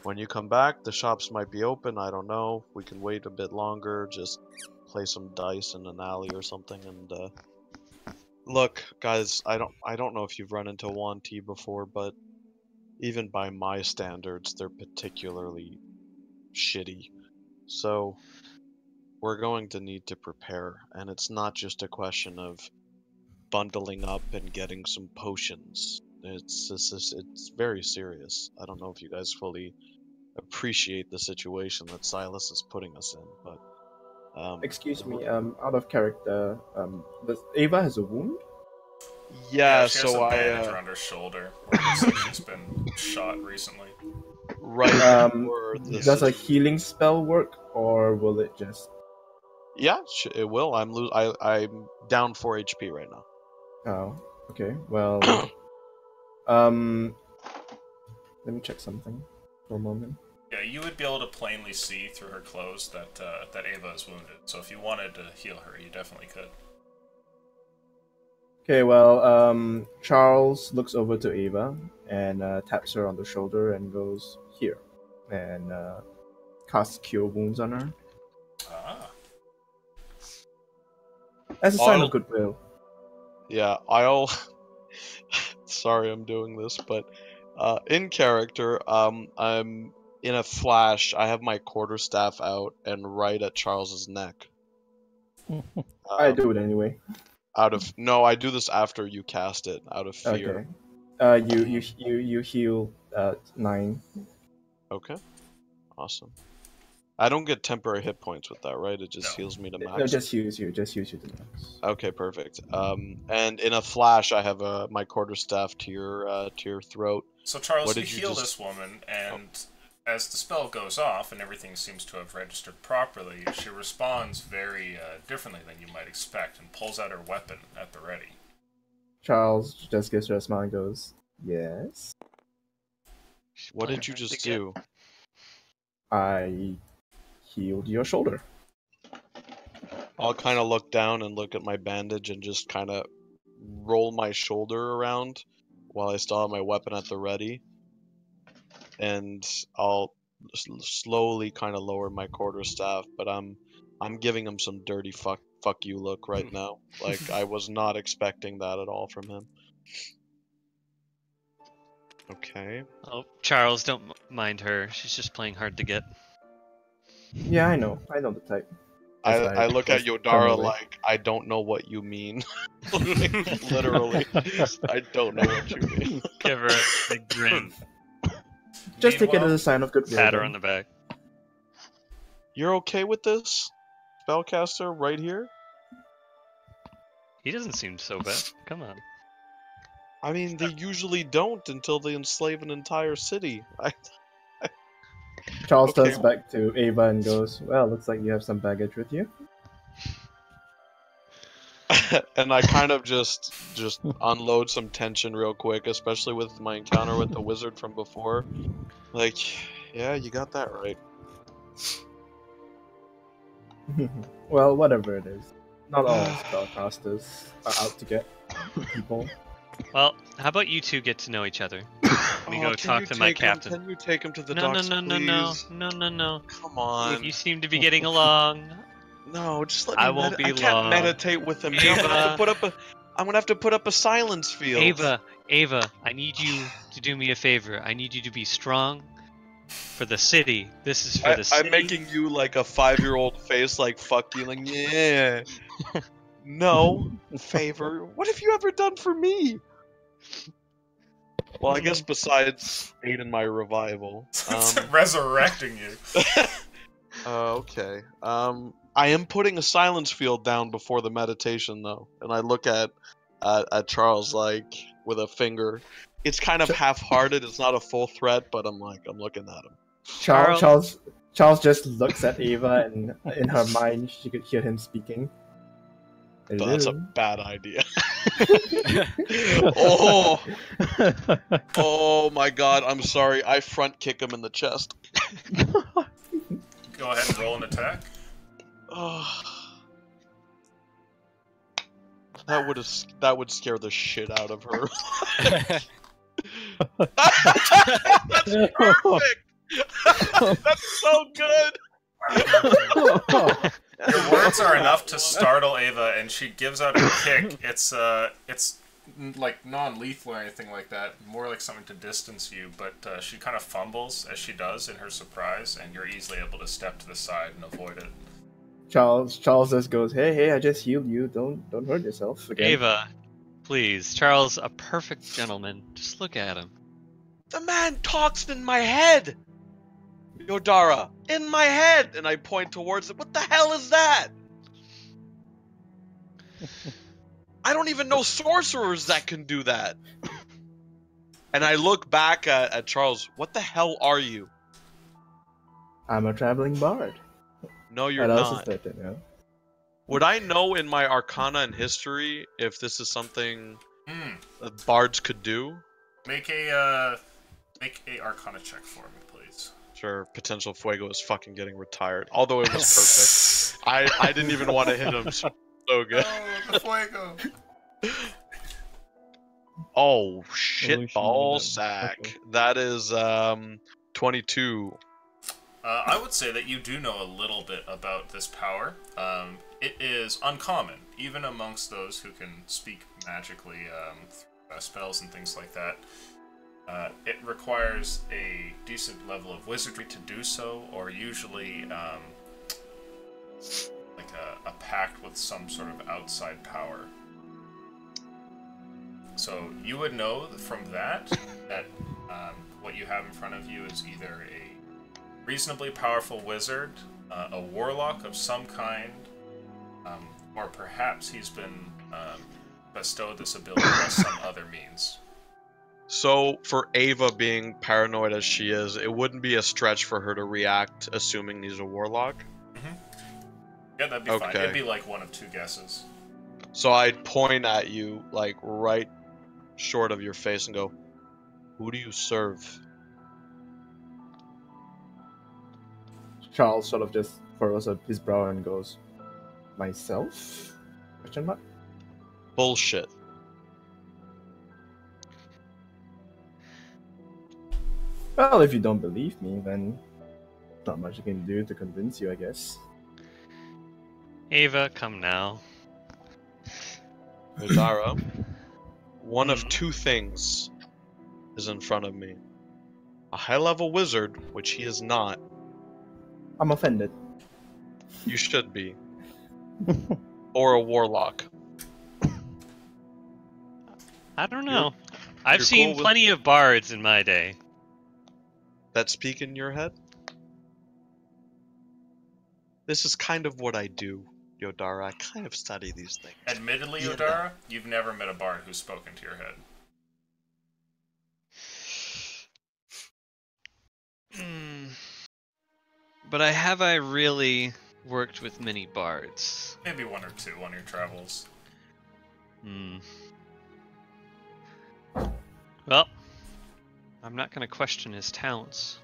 when you come back, the shops might be open. I don't know. We can wait a bit longer. Just play some dice in an alley or something. And look, guys, I don't know if you've run into Yuan Ti before, but even by my standards, they're particularly shitty. So we're going to need to prepare, and it's not just a question of bundling up and getting some potions. It's very serious. I don't know if you guys fully appreciate the situation that Silas is putting us in, but Excuse me, out of character, does Ava has a wound? yeah, she has so a bandage I around her shoulder. Where it looks like she's been shot recently. right before this Does a is- healing spell work, or will it just... yeah, it will. I'm down 4 HP right now. Oh, okay. Well, let me check something for a moment. Yeah, you would be able to plainly see through her clothes that Ava is wounded. So if you wanted to heal her, you definitely could. Okay, well, Charles looks over to Ava and taps her on the shoulder and goes, here, and casts Cure Wounds on her. Ah. As a sign I'll- of goodwill. Yeah, I'll. Sorry, I'm doing this, but in character, I'm in a flash. I have my quarterstaff out and right at Charles's neck. I do it anyway. No, I do this after you cast it, out of fear. Okay. You heal 9. Okay, awesome. I don't get temporary hit points with that, right? It just No. heals me to max. No, just use you to max. Okay, perfect. And in a flash, I have my quarterstaff to your throat. So Charles, What you did you heal just- this woman, and as the spell goes off and everything seems to have registered properly, she responds very differently than you might expect and pulls out her weapon at the ready. Charles just gives her a smile and goes, yes. What did you just do? I healed your shoulder. I'll kind of look down and look at my bandage and just kind of roll my shoulder around while I still have my weapon at the ready. And I'll slowly kind of lower my quarterstaff, but I'm giving him some dirty fuck you look right now. Like I was not expecting that at all from him. Okay. Oh, Charles, don't mind her. She's just playing hard to get. Yeah, I know the type. As I look at push Yodara away. like, I don't know what you mean. Like, literally. I don't know what you mean. Give her a big grin, Just take it as Meanwhile- a sign of goodwill. pat her then. on the back. You're okay with this? Spellcaster right here? He doesn't seem so bad. Come on. I mean, they usually don't until they enslave an entire city. Charles Okay. turns back to Ava and goes, "Well, looks like you have some baggage with you." And I kind of just unload some tension real quick, especially with my encounter with the wizard from before. Like, yeah, you got that right. Well, whatever it is. Not all spellcasters are out to get people. Well, how about you two get to know each other? Let me Oh, go can talk you to my take him- captain. Can you take him to the No, no, docks, no, no, no, please? no, no, no. Come on. You seem to be getting along. No, just let me. I won't be I can't long. meditate with him. I'm gonna have to put up a. I'm gonna have to put up a silence field. Ava, I need you to do me a favor. I need you to be strong for the city. This is for the city. I'm making you like a 5-year-old face, like fuck you, like yeah. No favor. What have you ever done for me? Well, I guess besides aid in my revival. Resurrecting you. Okay. I am putting a silence field down before the meditation, though, and I look at Charles like with a finger. It's kind of half-hearted. It's not a full threat, but I'm looking at him. Charles just looks at Ava, and in her mind, she could hear him speaking. But that's a bad idea. Oh my god! I'm sorry. I front kick him in the chest. Go ahead and roll an attack. Oh. That would scare the shit out of her. That's perfect. That's so good. Your words are enough to startle Ava, and she gives out a kick. It's like non-lethal or anything like that. More like something to distance you. But she kind of fumbles as she does in her surprise, and you're easily able to step to the side and avoid it. Charles just goes, "Hey, I just healed you. Don't hurt yourself again." Ava, please. Charles, a perfect gentleman. Just look at him. The man talks in my head. Yodara, in my head, and I point towards it. What the hell is that? I don't even know sorcerers that can do that. And I look back at Charles. What the hell are you? I'm a traveling bard. No, you're What else not. is there to know? Would I know in my Arcana and history if this is something that bards could do? Make a Arcana check for me, please. Sure, Potential Fuego is fucking getting retired. Although it was perfect. I didn't even want to hit him. So good. Oh, the fuego! Oh, shit Evolution ball of sack. That is 22. I would say that you do know a little bit about this power. It is uncommon, even amongst those who can speak magically, spells and things like that. It requires a decent level of wizardry to do so, or usually like a pact with some sort of outside power. So you would know from that what you have in front of you is either a reasonably powerful wizard, a warlock of some kind, or perhaps he's been bestowed this ability by some other means. So, for Ava being paranoid as she is, it wouldn't be a stretch for her to react assuming he's a warlock? Yeah, that'd be fine. Okay. It'd be like one of two guesses. So I'd point at you, like, right short of your face and go, "Who do you serve?" Charles sort of just furrows up his brow and goes, "Myself?" Question mark. Bullshit. Well, if you don't believe me, then not much I can do to convince you, I guess. Ava, come now. Yodara, one of two things is in front of me. A high-level wizard, which he is not. I'm offended. You should be. or a warlock? I don't know. I've you're seen cool with- plenty of bards in my day. That speak in your head? This is kind of what I do, Yodara. I kind of study these things. Admittedly, Yeah. Odara, you've never met a bard who's spoken to your head. But I really worked with many bards? Maybe one or two on your travels. Well, I'm not going to question his talents.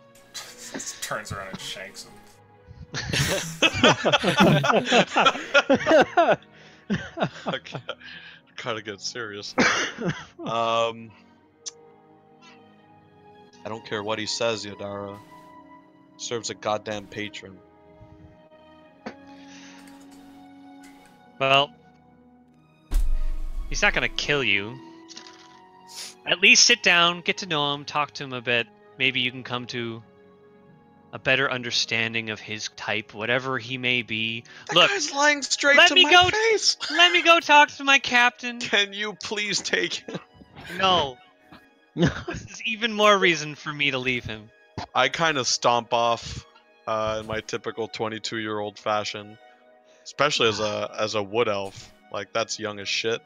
Turns around and shanks him. Okay. Gotta get serious. I don't care what he says, Yodara. Serves a goddamn patron. Well, he's not going to kill you. At least sit down, get to know him, talk to him a bit. Maybe you can come to a better understanding of his type, whatever he may be. Look, Guy's lying straight let to me my go- face. let me go talk to my captain. Can you please take him? No. This is even more reason for me to leave him. I kind of stomp off in my typical 22-year-old fashion, especially as a wood elf. Like that's young as shit.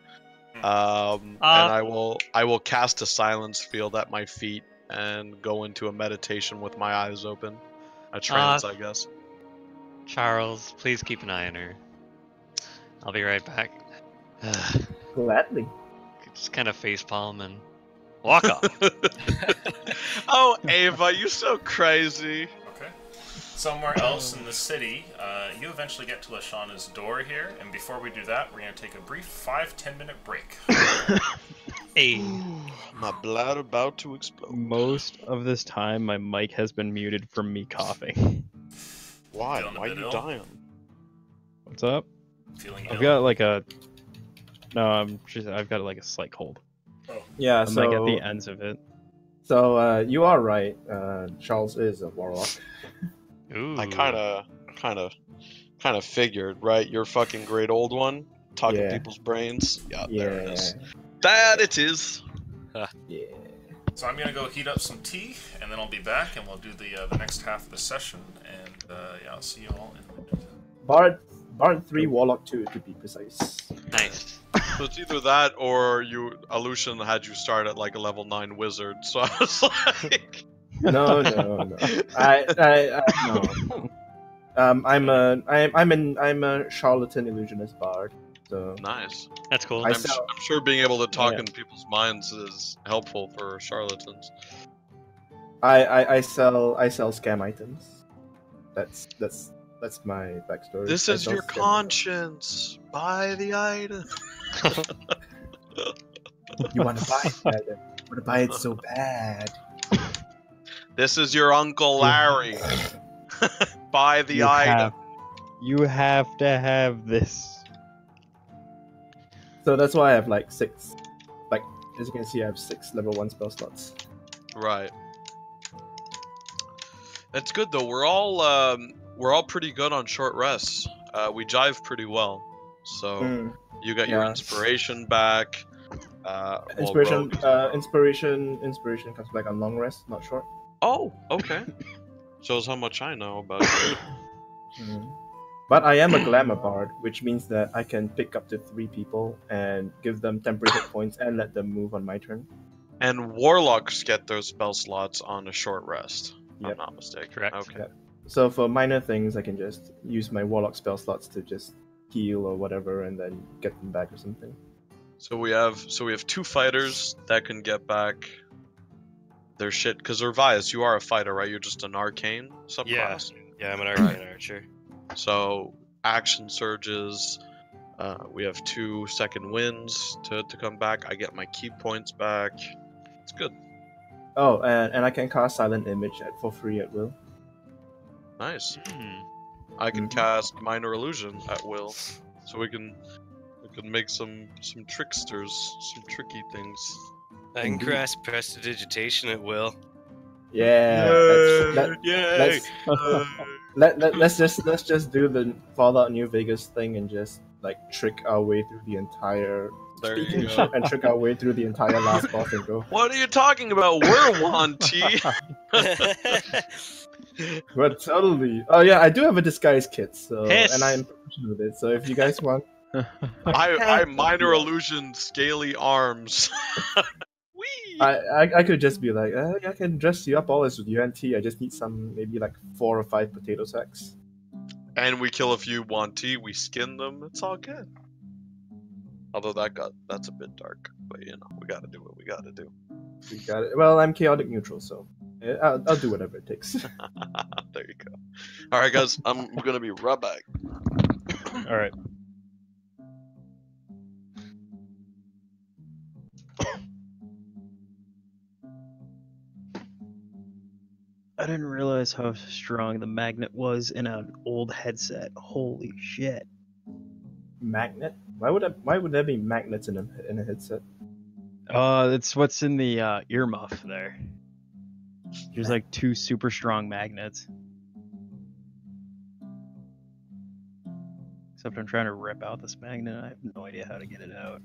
And I will cast a silence field at my feet and go into a meditation with my eyes open. A trance, I guess. Charles, please keep an eye on her. I'll be right back. Gladly. Just kind of facepalm and walk off. Oh, Ava, you so crazy. Okay. Somewhere else in the city, you eventually get to Lashana's door here, and before we do that, we're going to take a brief 5-10 minute break. Hey. My blood about to explode. Most of this time, my mic has been muted from me coughing. Why? Feeling a Why are bit you ill? dying? What's up? Feeling I've ill? got like a. No, I've got like a slight cold. Yeah, I'm like at the ends of it. So you are right. Charles is a warlock. Ooh. I kind of figured, right? You're fucking great old one, talking Yeah. people's brains. Yeah, Yeah. there it is. That it is. Yeah. So I'm gonna go heat up some tea, and then I'll be back, and we'll do the next half of the session. And yeah, I'll see you all in a minute. Bard 3, Warlock 2 to be precise. Nice. So it's either that or Alucian had you start at like a level 9 wizard. So I was like, No. I no. I'm a charlatan illusionist bard. So nice. That's cool. I I'm sell- sure being able to talk Yeah. in people's minds is helpful for charlatans. I sell scam items. That's my backstory. This I is sell your scam conscience. Buy the item. items. You want to buy it? Adam. You want to buy it so bad. This is your Uncle Larry. Buy the You item. You have to have this. So that's why I have like 6. Like as you can see, I have 6 level 1 spell slots. Right. That's good though. We're all pretty good on short rests. We jive pretty well. So Mm. you got your Yeah. inspiration back. Inspiration comes back on long rest, not short. Oh, okay. Shows how much I know about it. Mm. But I am a glamour bard, which means that I can pick up to 3 people and give them temporary hit points and let them move on my turn. And warlocks get those spell slots on a short rest. If I'm Yep. not mistaken. Correct. Okay. So for minor things, I can just use my warlock spell slots to just heal or whatever, and then get them back or something. So we have 2 fighters that can get back their shit. Because Urvias, you are a fighter, right? You're just an arcane subclass. Yeah, I'm an arcane archer. So action surges. We have 2 second winds to come back. I get my key points back. It's good. Oh, and I can cast Silent Image for free at will. Nice. Hmm. I can Mhm. cast minor illusion at will, so we can make some tricksters, some tricky things. I can Indeed. cast prestidigitation at will. Yeah, Yay! that's, that, Yay! that's let's just do the Fallout New Vegas thing and just like trick our way through the entire There you speaking go. ship and trick our way through the entire last boss and go. What are you talking about? We're one T. But totally. Oh yeah, I do have a disguise kit, so Hiss. and I'm proficient with it. So if you guys want, I minor illusion scaly arms. Whee! I could just be like, I can dress you up all as UNT. I just need some maybe like 4 or 5 potato sacks. And we kill a few one T. We skin them. It's all good. Although that's a bit dark, but you know we gotta do what we gotta do. We got it. Well, I'm chaotic neutral, so I'll do whatever it takes. There you go. All right, guys. I'm gonna be right back. All right. I didn't realize how strong the magnet was in an old headset. Holy shit. Magnet? Why would there be magnets in a headset? It's what's in the earmuff there. There's like 2 super strong magnets. Except I'm trying to rip out this magnet. I have no idea how to get it out.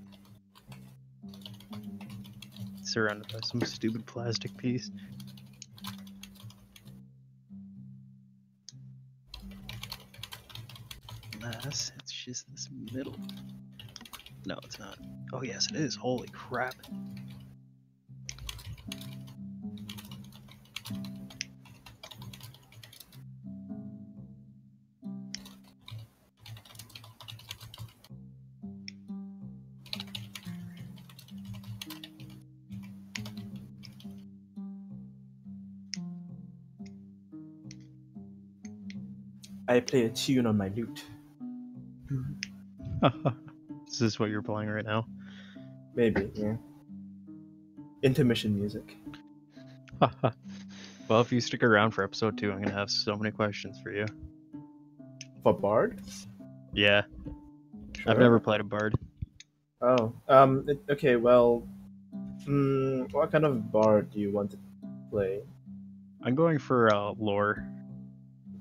Surrounded by some stupid plastic piece. Unless it's just this middle. No, it's not. Oh yes, it is. Holy crap. I play a tune on my lute. Is this what you're playing right now? Maybe, yeah. Intermission music. Well, if you stick around for episode 2, I'm gonna have so many questions for you. For Bard? Yeah, Sure. I've never played a bard. Oh, okay, well, what kind of Bard do you want to play? I'm going for lore.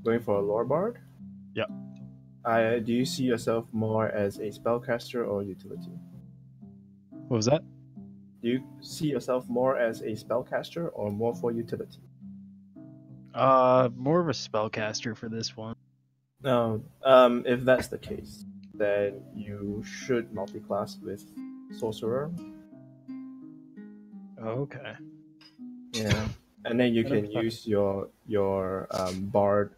Going for a lore Bard? Yep. Do you see yourself more as a spellcaster or utility? What was that? Do you see yourself more as a spellcaster or more for utility? More of a spellcaster for this one. No, if that's the case, then you should multi-class with sorcerer. Okay. Yeah, and then you can Okay. use your bard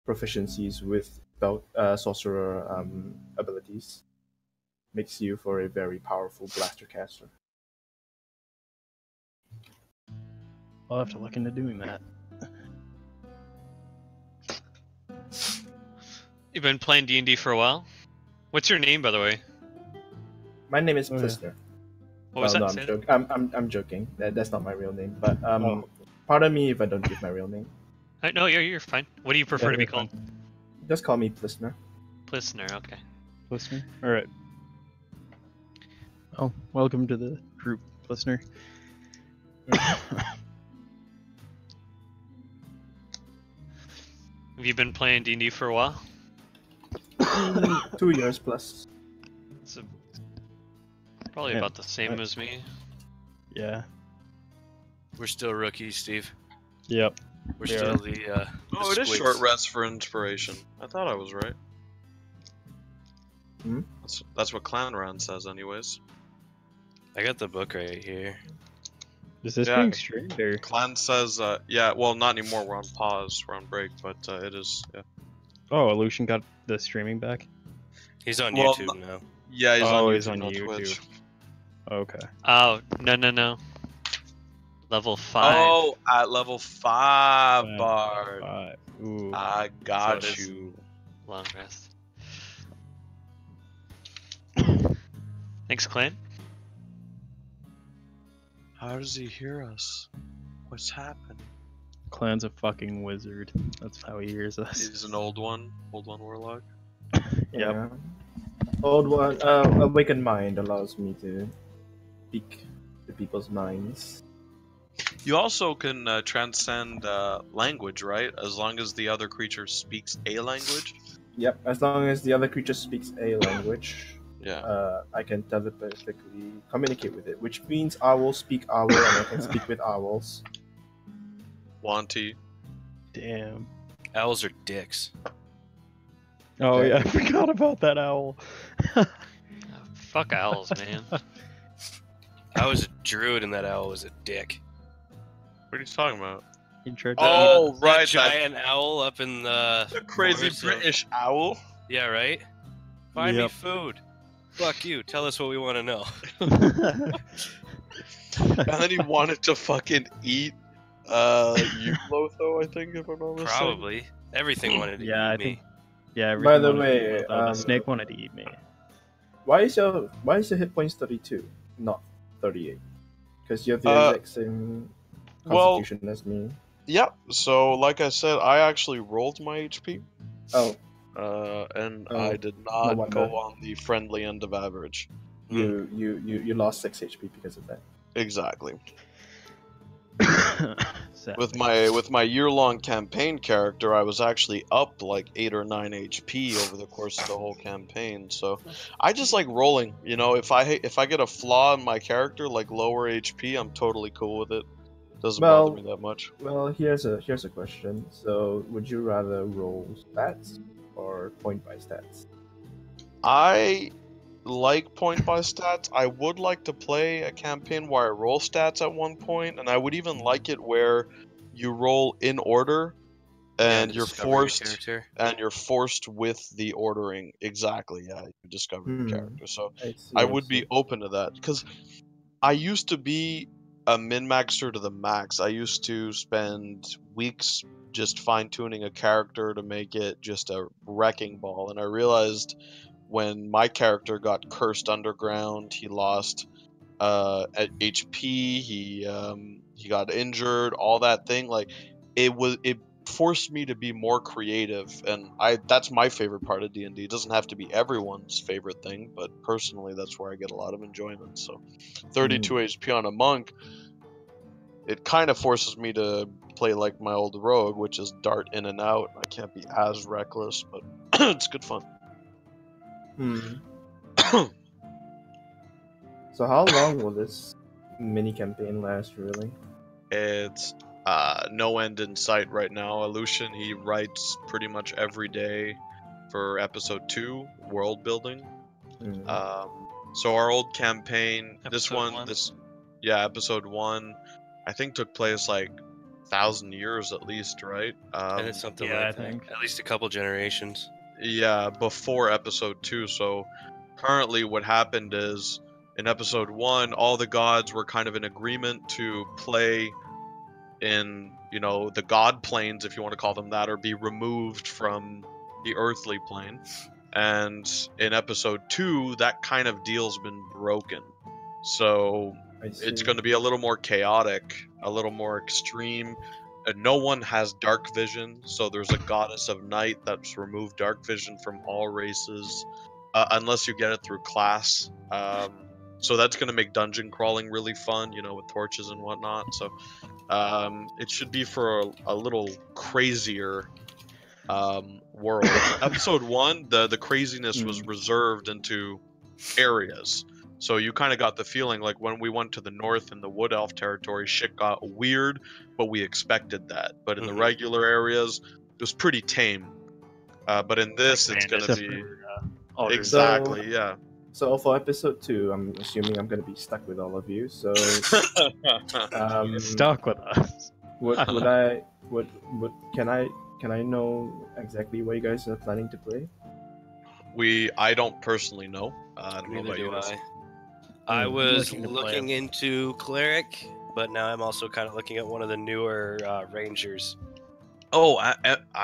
proficiencies with sorcerer abilities. Makes you for a very powerful blaster caster. I'll have to look into doing that. You've been playing D&D for a while? What's your name, by the way? My name is Oh, yeah. Plister. What was no, that? I'm, Say it. I'm joking. That's not my real name. But Oh. pardon me if I don't give my real name. No, you're fine. What do you prefer Yeah, to be you're called? Just call me Plister. Listener, okay. Listener? Alright. Oh, welcome to the group, listener. Have you been playing D&D for a while? 2 years plus. It's probably Yeah. about the same as me. Yeah. We're still rookies, Steve. Yep. We're We still are. the Oh, it is squids. short rest for inspiration. I thought I was right. Hmm? That's what Clanran says, anyways. I got the book right here. Is this Yeah. being streamed or? Clan says, yeah, well, not anymore. We're on pause. We're on break, but it is, yeah. Oh, Illusion got the streaming back? He's on Well, YouTube now. Yeah, he's Oh, on he's YouTube, on not YouTube. Twitch. Okay. Oh, no. Level 5. Oh, at level 5, Five. Bard. Ooh. I got So it is. you. Long rest. Thanks, Clan. How does he hear us? What's happening? Clan's a fucking wizard. That's how he hears us. He's an old one warlock. Yep. Yeah. Old one. Awakened mind allows me to speak to people's minds. You also can transcend language, right? As long as the other creature speaks a language. Yep, as long as the other creature speaks a language, Yeah. I can telepathically communicate with it, which means I will speak owl and I can speak with owls. Wanty. Damn. Owls are dicks. Oh Yeah. yeah, I forgot about that owl. Fuck owls, man. I was a druid and that owl was a dick. What are you talking about? He tried to Oh, That right, that giant owl up in the crazy forest of- British owl. Yeah, right? Find me Yep. food. Fuck you. Tell us what we want to know. And then he wanted to fucking eat Eulotho, I think, if I'm not mistaken. Probably. Everything wanted to Yeah, I eat me. think- Yeah. By everything the wanted to way, eat me, the snake wanted to eat me. Why is your hit points 32, not 38? Because you have the exact same well- constitution as me. Yep. So, like I said, I actually rolled my HP, Oh, and Oh, I did no not wonder. go on the friendly end of average. you lost 6 HP because of that. Exactly. Sad. With my year-long campaign character, I was actually up like 8 or 9 HP over the course of the whole campaign. So I just like rolling. You know, if I get a flaw in my character, like lower HP, I'm totally cool with it. Doesn't Well- bother me that much. Well, here's a question. So, would you rather roll stats or point by stats? I like point by stats. I would like to play a campaign where I roll stats at one point, and I would even like it where you roll in order, and Yeah, you're discover your forced character. and you're forced with the ordering. Exactly, yeah, you discover your Hmm. character. So I I would be see. open to that because I used to be a min-maxer to the max. I used to spend weeks just fine-tuning a character to make it just a wrecking ball, and I realized when my character got cursed underground, he lost at HP, he got injured, all that thing. Like it forced me to be more creative, and that's my favorite part of D&D. It doesn't have to be everyone's favorite thing, but personally that's where I get a lot of enjoyment. So 32 HP on a monk, it kind of forces me to play like my old rogue, which is dart in and out. I can't be as reckless, but it's good fun. So, how long will this mini campaign last, really? It's no end in sight right now. Aleutian, he writes pretty much every day for episode 2, world building. So our old campaign, Episode one. episode 1, I think took place like 1,000 years at least, right? And it's something yeah, like I think. at least a couple generations. Yeah, before episode 2. So currently what happened is in episode 1, all the gods were kind of in agreement to play in, the god planes, if you want to call them that, or be removed from the earthly plane. And in episode 2, that kind of deal's been broken. So it's going to be a little more chaotic, a little more extreme. No one has dark vision, so there's a goddess of night that's removed dark vision from all races, unless you get it through class. So that's going to make dungeon crawling really fun, with torches and whatnot. So it should be for a little crazier world. Episode 1, the craziness was reserved into areas. So you kind of got the feeling like when we went to the north in the Wood Elf territory, shit got weird, but we expected that. But in the regular areas, it was pretty tame. But in this, it's going to be... Exactly, yeah. So for episode 2, I'm assuming I'm going to be stuck with all of you. So Stuck with us. Can I know exactly what you guys are planning to play? I don't personally know. I don't know Neither about you do guys. I was looking to play looking it. into cleric, but now I'm also kind of looking at one of the newer rangers. Oh, I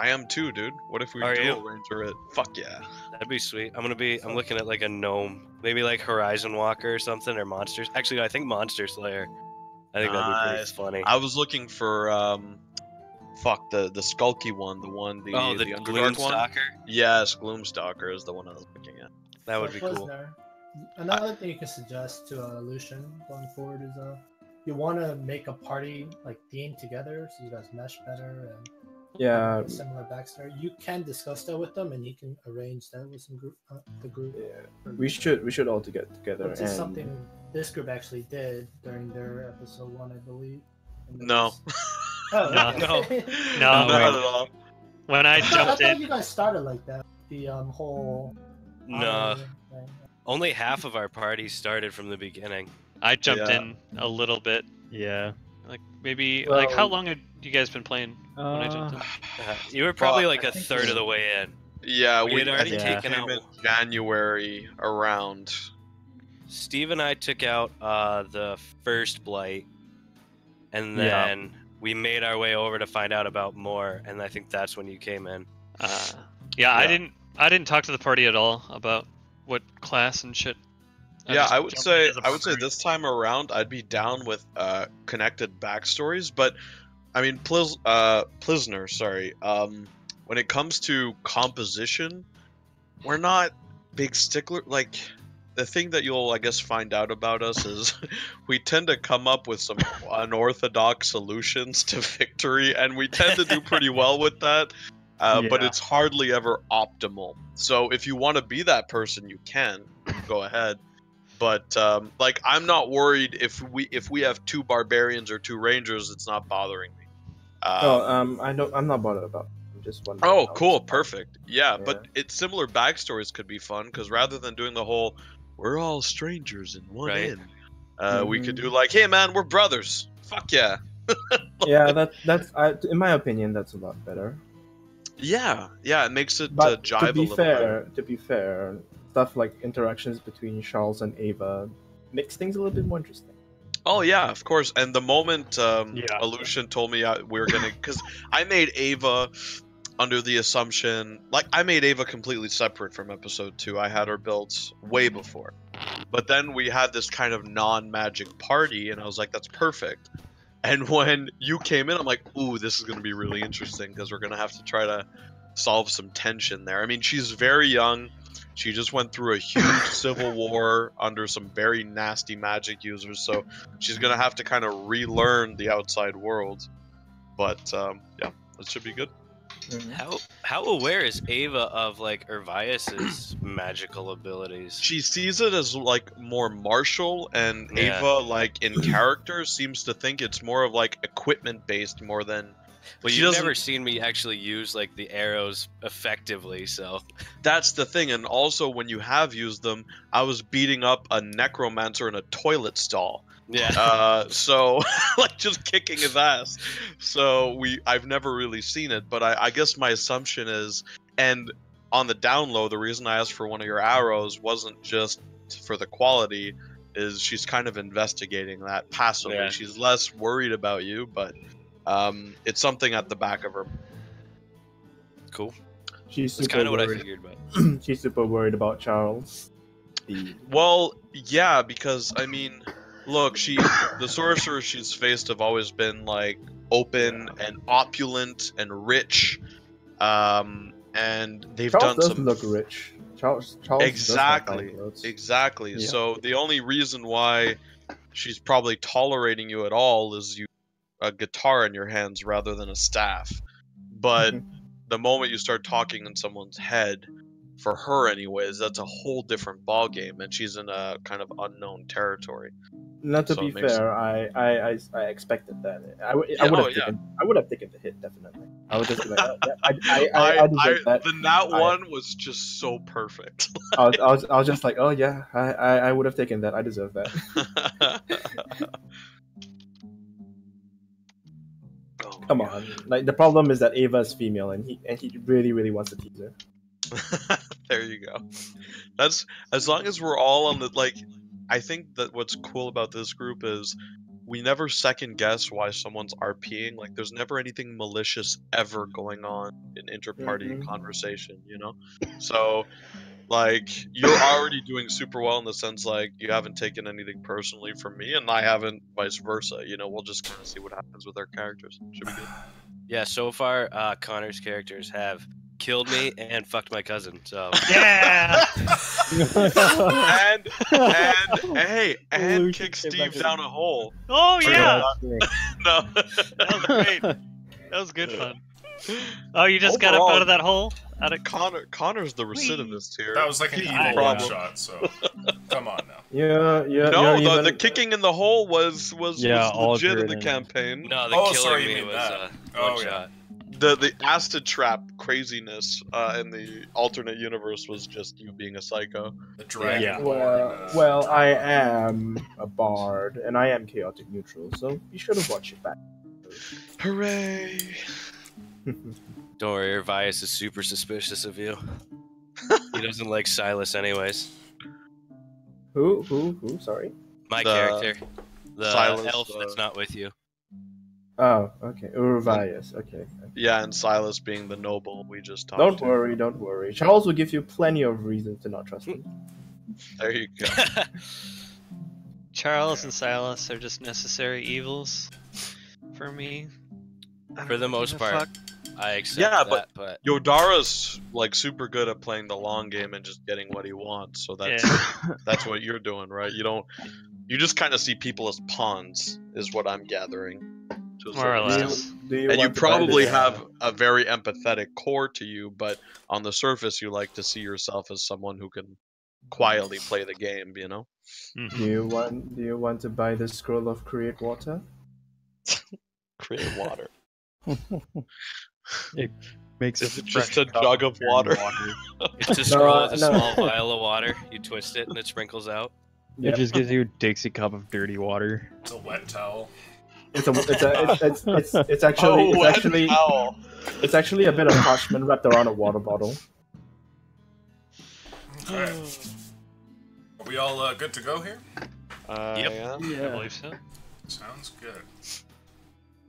am too, dude. What if we Are do you? a ranger it? Fuck yeah. That'd be sweet. I'm looking at like a gnome, maybe like Horizon Walker or something, or monsters. Actually, I think Monster Slayer. I think that'd be pretty Nice. funny. I was looking for the skulky one, the the Underdark one. Gloomstalker. Yes, Gloomstalker is the one I was looking at. That would be cool. Another thing you can suggest to Lucian going forward is you want to make a party like themed together so you guys mesh better and Yeah. have a similar backstory, you can discuss that with them and you can arrange that with some group, the group. Yeah. We should all to get together. Which is something this group actually did during their episode 1, I believe. And there No. was- Oh, No. okay. No, Not at all. when I I thought jumped in, you guys started like that. The whole. No, thing. only half of our party started from the beginning. I jumped Yeah. in a little bit. Yeah. Like maybe Well- like how long had you guys been playing when I jumped in? You were probably Well, like a third of the way in. Yeah, We had already I think taken came out- in January around. Steve and I took out the first blight, and Yeah. then we made our way over to find out about more, and I think that's when you came in. Yeah, I Yeah. didn't talk to the party at all about what class and shit. Yeah, just I would jumped say in as a I would say barbarian. this time around I'd be down with connected backstories, but I mean Plisner, sorry. When it comes to composition, we're not big stickler. Like the thing that you'll I guess find out about us is we tend to come up with some unorthodox solutions to victory, and we tend to do pretty well with that. But Yeah. it's hardly ever optimal. So if you want to be that person, you can go ahead. But like I'm not worried if we have 2 barbarians or 2 rangers, it's not bothering me. I'm not bothered about. I'm just wondering. Oh, how cool, it's- perfect. Yeah, Yeah. but it's similar backstories could be fun because rather than doing the whole "we're all strangers in one Right. inn," we could do like, "Hey man, we're brothers." Fuck yeah. Yeah, that's in my opinion, that's a lot better. Yeah, it makes it But jive to a be little fair, stuff like interactions between Charles and Ava makes things a little bit more interesting. Oh yeah, of course. And the moment Yeah. Aleutian told me we were gonna, because I made Ava under the assumption, like I made Ava completely separate from episode 2. I had her built way before, but then we had this kind of non-magic party, and I was like, that's perfect. And when you came in, I'm like, ooh, this is gonna be really interesting because we're gonna have to try to solve some tension there. I mean, she's very young. She just went through a huge civil war under some very nasty magic users, so she's gonna have to kind of relearn the outside world. But yeah, it should be good. How aware is Ava of like Ervias's magical abilities? She sees it as like more martial, and Yeah. Ava, like in character, seems to think it's more of like equipment based more than. Well, she you've doesn't- never seen me actually use like the arrows effectively, so That's the thing, and also when you have used them, I was beating up a necromancer in a toilet stall. yeah. So like just kicking his ass. So I've never really seen it, but I guess my assumption is, and on the down low, the reason I asked for one of your arrows wasn't just for the quality, is she's kind of investigating that passively. Yeah. She's less worried about you, but it's something at the back of her. Cool. She's That's super kind of what I worried. figured, but She's super worried about Charles. Well, yeah, because I mean, look, the sorcerers she's faced have always been like open and opulent and rich, and they've Charles done does some look rich. Charles exactly, does have clothes. exactly. Yeah. So the only reason why she's probably tolerating you at all is you a guitar in your hands rather than a staff. But Mhm. the moment you start talking in someone's head, for her anyways, that's a whole different ball game, and she's in a kind of unknown territory. Not to So be it makes- fair, I expected that. I would Yeah, have I would have taken the hit definitely. I would just be like, I deserve that. The nat one was just so perfect. I was just like, oh yeah, I would have taken that. I deserve that. Oh my Come God. on, like the problem is that Ava is female, and he really wants to tease her. There you go. That's as long as we're all on the like. I think that what's cool about this group is we never second guess why someone's RPing. Like, there's never anything malicious ever going on in inter-party Mhm. conversation, you know? So, like, you're already doing super well in the sense, like, you haven't taken anything personally from me, and I haven't vice versa. You know, we'll just kind of see what happens with our characters. Should be good. yeah, so far Connor's characters have killed me and fucked my cousin. So Yeah. and hey, and Lucian kick came Steve back down a hole. Oh yeah, No. that was great. That was good fun. Oh, you just got up Overall, out of that hole? Out of Connor's the recidivist here. That was like an He's evil the one problem. shot, so come on now. Yeah, No, you're the even... kicking in the hole was Yeah, legit in the alternate. campaign. No, the Oh, killing sorry, you me mean was that. one Oh, yeah. shot. The acid trap craziness in the alternate universe was just you being a psycho. The dragon. Yeah. Well, I am a bard, and I am chaotic neutral, so be sure to watch it back. Hooray! Don't worry, Ervias is super suspicious of you. He doesn't like Silas anyways. Who? Sorry? My The character. The Silas, elf that's not with you. Oh, okay. Urvias, okay. Yeah, and Silas being the noble we just talked Don't to. worry. Charles will give you plenty of reasons to not trust me. There you go. Charles and Silas are just necessary evils for me. For the most Give a part, fuck. I accept Yeah, that, but Yodara's like super good at playing the long game and just getting what he wants. So that's that's what you're doing, right? You just kind of see people as pawns, is what I'm gathering. To a More or certain less. extent. Do you And you want to buy probably this, have a very empathetic core to you, but on the surface, you like to see yourself as someone who can quietly play the game. You know? Mhm. Do you want to buy the scroll of create water? Create water. Makes Is a it just fresh a cup jug of water? it's a scroll with a small vial of water. You twist it and it sprinkles out. Yep. It just gives you a Dixie cup of dirty water. It's a wet towel. It's actually wet towel. it's actually a bit of parchment wrapped around a water bottle. Okay. Are we all good to go here? Yep. Yeah. I believe so. Sounds good.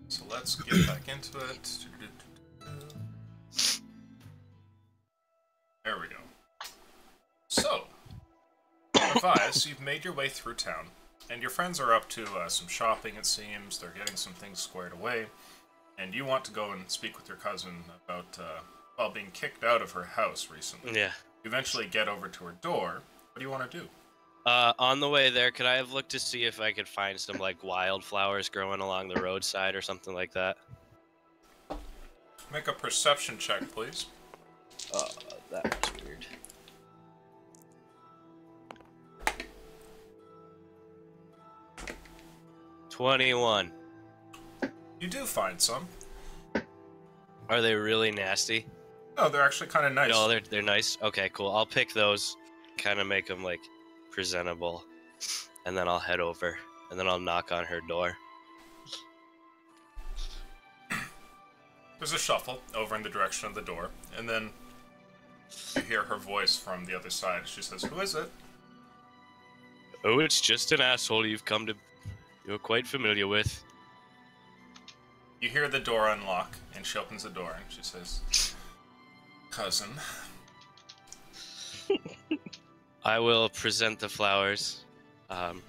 So let's get back into it. There we go. So, Vias, you've made your way through town, and your friends are up to some shopping, it seems. They're getting some things squared away, and you want to go and speak with your cousin about, being kicked out of her house recently. Yeah. You eventually get over to her door. What do you want to do? On the way there, could I have looked to see if I could find some like wildflowers growing along the roadside or something like that? Make a perception check, please. That was weird. $21. You do find some. Are they really nasty? Oh, they're actually kind of nice. No, they're nice. Okay, cool. I'll pick those, kind of make them like presentable, and then I'll head over, and then I'll knock on her door. There's a shuffle over in the direction of the door, and then you hear her voice from the other side. She says, "Who is it?" Oh, it's just an asshole you're quite familiar with. You hear the door unlock, and she opens the door, and she says, "Cousin." I will present the flowers.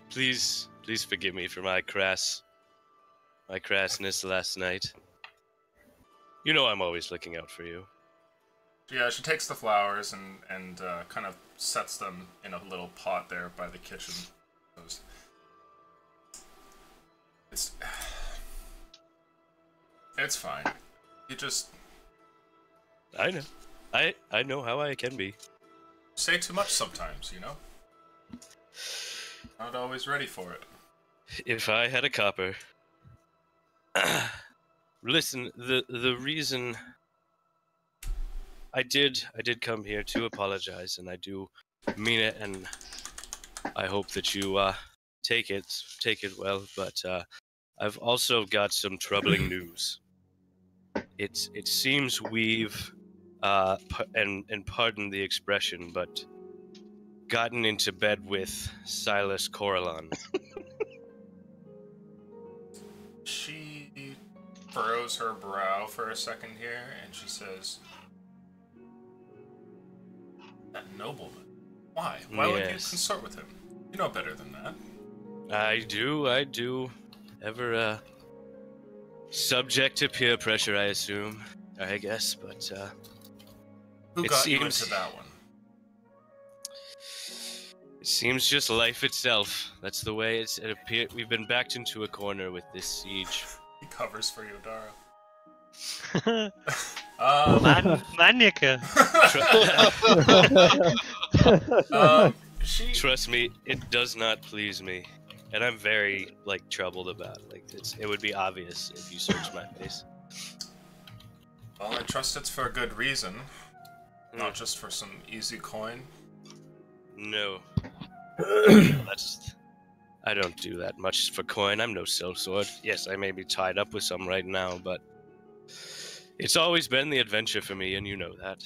Please forgive me for my crassness last night. You know I'm always looking out for you. Yeah, she takes the flowers and kind of sets them in a little pot there by the kitchen. It's fine. You just I know. I know how I can be. say too much sometimes, you know? Not always ready for it. If I had a copper. Listen, the reason I did come here to apologize, and I do mean it, and I hope that you take it well, but I've also got some troubling news. It seems we've and pardon the expression, but gotten into bed with Silas Coralon. She furrows her brow for a second here, and she says, "That nobleman? Why? Why would you Yes. consort with him? You know better than that." I do. Ever subject to peer pressure, I assume. I guess, but Who It got you seems- into that one? It seems just life itself. That's the way it appeared. We've been backed into a corner with this siege. He covers for Yodara. Manika. Trust me, it does not please me, and I'm very troubled about it. It would be obvious if you searched my face. Well, I trust it's for a good reason, not just for some easy coin. No, I don't do that much for coin. I'm no sellsword. Yes, I may be tied up with some right now, but it's always been the adventure for me, and you know that.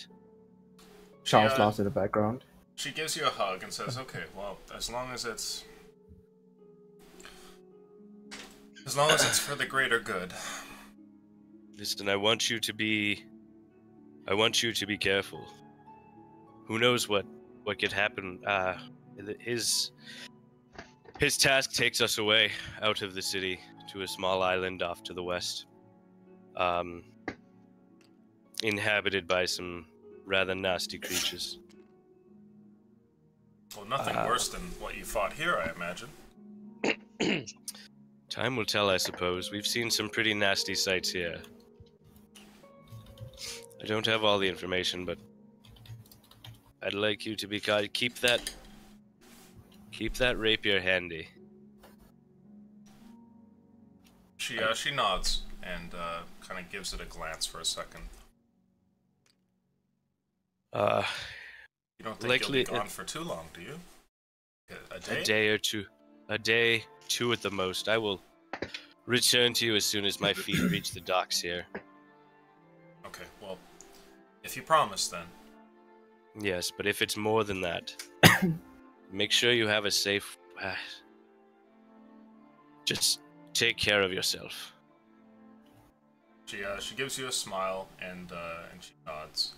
Sean's lost in the background. She gives you a hug and says, "Okay, well, as long as it's for the greater good." Listen, I want you to be careful. Who knows what could happen? His task takes us away out of the city to a small island off to the west, inhabited by some rather nasty creatures. Well, nothing worse than what you fought here, I imagine. Time will tell, I suppose. We've seen some pretty nasty sights here. I don't have all the information, but I'd like you to be keep that rapier handy. She nods and kind of gives it a glance for a second. You don't think you'll be gone for too long, do you? A day? A day or two. A day, 2 at the most. I will return to you as soon as my feet reach the docks here. Okay, well, if you promise, then. Yes, but if it's more than that, make sure you have a safe... just take care of yourself. She gives you a smile and she nods.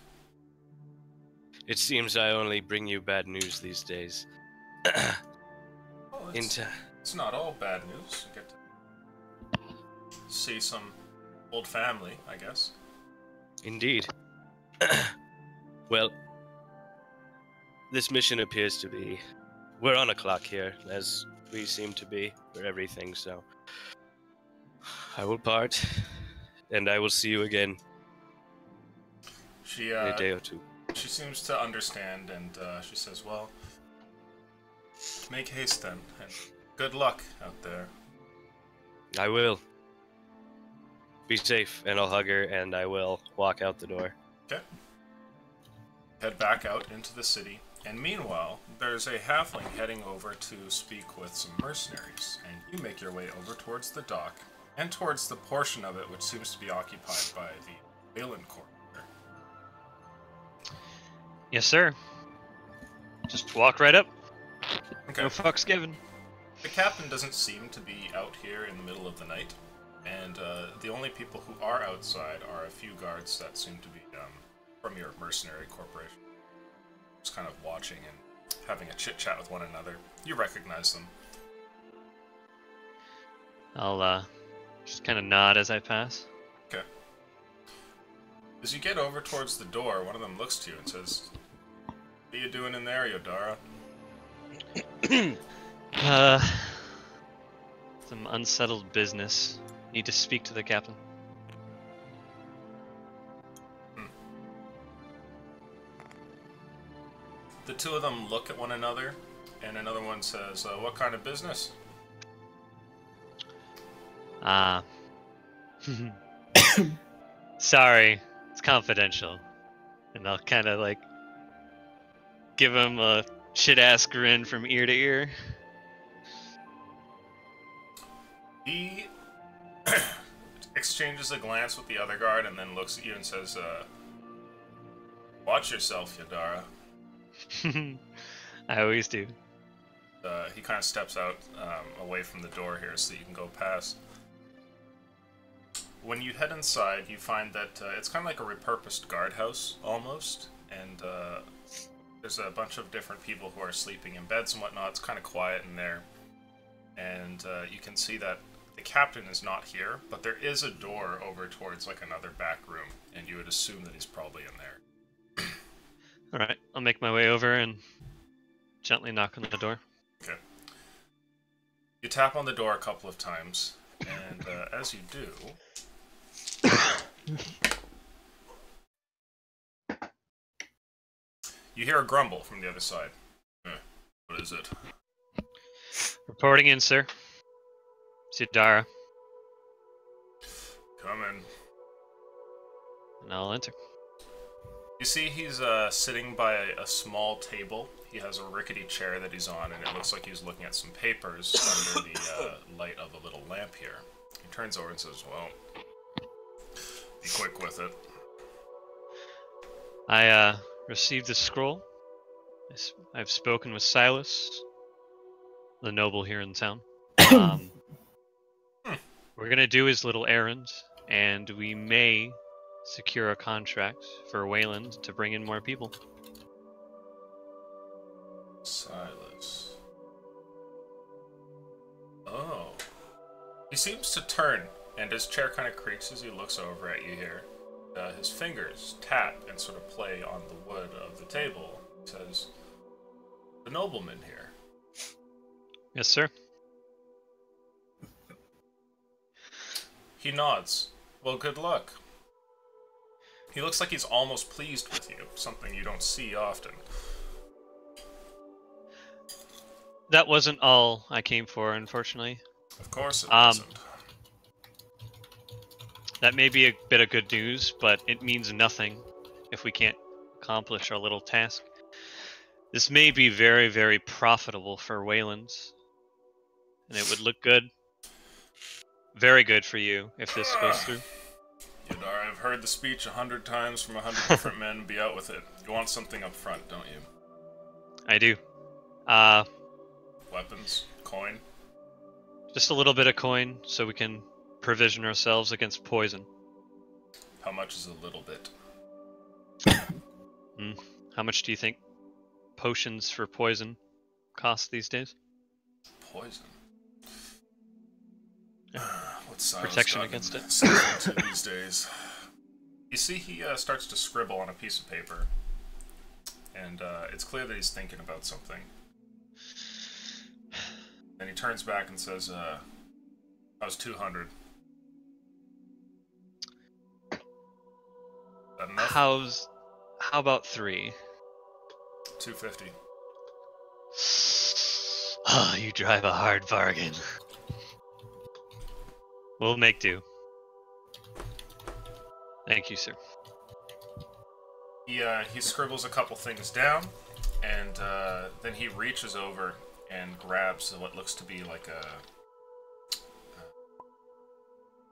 It seems I only bring you bad news these days. Well, it's not all bad news. You get to see some old family, I guess. Indeed. Well, this mission appears to be... We're on a clock here, as we seem to be for everything, so... I will part, and I will see you again in a day or two. She seems to understand, and she says, "Well, make haste then, and good luck out there." I will. Be safe, and I'll hug her, and I will walk out the door. Okay. Head back out into the city, and meanwhile, there's a halfling heading over to speak with some mercenaries, and you make your way over towards the dock, and towards the portion of it which seems to be occupied by the Wayland Court. Yes, sir. Just walk right up. Okay. No fucks given. The captain doesn't seem to be out here in the middle of the night, and the only people who are outside are a few guards that seem to be from your mercenary corporation. Just kind of watching and having a chit-chat with one another. You recognize them. I'll just kind of nod as I pass. Okay. As you get over towards the door, one of them looks to you and says, "What are you doing in there, Yodara?" Some unsettled business. Need to speak to the captain. The two of them look at one another, and another one says, "What kind of business?" Sorry, it's confidential. And I'll kind of give him a shit-ass grin from ear to ear. He exchanges a glance with the other guard and then looks at you and says, "Watch yourself, Yodara." I always do. He kind of steps out away from the door here so that you can go past. When you head inside, you find that it's kind of like a repurposed guardhouse, almost, and there's a bunch of different people who are sleeping in beds and whatnot. It's kind of quiet in there, and you can see that the captain is not here, but there is a door over towards another back room, and you would assume that he's probably in there. Alright, I'll make my way over and gently knock on the door. Okay. You tap on the door a couple of times, and as you do, you hear a grumble from the other side. What is it? Reporting in, sir. Sidara. Come in. And I'll enter. You see he's sitting by a small table. He has a rickety chair that he's on, and it looks like he's looking at some papers under the light of a little lamp here. He turns over and says, well, be quick with it. I received the scroll. I've spoken with Silas, the noble here in town. We're gonna do his little errand, and we may secure a contract for Wayland to bring in more people. Silas. Oh. He seems to turn, and his chair kind of creaks as he looks over at you here. His fingers tap and sort of play on the wood of the table. He says, the nobleman here. Yes, sir. He nods. Well, good luck. He looks like he's almost pleased with you, something you don't see often. That wasn't all I came for, unfortunately. Of course it wasn't. That may be a bit of good news, but it means nothing if we can't accomplish our little task. This may be very, very profitable for Wayland, and it would look good. Very good for you if this goes through. Yadara, I've heard the speech 100 times from 100 different men. Be out with it. You want something up front, don't you? I do. Weapons? Coin? Just a little bit of coin so we can provision ourselves against poison. How much is a little bit? How much do you think potions for poison cost these days? Poison? What's Silas protection gotten against it into these days? You see, he starts to scribble on a piece of paper, and it's clear that he's thinking about something. Then he turns back and says, "I was 200." That enough? How about 3? 250. Oh, you drive a hard bargain. We'll make do. Thank you, sir. He scribbles a couple things down, and then he reaches over and grabs what looks to be like a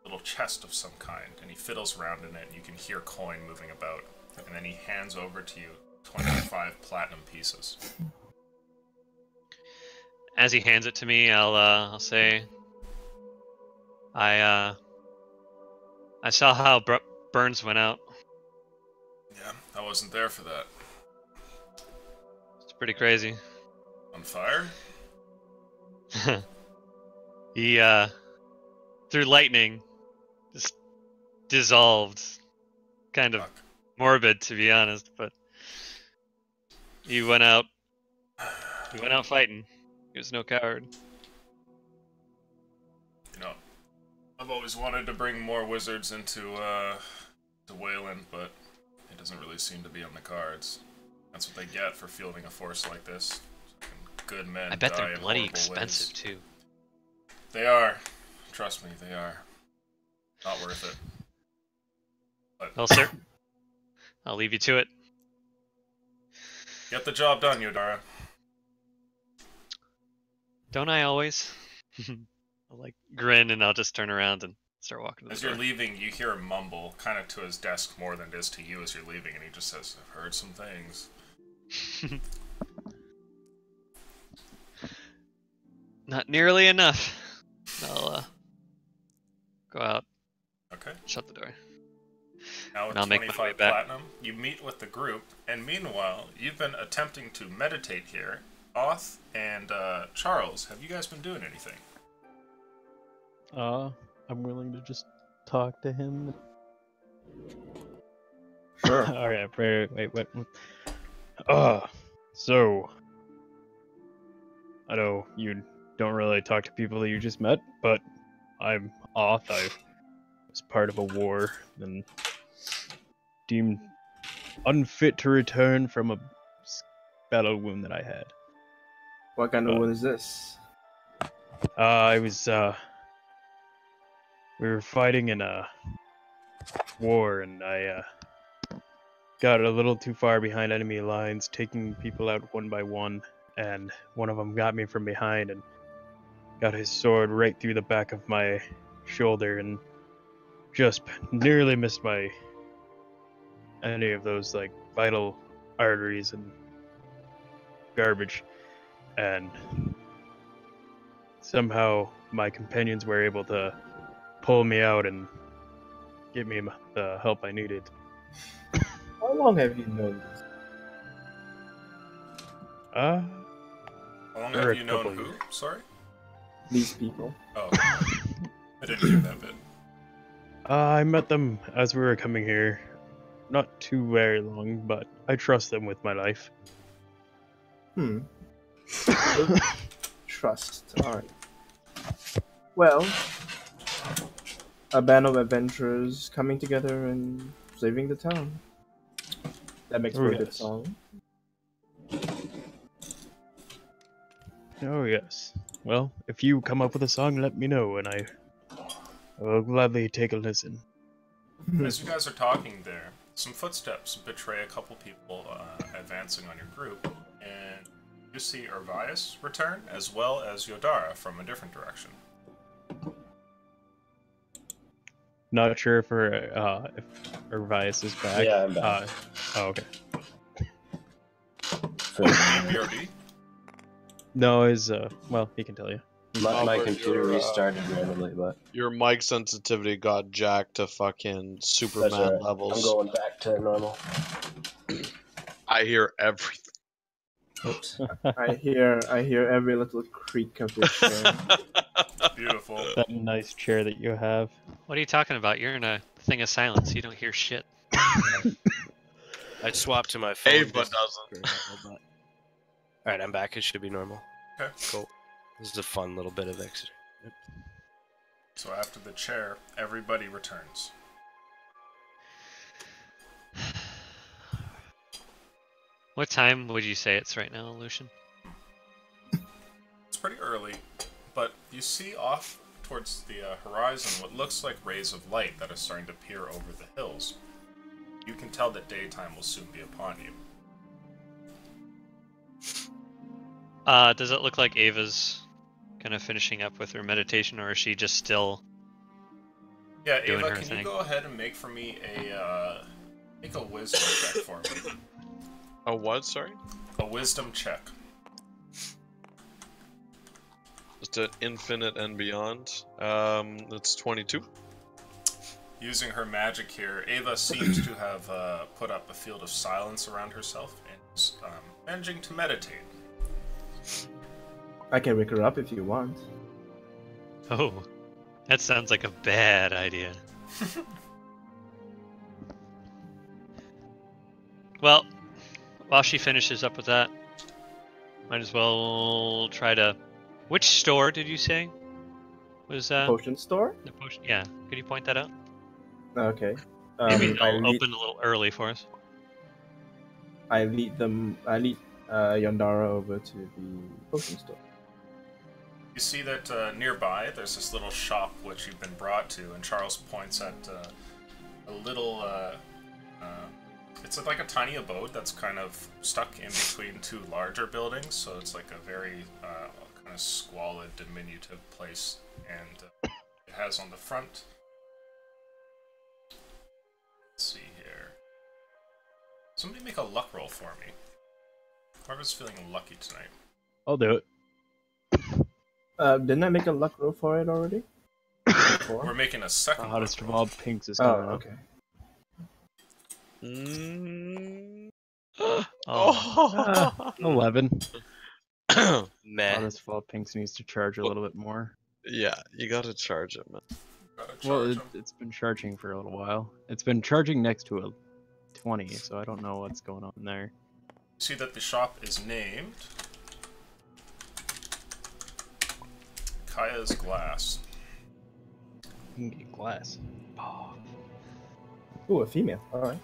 little chest of some kind, and he fiddles around in it, and you can hear coin moving about. And then he hands over to you 25 platinum pieces. As he hands it to me, I'll say, I saw how Burns went out. Yeah, I wasn't there for that. It's pretty crazy. On fire? He, through lightning, just dissolved. Kind of morbid, to be honest, but he went out fighting. He was no coward. You know, I've always wanted to bring more wizards into to Wayland, but it doesn't really seem to be on the cards. That's what they get for fielding a force like this. Good men. I bet die they're in bloody horrible expensive ways. too. They are. Trust me, they are. Not worth it. But Well, sir, I'll leave you to it. get the job done, Yodara. Don't I always? I'll grin and I'll just turn around and start walking to As the you're door. leaving, you hear a mumble, kind of to his desk more than it is to you as you're leaving, and he just says, "I've heard some things." Not nearly enough. I'll go out, Okay. shut the door. Now with And I'll make my way 25 back. platinum, you meet with the group, and meanwhile, you've been attempting to meditate here. Oth and Charles, have you guys been doing anything? I'm willing to just talk to him. Sure. Alright, wait. So, I know you don't really talk to people that you just met, but I'm Oth. I was part of a war and deemed unfit to return from a battle wound that I had. What kind of wound is this? I was, we were fighting in a war, and I, got a little too far behind enemy lines, taking people out one by one, and one of them got me from behind and got his sword right through the back of my shoulder and just nearly missed any of those, like, vital arteries and garbage. And somehow my companions were able to pull me out and give me the help I needed. How long have you known this? How long for have a you known couple who? years. Sorry? These people. Oh. I didn't hear that bit. I met them as we were coming here. Not too very long, but I trust them with my life. Trust. Alright. Well, a band of adventurers coming together and saving the town. That makes for a good Yes. song. Oh yes. Well, if you come up with a song, let me know, and I will gladly take a listen. As you guys are talking there, some footsteps betray a couple people advancing on your group, and you see Urvias return, as well as Yodara from a different direction. Not sure if Urvias is back. Yeah, I'm back. Oh, okay. BRD? No, well, he can tell you. My Albert, computer you're, restarted randomly, but Your mic sensitivity got jacked to fucking that's Superman alright. I'm levels. going back to normal. I hear everything. Oops. I hear every little creak of this chair. Beautiful. That nice chair that you have. What are you talking about? You're in a thing of silence. You don't hear shit. I swapped to my phone. Ava just doesn't. for a little bit. Alright, I'm back. It should be normal. Okay. Cool. This is a fun little bit of extra. So after the chair, everybody returns. What time would you say it's right now, Lucian? It's pretty early, but you see off towards the horizon what looks like rays of light that are starting to peer over the hills. You can tell that daytime will soon be upon you. Does it look like Ava's kind of finishing up with her meditation, or is she just still... Yeah, doing Ava, her can thing? you go ahead and make for me make a wisdom check for me? A what? Sorry. A wisdom check. Just an infinite and beyond. That's 22. Using her magic here, Ava seems to have put up a field of silence around herself and is managing to meditate. I can wake her up if you want. Oh, that sounds like a bad idea. Well, while she finishes up with that, might as well try to... Which store did you say was Potion store? the potion? Yeah, could you point that out? Okay. Maybe I it'll lead, open a little early for us. I lead Yondara over to the potion store. You see that nearby there's this little shop which you've been brought to, and Charles points at a little... it's like a tiny abode that's kind of stuck in between two larger buildings, so it's like a very kind of squalid, diminutive place, and it has on the front... Let's see here. Somebody make a luck roll for me. Whoever's feeling lucky tonight. I'll do it. Didn't I make a luck roll for it already? We're making a The second hottest luck of roll. all pinks is Oh, coming up. okay. Oh. 11. Meh. Hottest of all pinks needs to charge a little bit more. Yeah, you gotta charge it, man. Gotta Well, charge 'em. it's been charging for a little while. It's been charging next to a 20, so I don't know what's going on there. See that the shop is named Kaya's glass. You can get glass. Oh. Ooh, a female. All right.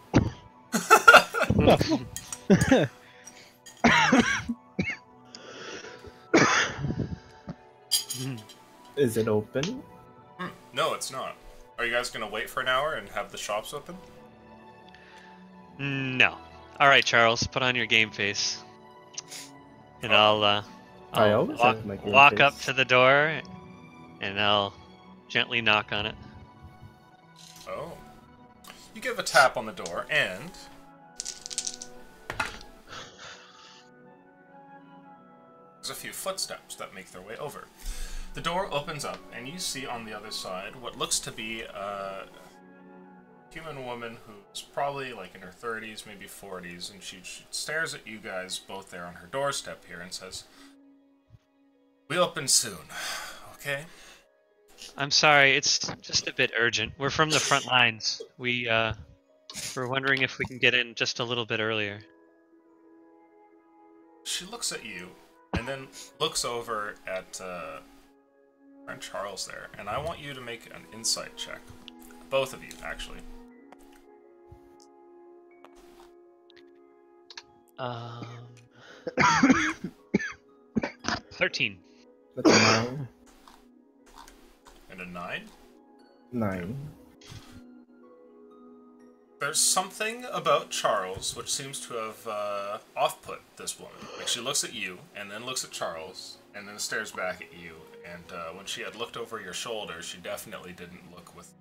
Is it open? No, it's not. Are you guys gonna wait for an hour and have the shops open? No. All right, Charles, put on your game face, and I I'll always have my game walk face. up to the door, and I'll gently knock on it. Oh. You give a tap on the door, and there's a few footsteps that make their way over. The door opens up, and you see on the other side what looks to be a human woman who's probably like in her 30s, maybe 40s, and she stares at you guys both there on her doorstep here and says, "We open soon, okay?" I'm sorry, it's just a bit urgent. We're from the front lines. We're wondering if we can get in just a little bit earlier. She looks at you, and then looks over at friend Charles there, and I want you to make an insight check. Both of you, actually. 13. That's a 9. And a 9? 9. There's something about Charles which seems to have off-put this woman. Like, she looks at you, and then looks at Charles, and then stares back at you, and when she had looked over your shoulder, she definitely didn't look with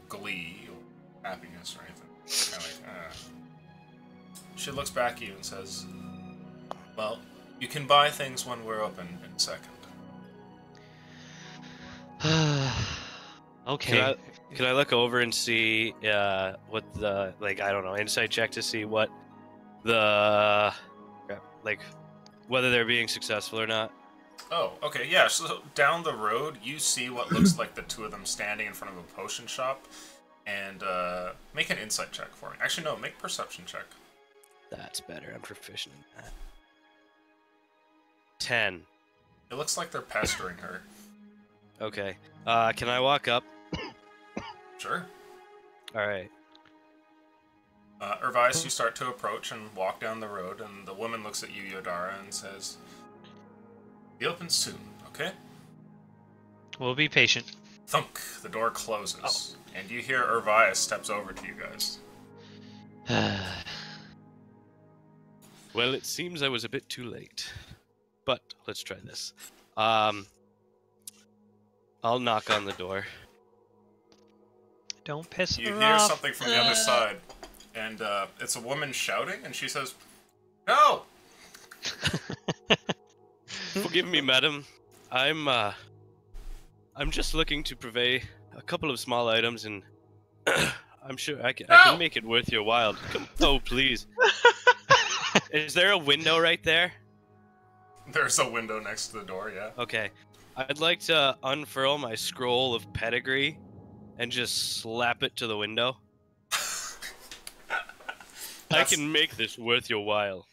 glee or happiness or anything. Kind of like, She looks back at you and says, "Well, you can buy things when we're open in a second." Okay. Can I look over and see what the, like, I don't know, insight check to see what the, like, whether they're being successful or not? Oh, okay, yeah, so down the road, you see what looks like the two of them standing in front of a potion shop, and make an insight check for me. Actually, no, make a perception check. That's better. I'm proficient in that. 10. It looks like they're pestering her. Okay. Can I walk up? Sure. Alright. Urvice, you start to approach and walk down the road, and the woman looks at you, Yodara, and says, "Be open soon, okay?" We'll be patient. Thunk! The door closes, and you hear Urvice steps over to you guys. Well, it seems I was a bit too late. But let's try this. I'll knock on the door. Don't piss You her hear off. something from the other side, and it's a woman shouting, and she says, "No!" Forgive me, madam. I'm just looking to purvey a couple of small items, and I'm sure I can make it worth your while. Come, oh, please. Is there a window right there? There's a window next to the door, yeah. Okay. I'd like to unfurl my scroll of pedigree and just slap it to the window. I can make this worth your while.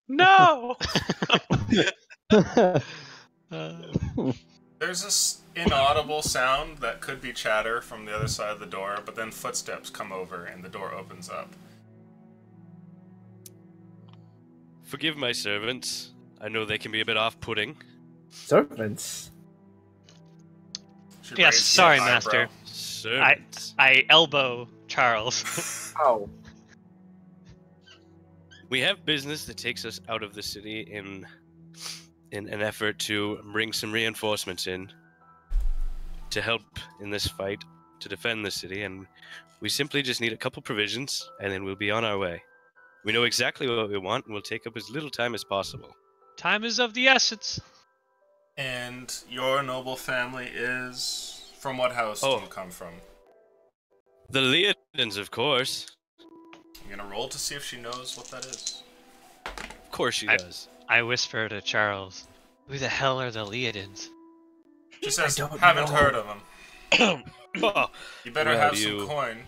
No! There's this inaudible sound that could be chatter from the other side of the door, but then footsteps come over and the door opens up. Forgive my servants. I know they can be a bit off-putting. Servants? She Yes, raises sorry, an eyebrow. master. Servants. I elbow Charles. Ow. We have business that takes us out of the city in an effort to bring some reinforcements in to help in this fight to defend the city, and we simply just need a couple provisions, and then we'll be on our way. We know exactly what we want, and we'll take up as little time as possible. Time is of the essence. And your noble family is... From what house do you come from? The Leodins, of course. You gonna roll to see if she knows what that is? Of course she does. I whisper to Charles, "Who the hell are the Leodins?" She says, don't haven't know. heard of them. Oh, You better well, have you- some coin.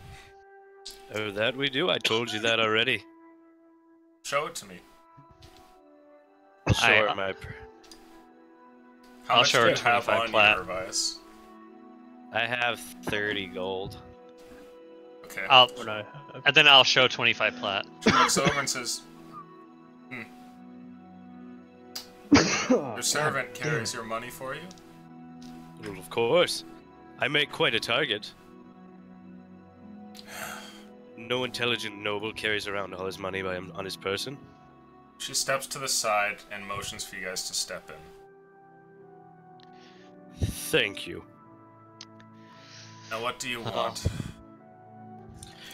oh, that we do. I told you that already. Show it to me. Show her my. How I'll much show do her you have 25 on plat. you, Hervias? I have 30 gold. Okay. When I And then I'll show 25 plat. She looks over and says, "Your servant carries your money for you." Well, of course. I make quite a target. No intelligent noble carries around all his money on his person. She steps to the side and motions for you guys to step in. Thank you. Now, what do you want?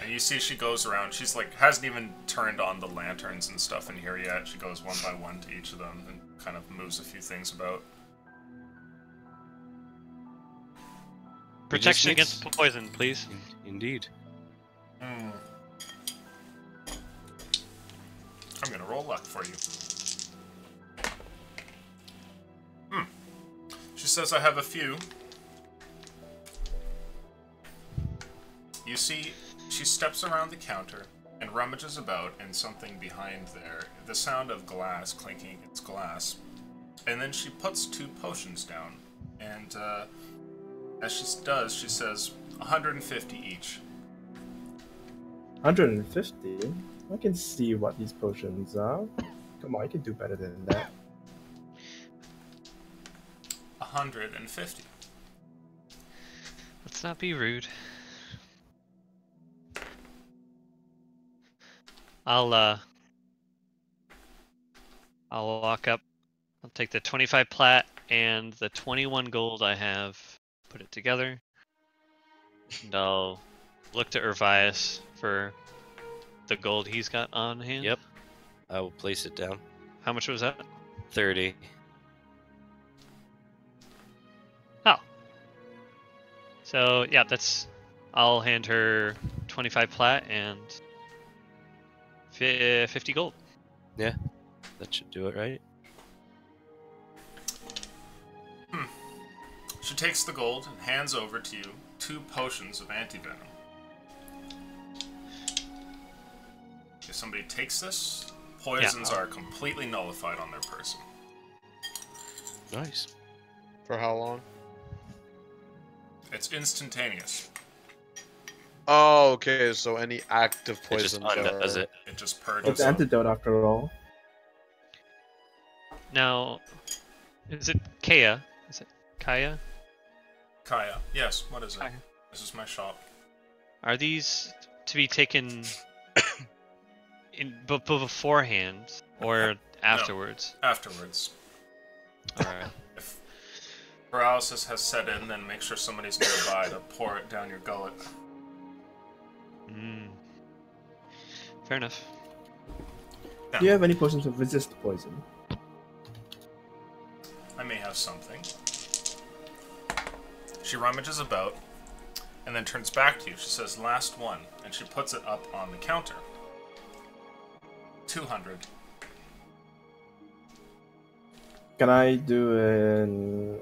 And you see she goes around. She's like, hasn't even turned on the lanterns and stuff in here yet. She goes one by one to each of them and kind of moves a few things about. Protection need against poison, please. Indeed. I'm gonna roll luck for you. She says, I have a few. You see, she steps around the counter and rummages about in something behind there. The sound of glass clinking against glass. And then she puts 2 potions down. And as she does, she says, 150 each. 150? I can see what these potions are. Come on, I can do better than that. 150. Let's not be rude. I'll walk up. I'll take the 25 plat and the 21 gold I have, put it together, and I'll look to Hervias for the gold he's got on hand. Yep. I will place it down. How much was that? 30. Oh. So yeah, I'll hand her 25 plat and 50 gold. Yeah. That should do it, right? She takes the gold and hands over to you 2 potions of antivenom. If somebody takes this, poisons are completely nullified on their person. Nice. For how long? It's instantaneous. Oh, okay. So any active It just poisons undoes are... it. It just purges. It's antidote after all. Now, is it Kaya? Is it Kaya? Kaya. Yes, what is it? Kaya. This is my shop. Are these to be taken beforehand or afterwards? Afterwards. Alright. If paralysis has set in, then make sure somebody's nearby to pour it down your gullet. Fair enough. Now, Do you have any potions of resist poison? I may have something. She rummages about, and then turns back to you. She says, last one, and she puts it up on the counter. 200. Can I do an...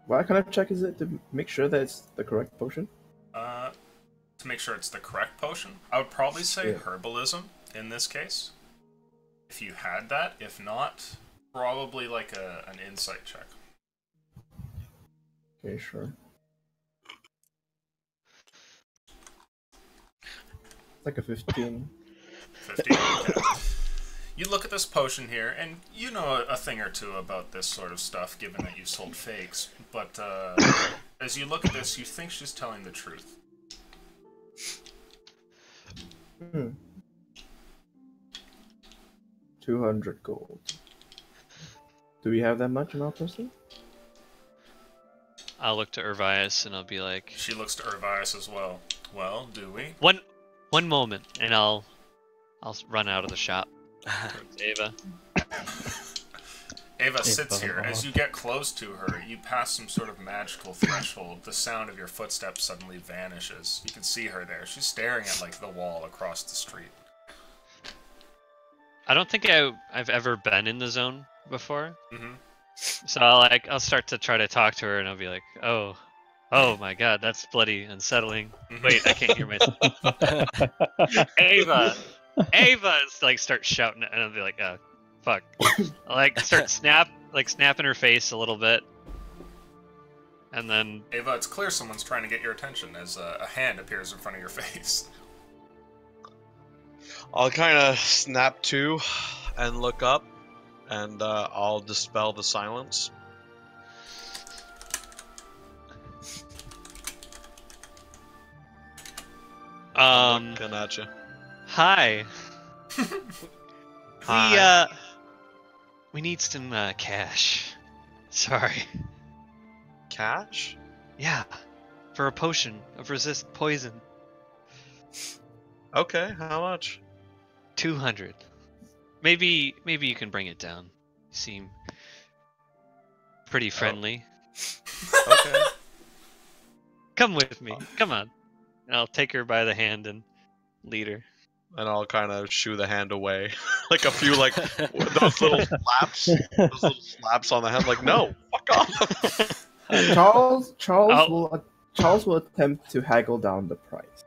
What kind of check is it to make sure that it's the correct potion? To make sure it's the correct potion, I would probably say Yeah. herbalism in this case. If you had that, if not, probably like an insight check. Okay, sure. It's like a 15. 15. Okay. You look at this potion here, and you know a thing or two about this sort of stuff, given that you've sold fakes. But as you look at this, you think she's telling the truth. 200 gold. Do we have that much in our person? I'll look to Hervias and I'll be like, She looks to Hervias as well. Well, do we? one moment, and I'll run out of the shop towards Ava. Ava sits here. As you get close to her, you pass some sort of magical threshold. The sound of your footsteps suddenly vanishes. You can see her there. She's staring at like the wall across the street. I don't think I've ever been in the zone before, Mm-hmm. so I'll start to try to talk to her, and I'll be like, oh my god, that's bloody unsettling. Wait, I can't hear myself. Ava is like start shouting, and I'll be like, Fuck. I like start snapping her face a little bit, and then Ava, it's clear someone's trying to get your attention as a hand appears in front of your face. I'll kind of snap to and look up, and I'll dispel the silence. Looking at you. Hi. Hi. We need some cash. Sorry. Cash? Yeah, for a potion of resist poison. Okay, how much? 200. Maybe you can bring it down. You seem pretty friendly. Okay. Come with me. Come on. And I'll take her by the hand and lead her. And I'll kind of shoo the hand away. Like a few, like, those little slaps. Those little slaps on the hand. Like, no, fuck off. Charles will attempt to haggle down the price.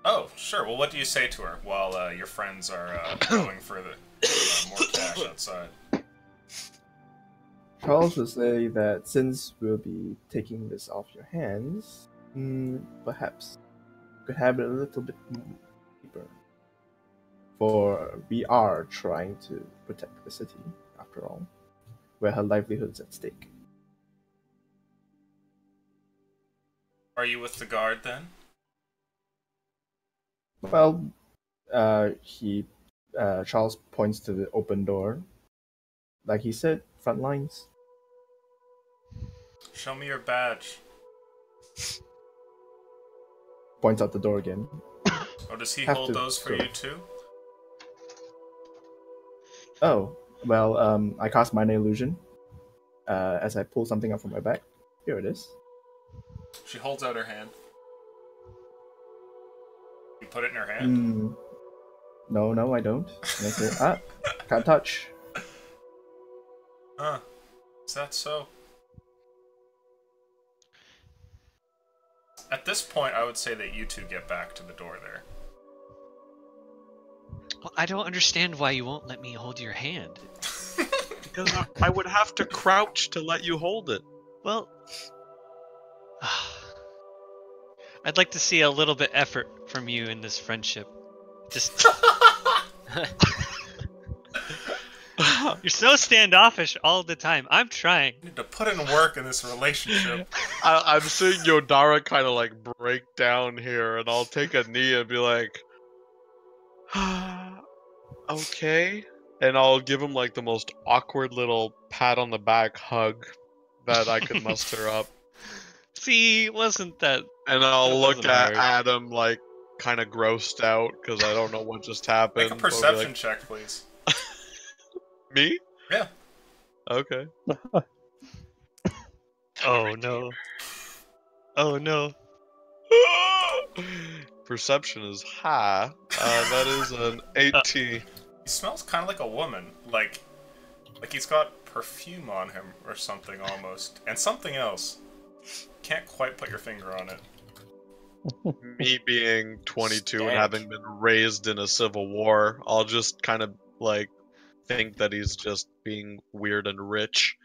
Oh, sure. Well, what do you say to her while your friends are going for the more cash outside? Charles will say that since we'll be taking this off your hands, perhaps you could have it a little bit deeper. For we are trying to protect the city, after all, where her livelihood is at stake. Are you with the guard then? Well, Charles points to the open door. Like he said, front lines. Show me your badge. Points out the door again. Oh, does he Have hold to, those for sort you of. too? Oh, well, I cast Minor Illusion as I pull something out from my back. Here it is. She holds out her hand. You put it in her hand? No, I don't. And I say, can't touch. Huh. Is that so? At this point, I would say that you two get back to the door there. Well, I don't understand why you won't let me hold your hand. Because I would have to crouch to let you hold it. Well, I'd like to see a little bit effort from you in this friendship. Just you're so standoffish all the time. I'm trying. You need to put in work in this relationship. I'm seeing Yodara kind of like break down here, and I'll take a knee and be like, okay. And I'll give him like the most awkward little pat on the back hug that I could muster up. See, wasn't that... And I'll look wasn't at hard. Adam like kind of grossed out because I don't know what just happened. Make a I'll be perception like, check, please. Me? Yeah. Okay. Oh no. Oh no. Perception is high. That is an 18. He smells kind of like a woman. Like he's got perfume on him or something almost. And something else. Can't quite put your finger on it. Me being 22 and Stank. having been raised in a civil war, I'll just kind of like think that he's just being weird and rich,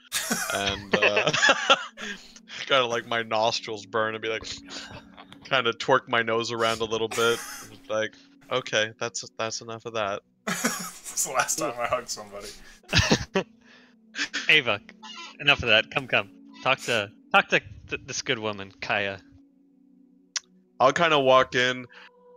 and kind of like my nostrils burn and be like, kind of twerk my nose around a little bit, like, okay, that's enough of that. It's the last time I hugged somebody. Ava, enough of that. Come. Talk to this good woman, Kaya. I'll kind of walk in,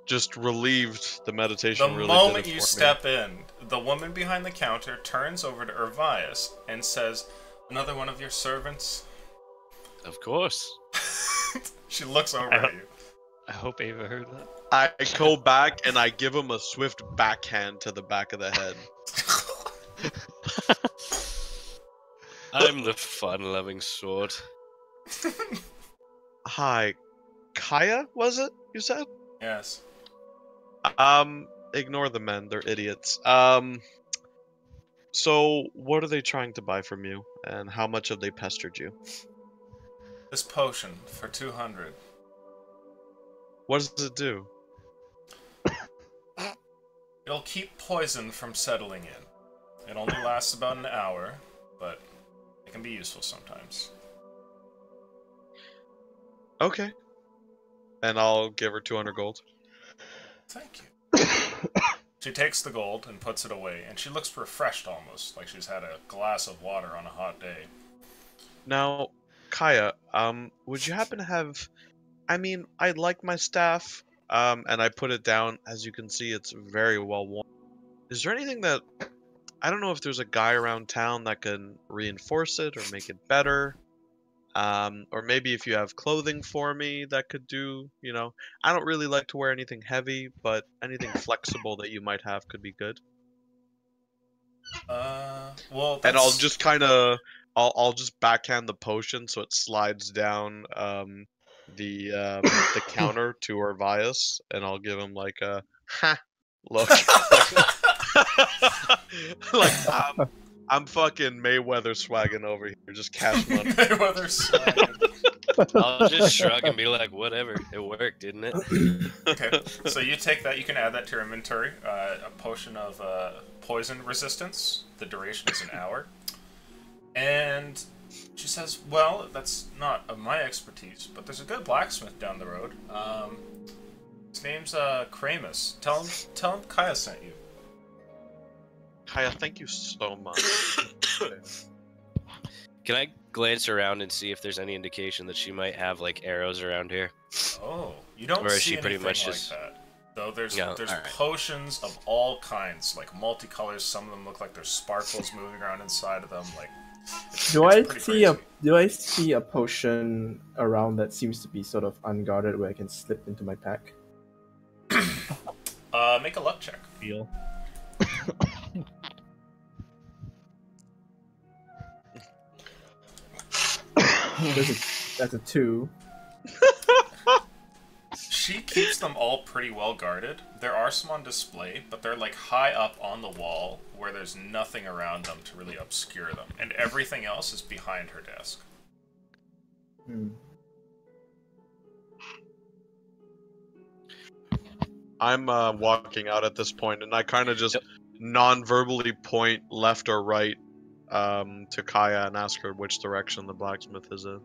just relieved. The meditation The really moment did it you for step in, the woman behind the counter turns over to Urvias and says, "Another one of your servants?" Of course. She looks over at you. I hope Ava heard that. I go back and I give him a swift backhand to the back of the head. I'm the fun-loving sort. Hi, Kaya, was it? You said? Yes. Ignore the men, they're idiots. So what are they trying to buy from you, and how much have they pestered you? This potion for 200. What does it do? It'll keep poison from settling in. It only lasts about an hour, but it can be useful sometimes. Okay. And I'll give her 200 gold. Thank you. She takes the gold and puts it away, and she looks refreshed almost, like she's had a glass of water on a hot day. Now, Kaya, would you happen to have... I mean, I like my staff, and I put it down. As you can see, it's very well worn. Is there anything that... I don't know if there's a guy around town that can reinforce it or make it better. Or maybe if you have clothing for me that could do, you know, I don't really like to wear anything heavy, but anything flexible that you might have could be good. Well, And I'll just kind of, I'll just backhand the potion so it slides down the counter to Orvias, and I'll give him like a ha look, like I'm fucking Mayweather swagging over here, just cash money. Mayweather swagging. I'll just shrug and be like, whatever. It worked, didn't it? Okay, so you take that, you can add that to your inventory. A potion of poison resistance. The duration is an hour. And she says, well, that's not of my expertise, but there's a good blacksmith down the road. His name's Kramus. Tell him Kaya sent you. Kaya, thank you so much. Can I glance around and see if there's any indication that she might have like arrows around here? Oh, you don't Or is see she pretty anything much like just... that. Though there's No, alright. potions of all kinds, like multicolors. Some of them look like there's sparkles moving around inside of them. Like, Do I pretty see crazy. a potion around that seems to be sort of unguarded where I can slip into my pack? Make a luck check. Feel. That's a 2. She keeps them all pretty well guarded. There are some on display, but they're like high up on the wall where there's nothing around them to really obscure them. And everything else is behind her desk. I'm walking out at this point, and I kind of just non-verbally point left or right to Kaya and ask her which direction the blacksmith is in.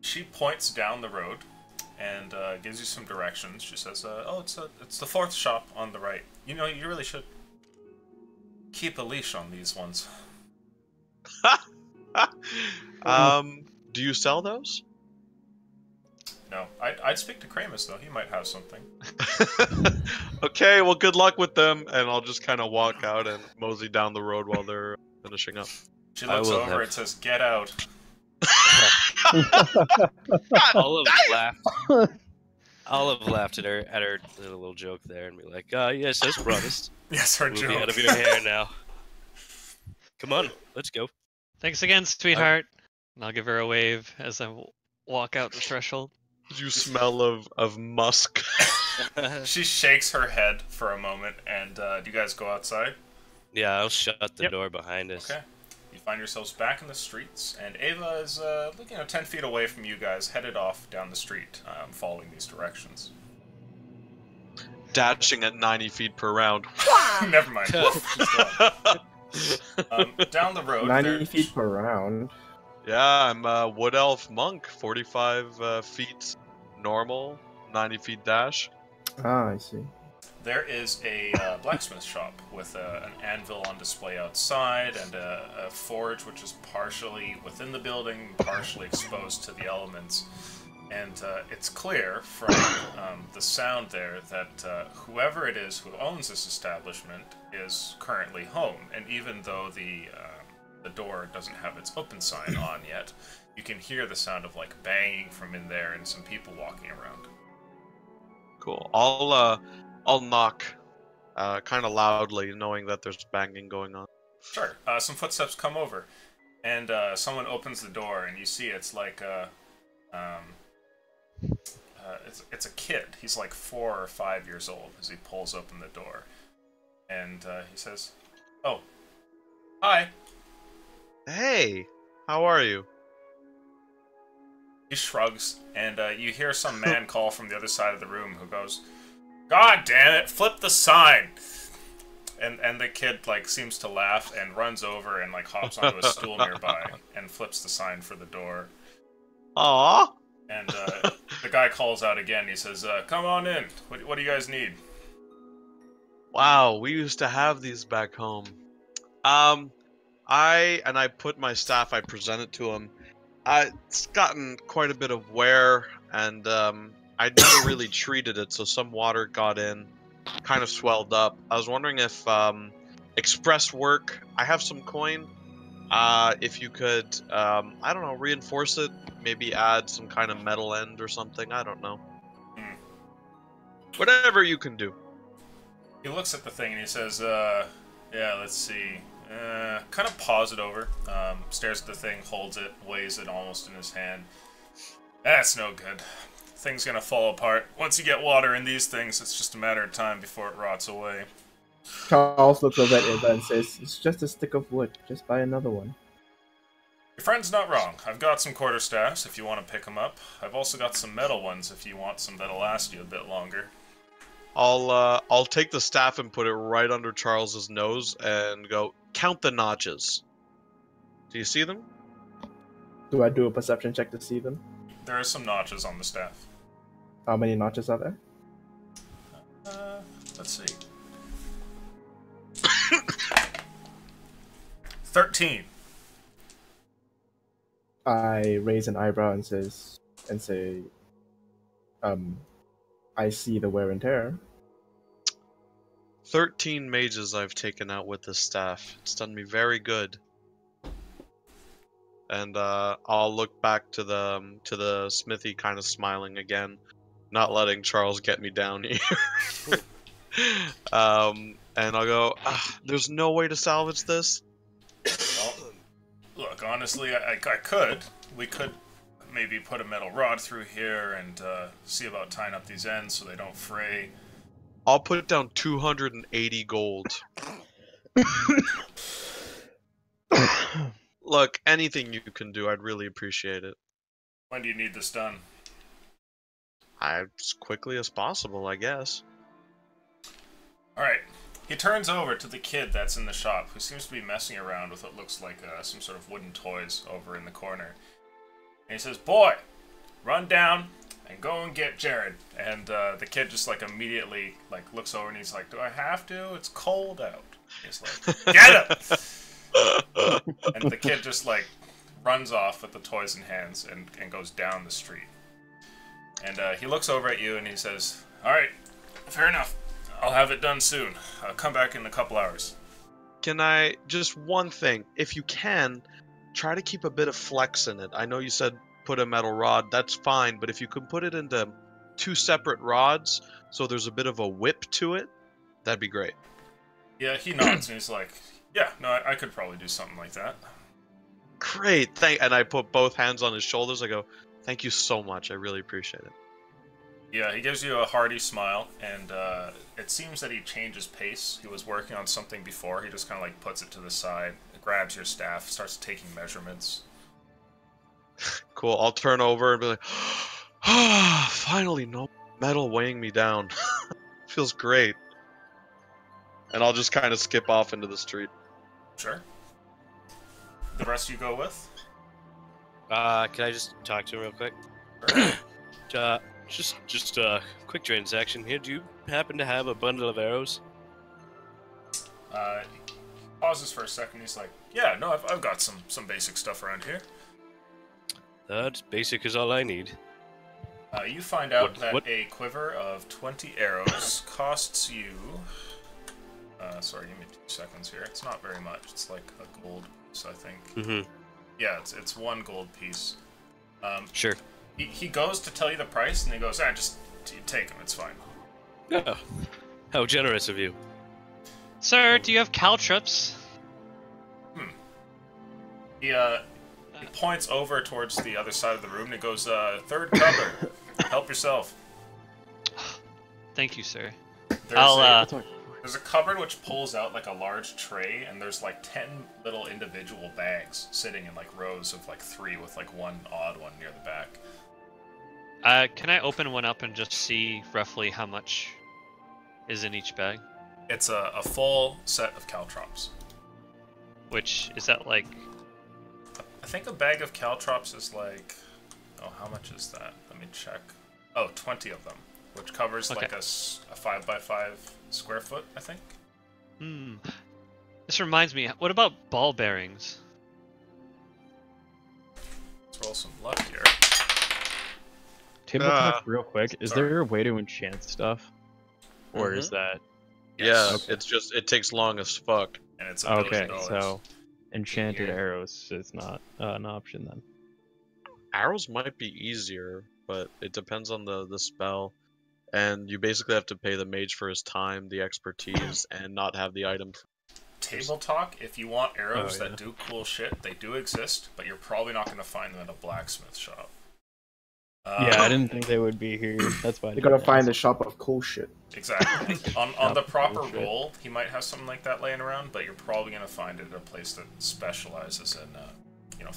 She points down the road and gives you some directions. She says, "Oh, it's the fourth shop on the right. You know, you really should keep a leash on these ones." Do you sell those? No, I'd speak to Kramus though. He might have something. Okay, well, good luck with them, and I'll just kind of walk out and mosey down the road while they're finishing up. She looks over and says, "Get out." Olive laughed at her little joke there and be like, yes, as promised. Yes, her We'll joke. be out of your hair now. Come on, let's go. Thanks again, sweetheart. And I'll give her a wave as I walk out the threshold. You smell of musk. She shakes her head for a moment, and do you guys go outside? Yeah, I'll shut the door behind us. Okay. You find yourselves back in the streets, and Ava is, 10 feet away from you guys, headed off down the street, following these directions. Dashing at 90 feet per round. Never mind. Down the road. 90 feet per round. Yeah, I'm a wood elf monk, 45 feet normal, 90 feet dash. Ah, I see. There is a blacksmith shop with an anvil on display outside and a forge which is partially within the building, partially exposed to the elements. And it's clear from the sound there that whoever it is who owns this establishment is currently home. And even though the door doesn't have its open sign on yet, you can hear the sound of like banging from in there and some people walking around. Cool. I'll knock kind of loudly, knowing that there's banging going on. Sure. Some footsteps come over, and someone opens the door, and you see it's like it's a kid. He's like 4 or 5 years old as he pulls open the door, and he says, "Oh, hi." Hey, how are you? He shrugs, and you hear some man call from the other side of the room who goes, God damn it! Flip the sign. And the kid like seems to laugh and runs over and like hops onto a stool nearby and flips the sign for the door. Aww. And the guy calls out again. He says, "Come on in. What do you guys need?" Wow, we used to have these back home. I put my staff. I present it to him. It's gotten quite a bit of wear, and I never really treated it, so some water got in, kind of swelled up. I was wondering if express work. I have some coin. If you could, I don't know, reinforce it. Maybe add some kind of metal end or something. I don't know. Whatever you can do. He looks at the thing and he says, "Yeah, let's see." Kind of paws it over. Stares at the thing, holds it, weighs it almost in his hand. That's no good. Thing's gonna fall apart. Once you get water in these things, it's just a matter of time before it rots away. Charles looks over at Eva and says, "It's just a stick of wood. Just buy another one." Your friend's not wrong. I've got some quarterstaffs if you want to pick them up. I've also got some metal ones if you want some that'll last you a bit longer. I'll take the staff and put it right under Charles's nose and go, count the notches. Do you see them? Do I do a perception check to see them? There are some notches on the staff. How many notches are there? Let's see. 13. I raise an eyebrow and say, I see the wear and tear. 13 mages I've taken out with this staff. It's done me very good. And I'll look back to the smithy, kind of smiling again, not letting Charles get me down here. And I'll go, there's no way to salvage this? Well, look, honestly, I could. We could maybe put a metal rod through here and see about tying up these ends so they don't fray. I'll put down 280 gold. Look, anything you can do, I'd really appreciate it. When do you need this done? As quickly as possible, I guess. Alright. He turns over to the kid that's in the shop, who seems to be messing around with what looks like some sort of wooden toys over in the corner. And he says, "Boy, run down and go and get Jared." And the kid just like immediately like looks over and he's like, "Do I have to? It's cold out." He's like, "Get him!" And the kid just like runs off with the toys in hands and goes down the street. And he looks over at you and he says, "Alright, fair enough. I'll have it done soon. I'll come back in a couple hours." Can I, just one thing, if you can, try to keep a bit of flex in it. I know you said put a metal rod, that's fine, but if you can put it into 2 separate rods, so there's a bit of a whip to it, that'd be great. Yeah, he nods and he's like, "Yeah, no, I could probably do something like that." Great, and I put both hands on his shoulders, I go, thank you so much, I really appreciate it. Yeah, he gives you a hearty smile, and it seems that he changes pace. He was working on something before. He just kind of like puts it to the side, grabs your staff, starts taking measurements. Cool, I'll turn over and be like, finally, no metal weighing me down. Feels great. And I'll just kind of skip off into the street. Sure. The rest you go with? Can I just talk to him real quick? Sure. Just a quick transaction here. Do you happen to have a bundle of arrows? He pauses for a second. He's like, "Yeah, no, I've got some basic stuff around here." That's basic is all I need. You find out that a quiver of 20 arrows costs you... sorry, give me 2 seconds here. It's not very much. It's like a gold piece, I think. Mm-hmm. Yeah, it's 1 gold piece. Sure. He goes to tell you the price, and he goes, just take them, it's fine. Oh, how generous of you. Sir, do you have caltrops? He points over towards the other side of the room, and he goes, "Third cupboard. Help yourself." Thank you, sir. There's a cupboard which pulls out like a large tray, and there's like 10 little individual bags sitting in like rows of like 3 with like 1 odd one near the back. Can I open one up and just see roughly how much is in each bag? It's a full set of caltrops. Which is that like? I think a bag of caltrops is like... Oh, how much is that? Let me check. Oh, 20 of them, which covers Okay. like a 5x5 square foot, I think. Hmm. This reminds me. What about ball bearings? Let's roll some luck here. Table talk real quick. Is Sorry. there a way to enchant stuff? Or is Mm-hmm. that... Yeah, Okay. it's just it takes long as fuck. And it's $1 Okay, billion. so enchanted Yeah. arrows is not an option then. Arrows might be easier, but it depends on the spell. And you basically have to pay the mage for his time, the expertise, and not have the item. Table talk, if you want arrows Oh, yeah. that do cool shit, they do exist, but you're probably not going to find them at a blacksmith shop. Yeah, I didn't think they would be here. That's why I You gotta didn't find ask. the shop of cool shit. Exactly. On the proper Bullshit. roll, he might have something like that laying around, but you're probably going to find it at a place that specializes in,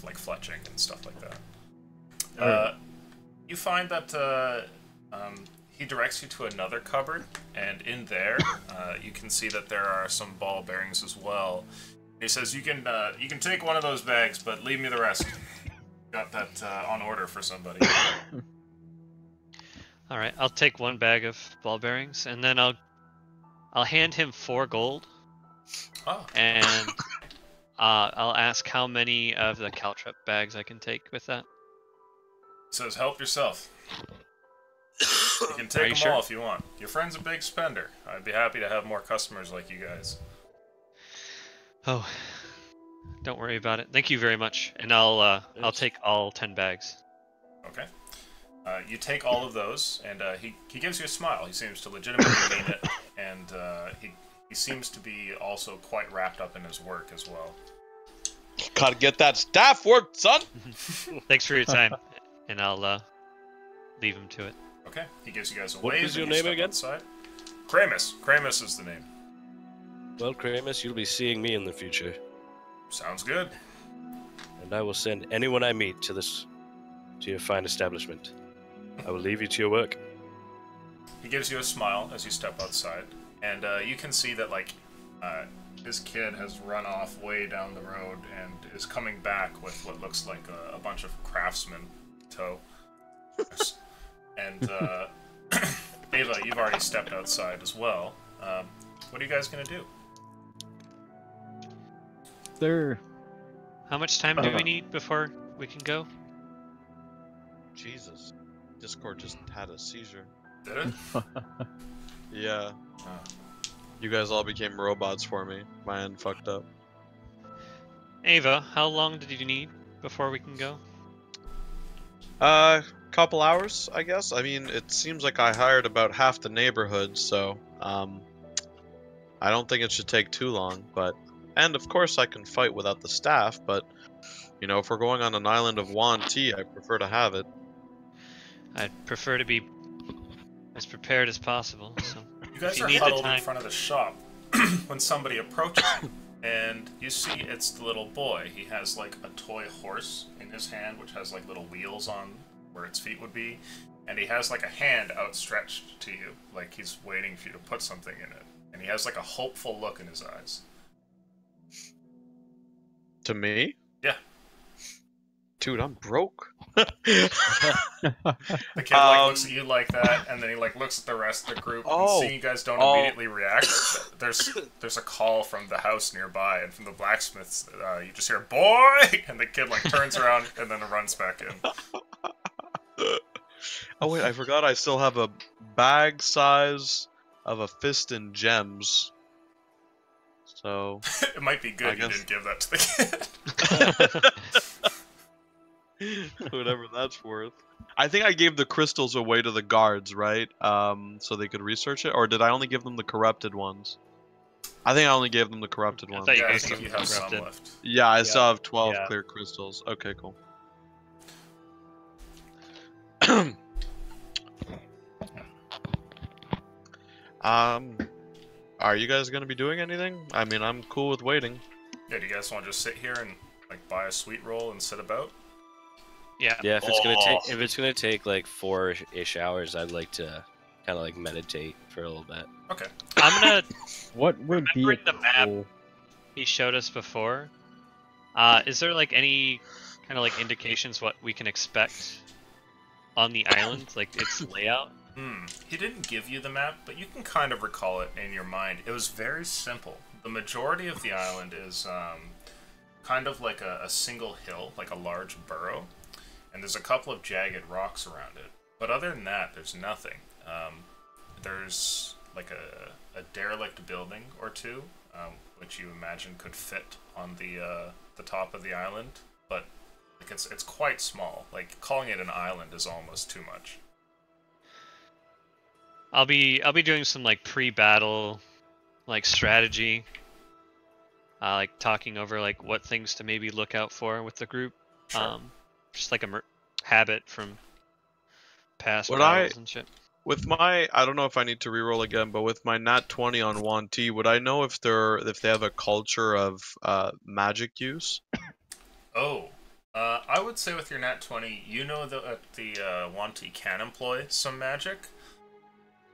like fletching and stuff like that. Alright. You find that he directs you to another cupboard, and in there, you can see that there are some ball bearings as well. He says, you can take one of those bags, but leave me the rest. Got that on order for somebody. All right, I'll take one bag of ball bearings, and then I'll hand him 4 gold, Oh, and I'll ask how many of the caltrop bags I can take with that. he says, help yourself. You can Are take you them sure? all if you want. Your friend's a big spender. I'd be happy to have more customers like you guys. Oh, don't worry about it. Thank you very much, and I'll take all 10 bags. Okay. You take all of those, and he gives you a smile. He seems to legitimately mean it, and he seems to be also quite wrapped up in his work as well. Gotta get that staff worked, son. Thanks for your time, and I'll leave him to it. Okay. He gives you guys a What wave. was your and you name step again? Outside. Kramus. Kramus is the name. Well, Kramus, you'll be seeing me in the future, Sounds good. and I will send anyone I meet to your fine establishment. I will leave you to your work. He gives you a smile as you step outside, and you can see that his kid has run off way down the road and is coming back with what looks like a bunch of craftsmen tow. And Ava, you've already stepped outside as well. What are you guys gonna do? There. How much time do we need before we can go? Jesus, Discord just had a seizure. Did it? Yeah, Oh. you guys all became robots for me. My end fucked up. Ava, how long did you need before we can go? Couple hours, I guess. I mean, it seems like I hired about half the neighborhood, so I don't think it should take too long. And of course, I can fight without the staff. But if we're going on an island of Wan Ti, I prefer to have it. I'd prefer to be as prepared as possible. So You guys If you are need the huddled in time- front of the shop when somebody approaches you, and you see it's the little boy. He has like a toy horse in his hand, which has like little wheels on where its feet would be, and he has like a hand outstretched to you, like he's waiting for you to put something in it. And he has like a hopeful look in his eyes. To me? Yeah. Dude, I'm broke. The kid looks at you like that, and then he looks at the rest of the group. And seeing you guys don't immediately react, there's a call from the house nearby, and from the blacksmiths, you just hear "boy," and the kid turns around and then runs back in. Oh wait, I forgot I still have a bag size of a fist in gems. So It might be good I you guess- didn't give that to the kid. whatever that's worth. I think I gave the crystals away to the guards, right? So they could research it, or did I only give them the corrupted ones? I think I only gave them the corrupted I ones. thought you Yeah, I guys think were you have some corrupted. left. Yeah, I still have 12 Yeah. clear crystals. Okay, cool. Are you guys gonna be doing anything? I mean, I'm cool with waiting. Yeah, do you guys want to just sit here and buy a sweet roll and sit about? yeah, Yeah, if it's gonna take like 4-ish hours, I'd like to kind of like meditate for a little bit. Okay. I'm gonna What would be a Remembering the map. cool... he showed us before. Is there like any kind of like indications what we can expect on the island, like its layout? He didn't give you the map, but you can kind of recall it in your mind. It was very simple. The majority of the island is kind of like a single hill, like a large burrow, and there's a couple of jagged rocks around it. But other than that, there's nothing. There's like a derelict building or two, which you imagine could fit on the top of the island, but like it's quite small. Like calling it an island is almost too much. I'll be doing some like pre-battle like strategy, like talking over like what things to maybe look out for with the group. Sure. Just like a habit from past Would battles and shit. With my, I don't know if I need to reroll again, but with my nat 20 on Yuan Ti, would I know if they have a culture of magic use? Oh, I would say with your nat 20, you know that the Yuan-ti can employ some magic.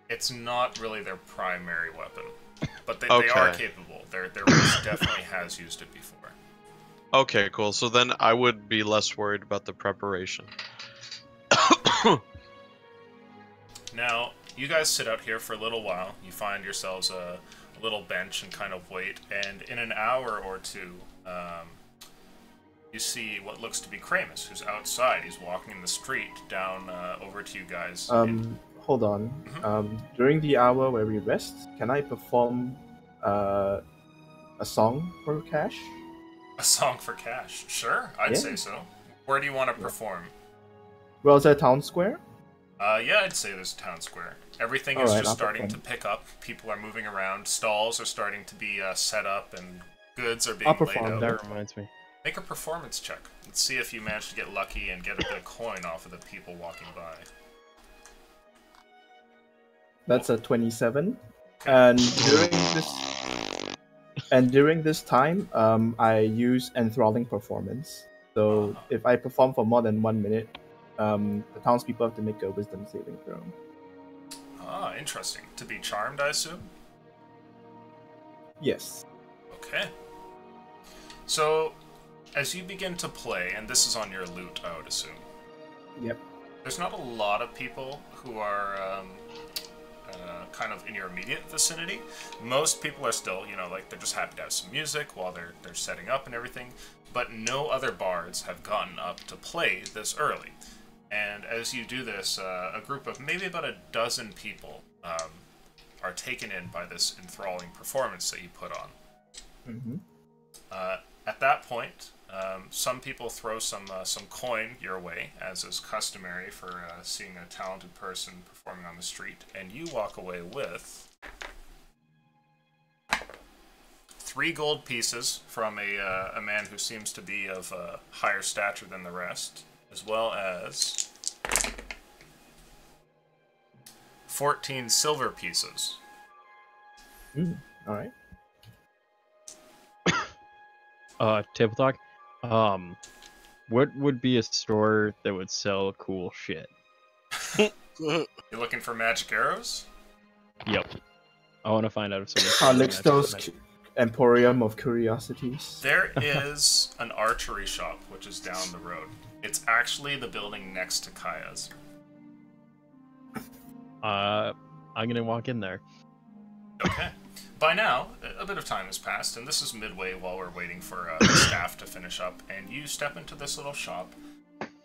It's not really their primary weapon, but they are capable. Their race definitely has used it before. Okay, cool. So then I would be less worried about the preparation. Now, you guys sit out here for a little while. You find yourselves a little bench and kind of wait, and in an hour or two, you see what looks to be Kramus, who's outside. He's walking in the street down over to you guys. Hold on. During the hour where we rest, can I perform a song for Cash? A song for Cash? Sure, I'd say so. Where do you want to perform? Well, is that town square? Yeah, I'd say there's a town square. Everything is just starting to pick up. People are moving around. Stalls are starting to be set up, and goods are being laid out. That reminds me. Make a performance check. Let's see if you manage to get lucky and get a bit of coin off of the people walking by. That's a 27. And during this time, I use enthralling performance. So if I perform for more than 1 minute, the townspeople have to make a wisdom saving throw. Ah, interesting. To be charmed, I assume? Yes. Okay. So, as you begin to play, and this is on your lute, I would assume. Yep. There's not a lot of people who are kind of in your immediate vicinity. Most people are still, like they're just happy to have some music while they're setting up and everything. But no other bards have gotten up to play this early. And as you do this, a group of maybe about a dozen people are taken in by this enthralling performance that you put on. Mm-hmm. At that point, some people throw some coin your way, as is customary for seeing a talented person performing on the street, and you walk away with 3 gold pieces from a man who seems to be of higher stature than the rest, as well as 14 silver pieces. All right. Table talk. What would be a store that would sell cool shit? You looking for magic arrows? Yep. I want to find out if someone. Calixto's Emporium of Curiosities. There is an archery shop which is down the road. It's actually the building next to Kaya's. I'm gonna walk in there. Okay. By now, a bit of time has passed, and this is midway while we're waiting for the staff to finish up. And you step into this little shop,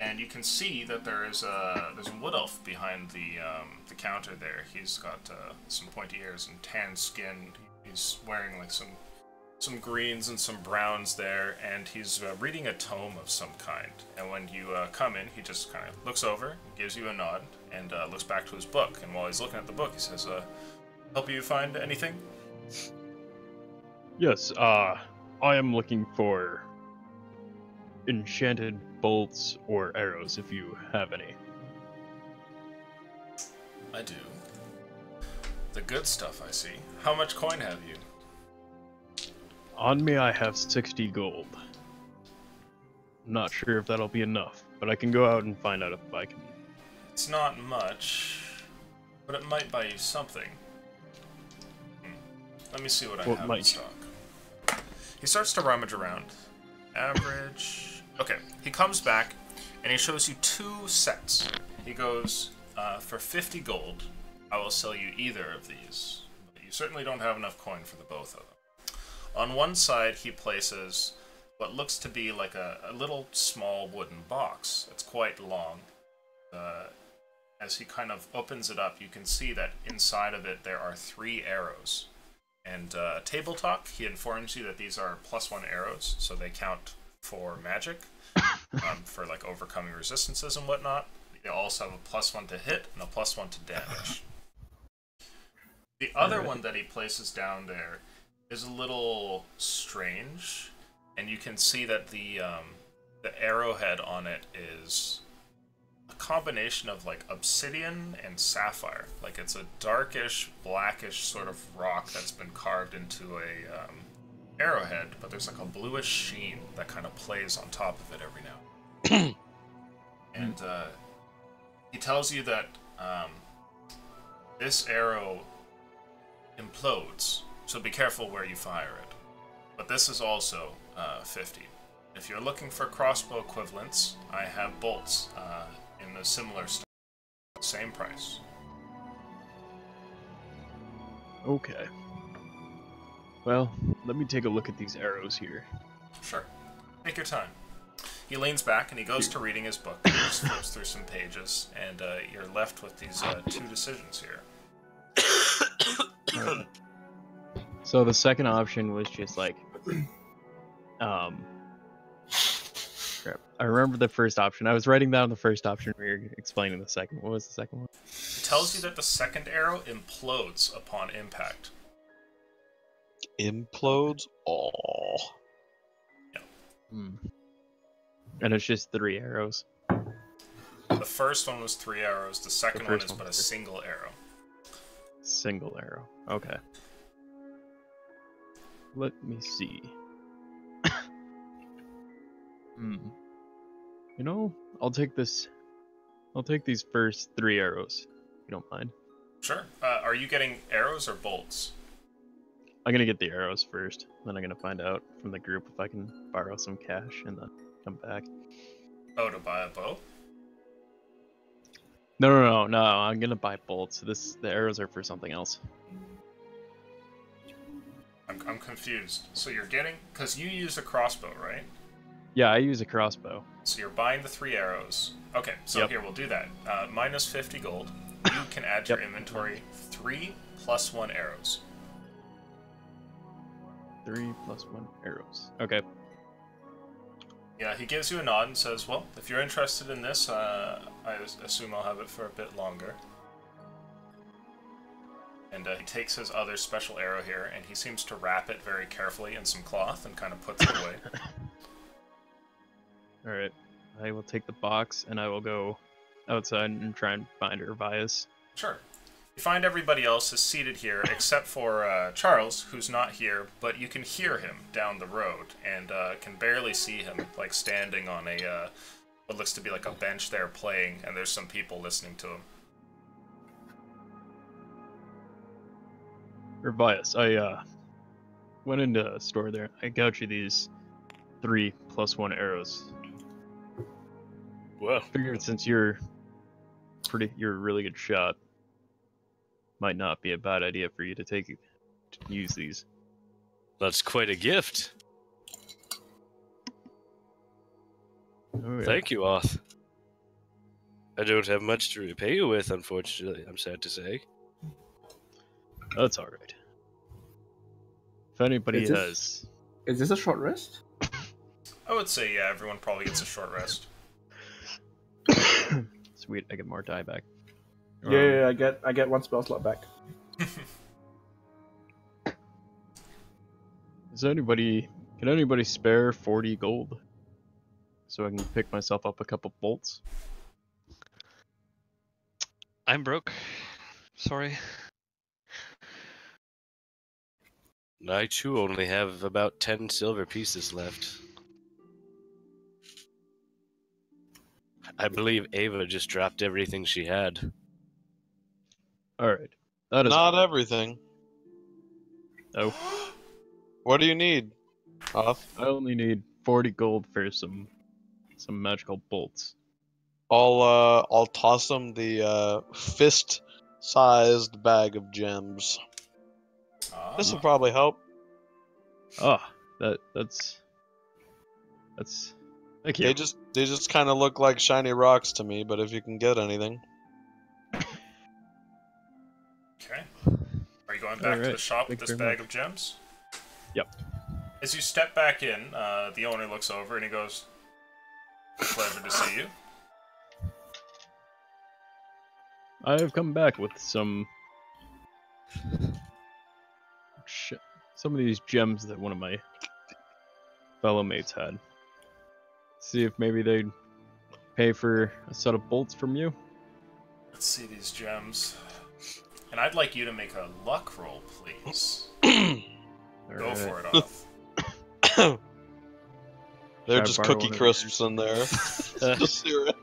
and you can see that there's a wood elf behind the counter there. He's got some pointy ears and tan skin. He's wearing like some greens and some browns there, and he's reading a tome of some kind. And when you come in, he just kind of looks over, gives you a nod, and looks back to his book. And while he's looking at the book, he says, "Help you find anything?" Yes, I am looking for enchanted bolts or arrows if you have any. I do. The good stuff, I see. How much coin have you? On me I have 60 gold. Not sure if that'll be enough, but I can go out and find out if I can. It's not much. but it might buy you something. Let me see what I What have in might? stock. He starts to rummage around. Average. Okay, he comes back and he shows you 2 sets. He goes, for 50 gold, I will sell you either of these. But you certainly don't have enough coin for the both of them. On one side, he places what looks to be like a little small wooden box. It's quite long. As he kind of opens it up, you can see that inside of it there are 3 arrows. And Table Talk, he informs you that these are +1 arrows, so they count for magic, for like overcoming resistances and whatnot. They also have a +1 to hit and a +1 to damage. The other one that he places down there is a little strange, and you can see that the arrowhead on it is a combination of like obsidian and sapphire. Like it's a darkish, blackish sort of rock that's been carved into a arrowhead, but there's like a bluish sheen that kind of plays on top of it every now. And he tells you that this arrow implodes, so be careful where you fire it. But this is also 50. If you're looking for crossbow equivalents, I have bolts in a similar style, same price. Okay. Well, let me take a look at these arrows here. Sure. Take your time. He leans back and he goes to reading his book. He just flips through some pages, and you're left with these 2 decisions here. Alright. So the second option was just like, crap. I remember the first option. I was writing down the first option. We were explaining the second. What was the second one? It tells you that the second arrow implodes upon impact. Implodes? Oh. And it's just 3 arrows. The first one was 3 arrows. The second one first is one but a was 3. single arrow. Single arrow. Okay. Let me see. You know, I'll take this. I'll take these first 3 arrows, if you don't mind. Sure. Are you getting arrows or bolts? I'm gonna get the arrows first, then I'm gonna find out from the group if I can borrow some cash and then come back. Oh, to buy a bow? No, I'm gonna buy bolts. The arrows are for something else. I'm confused. So you're getting... Because you use a crossbow, right? Yeah, I use a crossbow. So you're buying the 3 arrows. Okay, so Yep. here, we'll do that. Minus 50 gold. You can add to your inventory 3 + 1 arrows. 3 + 1 arrows. Okay. Yeah, he gives you a nod and says, well, if you're interested in this, I assume I'll have it for a bit longer. And he takes his other special arrow here, and he seems to wrap it very carefully in some cloth and kind of puts it away. Alright. I will take the box and I will go outside and try and find Urvias. Sure. You find everybody else is seated here, except for Charles, who's not here, but you can hear him down the road, and can barely see him, like standing on a, what looks to be like a bench there playing, and there's some people listening to him. Urvias, I went into a store there. I got you these 3 + 1 arrows. Well, Figured since you're a really good shot, might not be a bad idea for you to use these. that's quite a gift. Oh, yeah. Thank you, Oth. I don't have much to repay you with, unfortunately, I'm sad to say. That's alright. If anybody Is has... Is this a short rest? I would say, yeah, everyone probably gets a short rest. Sweet, I get more die back. Yeah, I get 1 spell slot back. Can anybody spare 40 gold? So I can pick myself up a couple bolts? I'm broke. Sorry. I too only have about 10 silver pieces left. I believe Ava just dropped everything she had. Alright. That is Not everything. Oh. What do you need? Off. I only need 40 gold for some magical bolts. I'll toss him the fist-sized bag of gems. This will probably help. Ah, that's thank you. They just kind of look like shiny rocks to me, but if you can get anything. Okay. Are you going back to the shop with this bag of gems? Yep. As you step back in, the owner looks over and he goes, "Pleasure to see you." I have come back with some of these gems that one of my fellow mates had. See if maybe they'd pay for a set of bolts from you. Let's see these gems. And I'd like you to make a luck roll, please. Go for it, Off. They're just cookie crisps in there. Just syrup.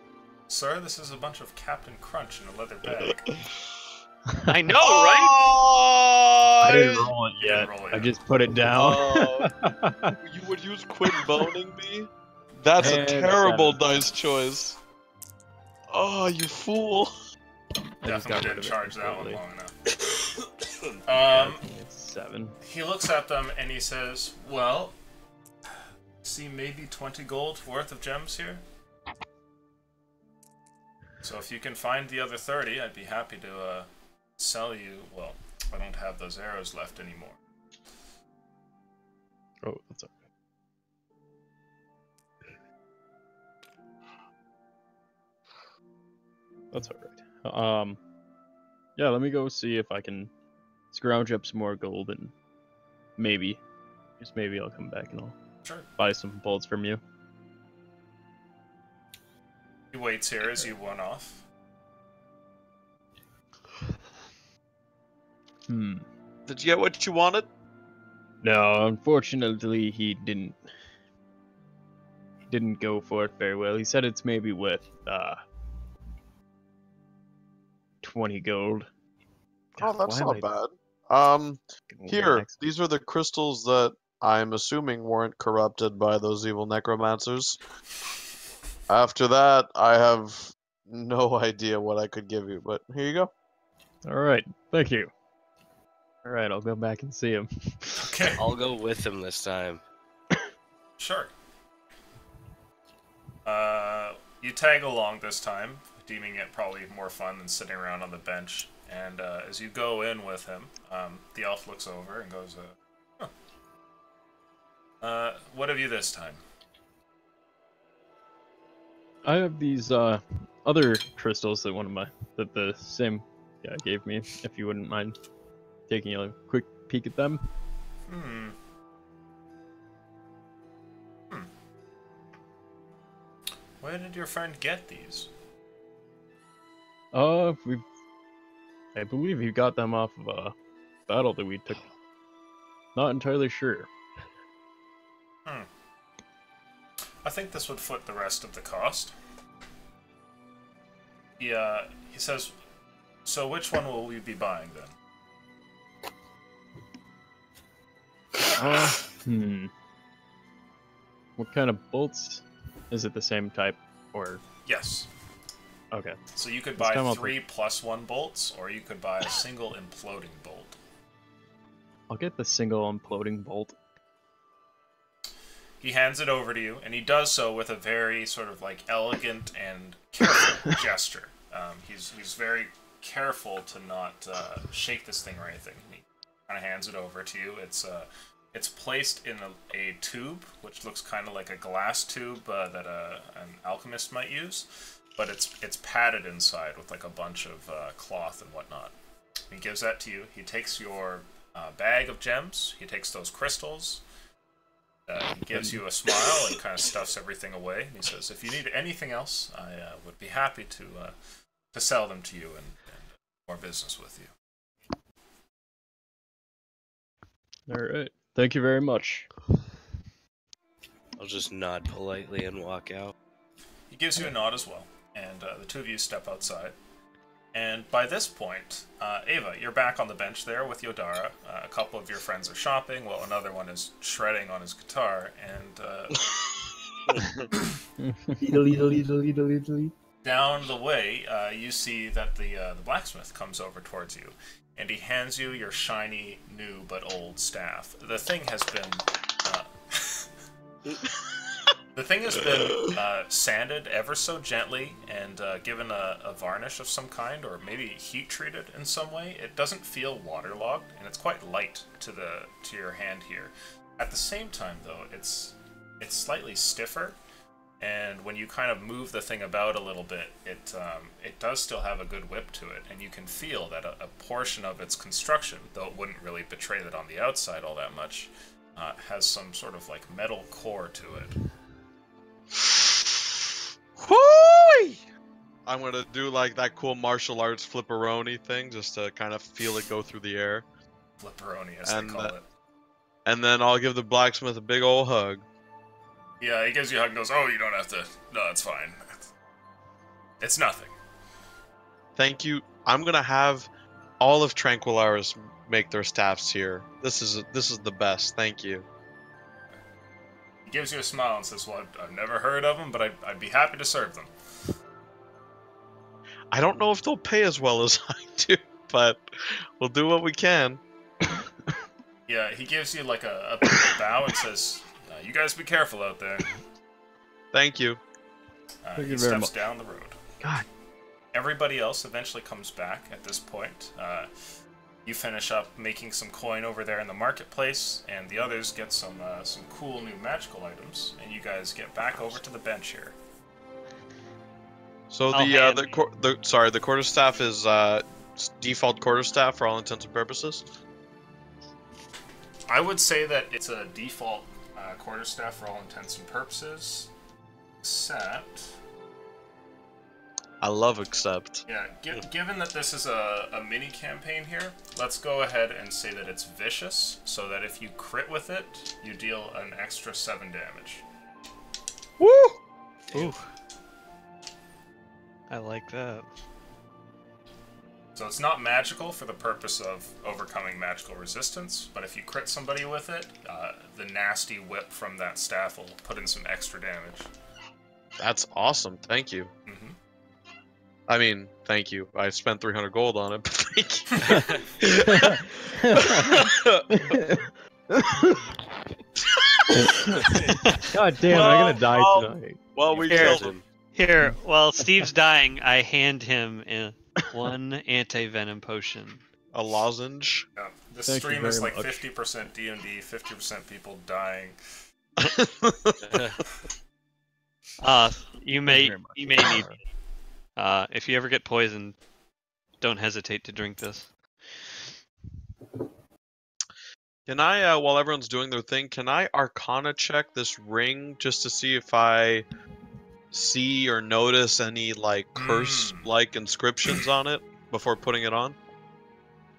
Sir, this is a bunch of Captain Crunch in a leather bag. I know, right? I didn't roll it yet. I just put it down. You would use quit boning me? That's a terrible dice choice. Oh, you fool. Definitely didn't charge that one long enough. 7. He looks at them and he says, "Well, see maybe 20 gold worth of gems here? So if you can find the other 30, I'd be happy to sell you. Well, I don't have those arrows left anymore." Oh, that's okay. That's alright. Yeah, let me go see if I can scrounge up some more gold and maybe, just maybe I'll come back and I'll buy some bolts from you. He waits here as you run off. Did you get what you wanted? No, unfortunately he didn't go for it very well. He said it's maybe worth 20 gold. Oh, that's not bad. Here, these are the crystals that I'm assuming weren't corrupted by those evil necromancers. After that, I have no idea what I could give you, but here you go. Alright, thank you. Alright, I'll go back and see him. Okay. I'll go with him this time. Sure. You tag along this time, deeming it probably more fun than sitting around on the bench. And as you go in with him, the elf looks over and goes, "What have you this time?" I have these other crystals that that the same guy gave me, if you wouldn't mind taking a quick peek at them. Where did your friend get these? I believe he got them off of a battle that we took. Not entirely sure. I think this would foot the rest of the cost. He says, "So which one will we be buying then?" What kind of bolts? Is it the same type, or? Yes. Okay. So you could buy 3 +1 bolts, or you could buy a single imploding bolt. I'll get the single imploding bolt. He hands it over to you, and he does so with a very sort of like elegant and careful gesture. He's very careful to not shake this thing or anything. He kind of hands it over to you. It's placed in a tube, which looks kind of like a glass tube that an alchemist might use, but it's padded inside with like a bunch of cloth and whatnot. He gives that to you. He takes your bag of gems. He takes those crystals. He gives you a smile and kind of stuffs everything away. And he says, "If you need anything else, I would be happy to sell them to you and more business with you." Alright. Thank you very much. I'll just nod politely and walk out. He gives you a nod as well, and the two of you step outside. And by this point, Ava, you're back on the bench there with Yodara. A couple of your friends are shopping, while another one is shredding on his guitar. And down the way, you see that the blacksmith comes over towards you, and he hands you your shiny, new but old staff. The thing has been sanded ever so gently and given a varnish of some kind, or maybe heat treated in some way. It doesn't feel waterlogged, and it's quite light to your hand here. At the same time, though, it's slightly stiffer, and when you kind of move the thing about a little bit, it does still have a good whip to it, and you can feel that a portion of its construction, though it wouldn't really betray that on the outside all that much, has some sort of like metal core to it. Hooey! I'm gonna do like that cool martial arts flipperoni thing, just to kind of feel it go through the air. Flipperoni, as they call it. And then I'll give the blacksmith a big old hug. Yeah, he gives you a hug and goes, "Oh, you don't have to. No, it's fine. It's nothing." Thank you. I'm gonna have all of Tranquillaris make their staffs here. This is the best. Thank you. He gives you a smile and says, "Well, I've never heard of them, but I'd be happy to serve them." I don't know if they'll pay as well as I do, but we'll do what we can. Yeah, he gives you like a bow and says, "You guys be careful out there." Thank you. Thank He you very steps much. down the road. God. Everybody else eventually comes back at this point. You finish up making some coin over there in the marketplace, and the others get some cool new magical items, and you guys get back over to the bench here. So the quarterstaff is default quarterstaff for all intents and purposes. I would say that it's a default quarterstaff for all intents and purposes, except... I love accept. Yeah, given that this is a mini campaign here, let's go ahead and say that it's vicious, so that if you crit with it, you deal an extra 7 damage. Woo! Ooh. I like that. So it's not magical for the purpose of overcoming magical resistance, but if you crit somebody with it, the nasty whip from that staff will put in some extra damage. That's awesome. Thank you. Mm-hmm. I mean, thank you. I spent 300 gold on it, but thank you. God damn, I'm gonna die tonight. Well, we Here. killed him. Here, while Steve's dying, I hand him one anti-venom potion. A lozenge. Yeah, this Thank you stream is very like much. 50% D&D, 50% people dying. You may very much. need. If you ever get poisoned, don't hesitate to drink this. Can I, while everyone's doing their thing, can I Arcana check this ring just to see if I see or notice any, like, curse-like inscriptions on it before putting it on?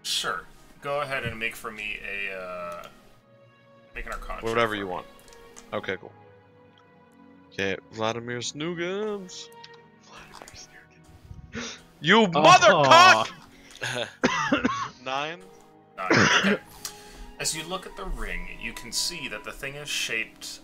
Sure. Go ahead and make for me make an Arcana check Whatever for you me. want. Okay, cool. Okay, Vladimir Snoogans. You mothercock! 9. Okay. As you look at the ring, you can see that the thing is shaped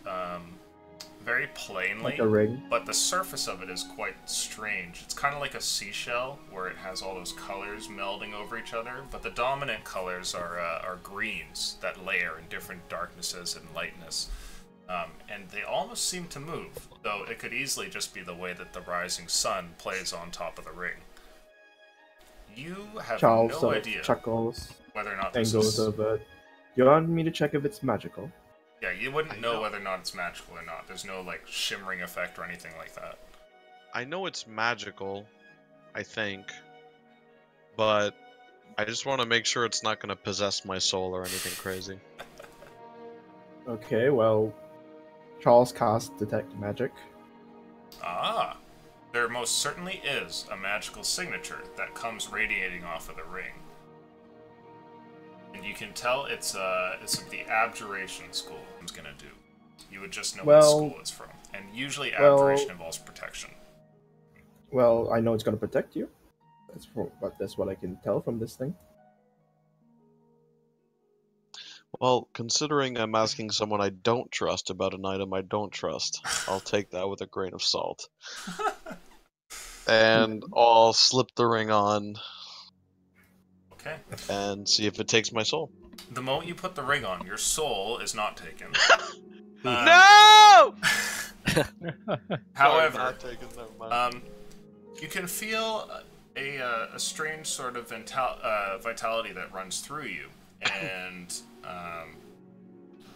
very plainly, Like a ring. but the surface of it is quite strange. It's kind of like a seashell, where it has all those colors melding over each other, but the dominant colors are greens that layer in different darknesses and lightness. And they almost seem to move, though it could easily just be the way that the rising sun plays on top of the ring. You have Charles no sort of idea chuckles whether or not and this goes is... over. You want me to check if it's magical? Yeah, you wouldn't know whether or not it's magical or not. There's no, like, shimmering effect or anything like that. I know it's magical, I think, but I just want to make sure it's not going to possess my soul or anything crazy. Okay, well, Charles casts Detect Magic. Ah! There most certainly is a magical signature that comes radiating off of the ring. And you can tell it's of the Abjuration school I'm gonna do. You would just know what school it's from. And usually Abjuration involves protection. Well, I know it's going to protect you. That's what I can tell from this thing. Well, considering I'm asking someone I don't trust about an item I don't trust, I'll take that with a grain of salt. And I'll slip the ring on Okay. and see if it takes my soul. The moment you put the ring on, your soul is not taken. No! However, Sorry, not taken, never mind. you can feel a strange sort of vitality that runs through you, and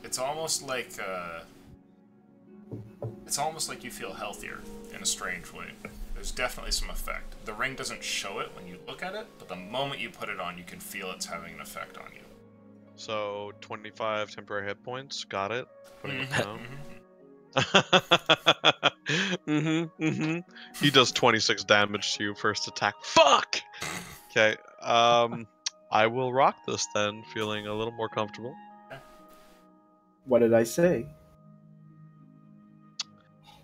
it's almost like you feel healthier in a strange way. There's definitely some effect. The ring doesn't show it when you look at it, but the moment you put it on, you can feel it's having an effect on you. So, 25 temporary hit points, got it. Putting it down. He does 26 damage to you first attack. Fuck! Okay, I will rock this then, feeling a little more comfortable. What did I say?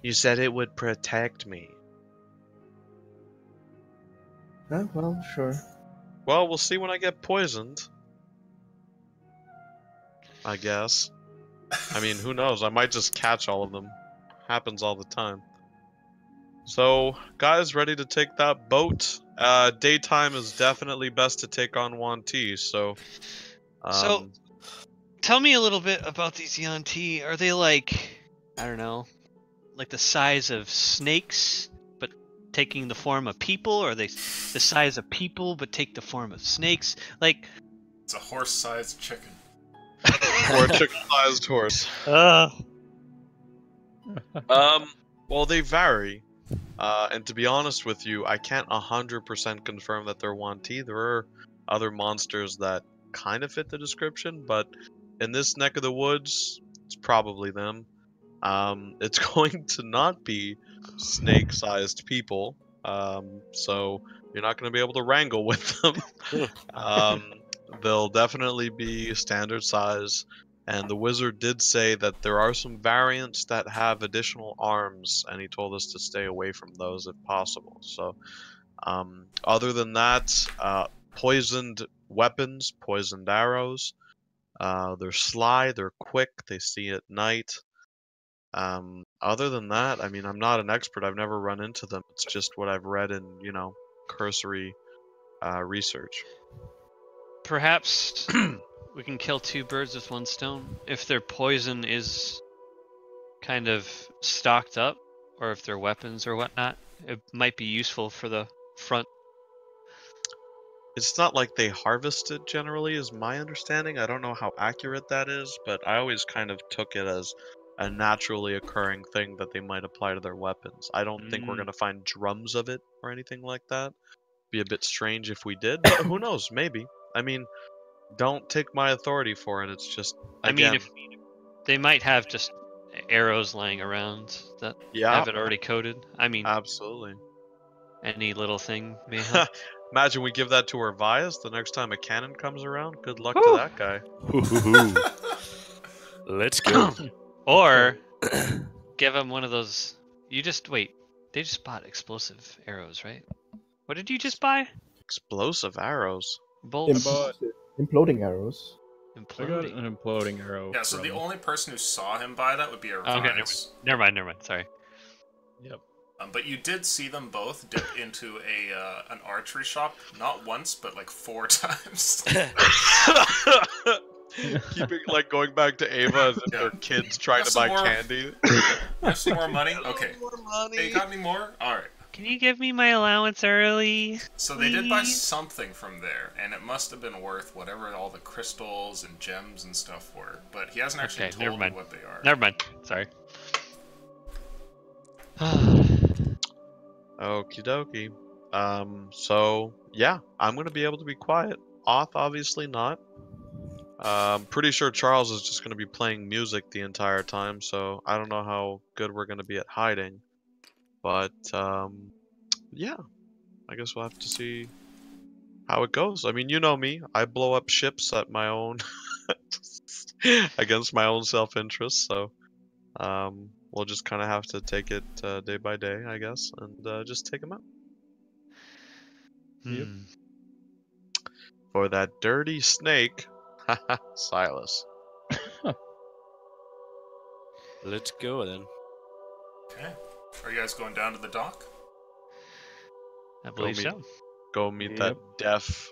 You said it would protect me. Well, sure. Well, we'll see when I get poisoned. I guess. I mean, who knows? I might just catch all of them. Happens all the time. So, guys, ready to take that boat? Daytime is definitely best to take on Yuan Ti, so... So, tell me a little bit about these Yuan Ti. Are they like, I don't know, like the size of snakes, but taking the form of people? Or are they the size of people, but take the form of snakes? Like... It's a horse-sized chicken. Or a chicken-sized horse. Well, they vary. And to be honest with you, I can't 100% confirm that they're Yuan Ti. There are other monsters that kind of fit the description, but in this neck of the woods, it's probably them. It's going to not be snake-sized people, so you're not going to be able to wrangle with them. They'll definitely be standard size. And the wizard did say that there are some variants that have additional arms, and he told us to stay away from those if possible. So, other than that, poisoned weapons, poisoned arrows. They're sly, they're quick, they see at night. Other than that, I mean, I'm not an expert. I've never run into them. It's just what I've read in, cursory research. Perhaps we can kill two birds with one stone. If their poison is kind of stocked up, or if their weapons or whatnot, it might be useful for the front. It's not like they harvest it generally, is my understanding. I don't know how accurate that is, but I always kind of took it as a naturally occurring thing that they might apply to their weapons. I don't think we're going to find drums of it or anything like that. Be a bit strange if we did, but who knows, maybe. I mean, don't take my authority for it. It's just, again, I mean, if they might have just arrows lying around that have it already coated. I mean, absolutely. Any little thing may help. Imagine we give that to Orvias the next time a cannon comes around. Good luck to that guy. Let's go. Or give him one of those. Wait. They just bought explosive arrows, right? What did you just buy? Explosive arrows. Bolts. Imploding arrows. I got an imploding arrow. Yeah, so the only person who saw him buy that would be Orvias. Okay, never mind. Sorry. Yep. But you did see them both dip into an archery shop, not once, but like 4 times. Keeping, going back to Ava as if they're kids trying to buy candy. Have some more money? Okay. More money. Hey, you got any more? Alright. Can you give me my allowance early? So they did buy something from there, and it must have been worth whatever all the crystals and gems and stuff were. But he hasn't actually told me what they are. Never mind. Sorry. Okie dokie. So, yeah, I'm going to be able to be quiet. Oth, obviously not. Pretty sure Charles is just going to be playing music the entire time, so I don't know how good we're going to be at hiding. But, yeah, I guess we'll have to see how it goes. I mean, you know me. I blow up ships at my own... against my own self-interest, so... we'll just kind of have to take it day by day, I guess, and just take them out. Yep. For that dirty snake, Silas. Let's go then. Okay. Are you guys going down to the dock? I believe meet- so. Go meet that deaf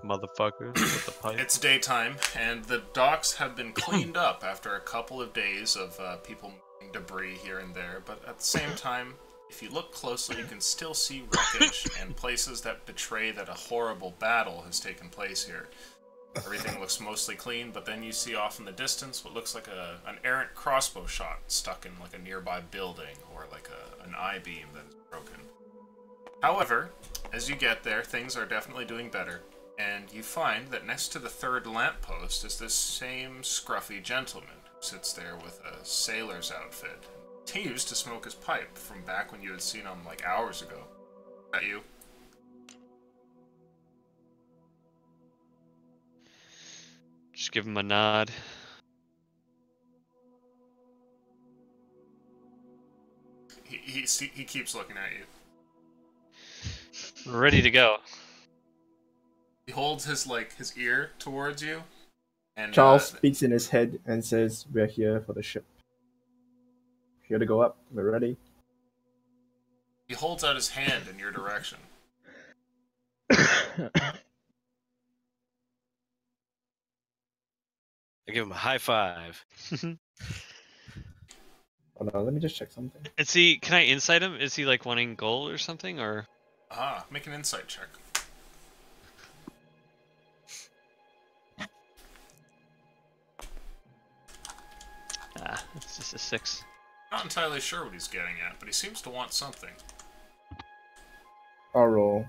motherfuckers with the pipe. It's daytime, and the docks have been cleaned up after a couple of days of people moving debris here and there, but at the same time, if you look closely, you can still see wreckage and places that betray that a horrible battle has taken place here. Everything looks mostly clean, but then you see off in the distance what looks like an errant crossbow shot stuck in like a nearby building, or like an I-beam that is broken. However, as you get there, things are definitely doing better, and you find that next to the third lamppost is this same scruffy gentleman who sits there with a sailor's outfit. Continues to smoke his pipe from back when you had seen him like hours ago. Is that you? Just give him a nod. He keeps looking at you. We're ready to go. He holds his ear towards you, and Charles speaks in his head and says, "We're here for the ship. Here to go up. We're ready." he holds out his hand in your direction. I give him a high five. Oh no, let me just check something. Is he? Can I insight him? Is he like wanting gold or something, or? Make an insight check. It's just a 6. Not entirely sure what he's getting at, but he seems to want something. I'll roll.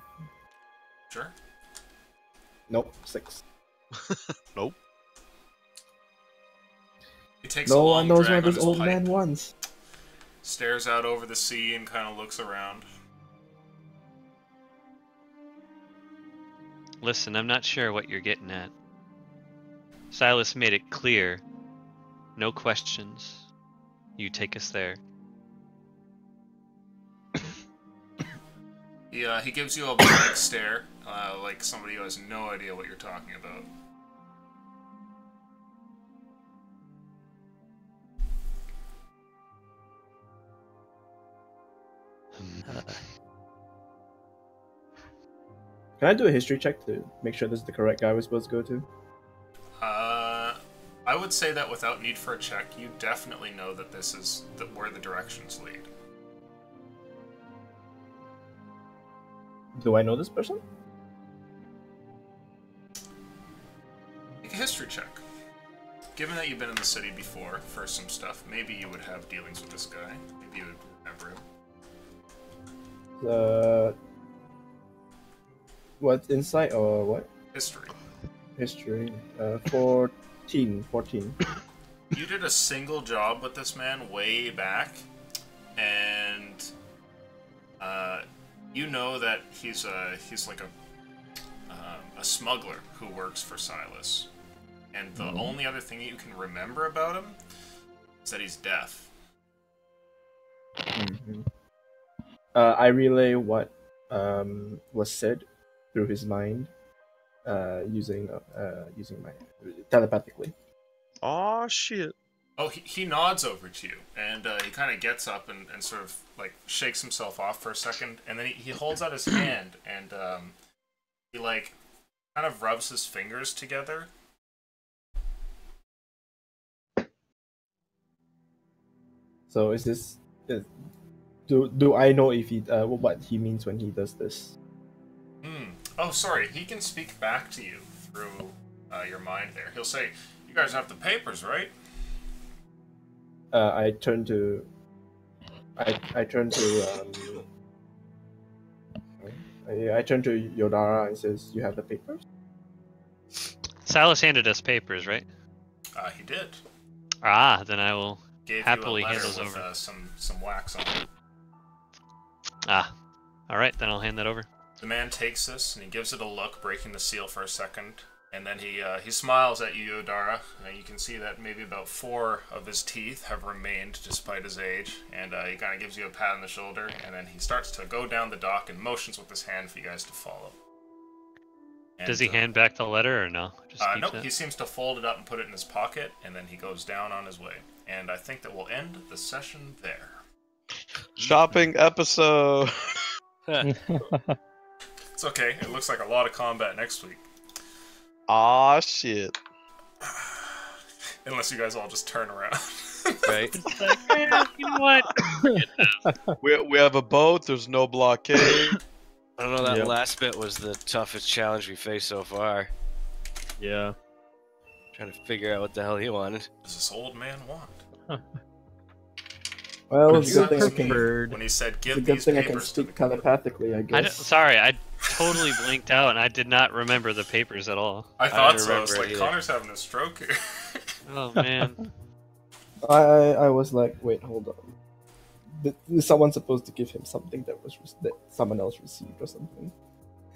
Sure. Nope, 6. Nope. He takes a No long one knows drag what on this his old pipe, man wants. stares out over the sea and kind of looks around. Listen, I'm not sure what you're getting at. Silas made it clear. No questions. You take us there. He gives you a blank stare, like somebody who has no idea what you're talking about. Can I do a history check to make sure this is the correct guy we're supposed to go to? I would say that without need for a check, you definitely know that this is where the directions lead. Do I know this person? Make a history check. Given that you've been in the city before for some stuff, maybe you would have dealings with this guy. Maybe you would remember him. What, insight or what? History. History. 14. You did a single job with this man way back, and you know that he's like a smuggler who works for Silas. And the only other thing you can remember about him is that he's deaf. Mm-hmm. I relay what was said through his mind, using my telepathically. Oh shit! Oh, he nods over to you, and he kind of gets up and sort of like shakes himself off for a second, and then he holds out his hand, and he like kind of rubs his fingers together. So is this? Do I know if he what he means when he does this? Oh, sorry. He can speak back to you through your mind there. He'll say, "You guys have the papers, right?" I turn to Yodara and says, "You have the papers?" Silas handed us papers, right? He did. Then I will Gave happily you a hand letter those with, over. some wax on it. Alright, then I'll hand that over. The man takes this and he gives it a look, breaking the seal for a second, and then he smiles at you, Yodara. You can see that maybe about 4 of his teeth have remained despite his age, and he kind of gives you a pat on the shoulder, and then he starts to go down the dock and motions with his hand for you guys to follow. And, Does he hand back the letter or no? Just keeps nope, it? he seems to fold it up and put it in his pocket, and then he goes down on his way. And I think that we'll end the session there. Shopping episode. It's okay. It looks like a lot of combat next week. Aw, shit. Unless you guys all just turn around. Right? It's like, you know what? We have a boat. There's no blockade. I don't know, that Yep. last bit was the toughest challenge we faced so far. Yeah. Trying to figure out what the hell he wanted. What does this old man want? Well, When it's a good thing I he can. Preferred. When he said, It's a give good these thing I can papers to the speak telepathically, I guess. Sorry, I totally blinked out and I did not remember the papers at all. I thought didn't so. I was remember like, it either. Connor's having a stroke here. Oh man. I was like, wait, hold on. Is someone supposed to give him something that someone else received or something?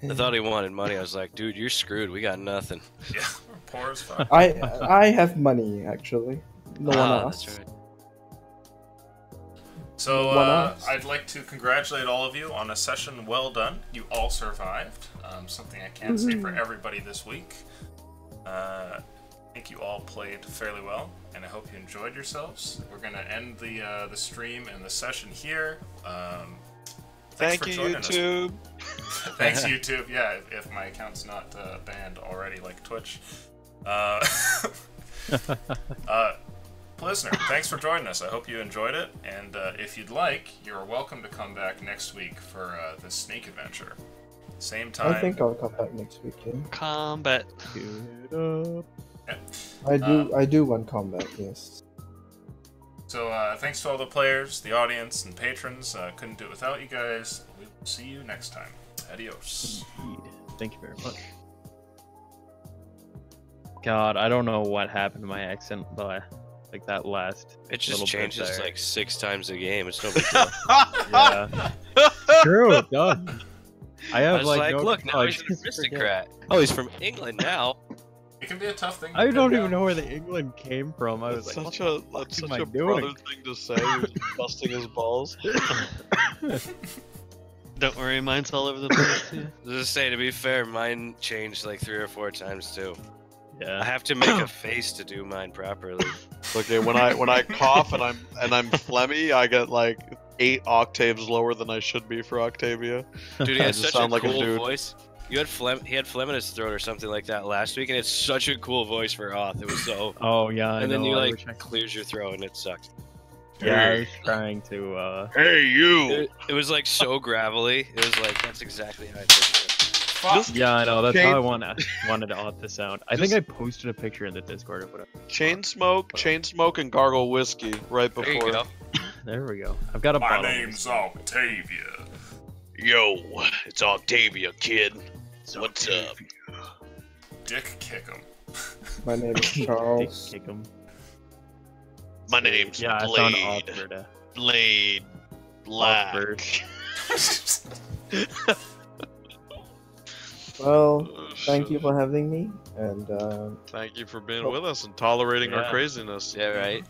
I thought he wanted money. I was like, dude, you're screwed. We got nothing. Yeah, poor as fuck. I have money actually. No one asked. That's right. So, One asked. I'd like to congratulate all of you on a session well done. You all survived. Something I can't say for everybody this week. I think you all played fairly well, and I hope you enjoyed yourselves. We're going to end the stream and the session here. Thanks Thank you, for joining us. YouTube. Thanks, YouTube. Yeah, if my account's not banned already, like Twitch. Listener, thanks for joining us. I hope you enjoyed it. And if you'd like, you're welcome to come back next week for the Snake Adventure. Same time. I think I'll come back next week. Yeah. Combat. I do want combat. Yes. So thanks to all the players, the audience, and patrons. Couldn't do it without you guys. We will see you next time. Adios. Indeed. Thank you very much. God, I don't know what happened to my accent, but like that last It just little bit changes there. like 6 times a game. It's no big deal. Yeah. True, it does. I I have was like, like, no look, now he's an forget. aristocrat. Oh, he's from England now. It can be a tough thing. to I pin don't down. even know where the England came from. I was That's like, such what a the fuck that's am such I a doing? brother thing to say. He was busting his balls. Don't worry, mine's all over the place too. Just say, to be fair, mine changed like 3 or 4 times too. I Yeah. have to make a face to do mine properly. Okay, when I cough and I'm phlegmy, I get like 8 octaves lower than I should be for Octavia. Dude, he I has just such a sound like a cool dude. voice. He had phlegm in his throat or something like that last week, and it's such a cool voice for Oth. It was so. Oh yeah. I And then know, you I like wish I- clears your throat, and it sucked. Yeah, I was trying to. Hey, you! It was like so gravelly. It was like that's exactly how I pictured it. Fuck. Yeah, I know. That's how I Change- wanted Oth to sound. I think I posted a picture in the Discord of whatever. Chain smoke, and gargle whiskey right There you before. go. There we go. I've got a My bottle. name's Octavia. Yo, it's Octavia, kid. What's up? Dick Kickham. My name is Dick Charles. kick 'em. My name's Yeah, I found Oth for the Blade. Oth first. Well, thank you for having me, and Thank you for being with us and tolerating our Yeah. craziness. Yeah, right.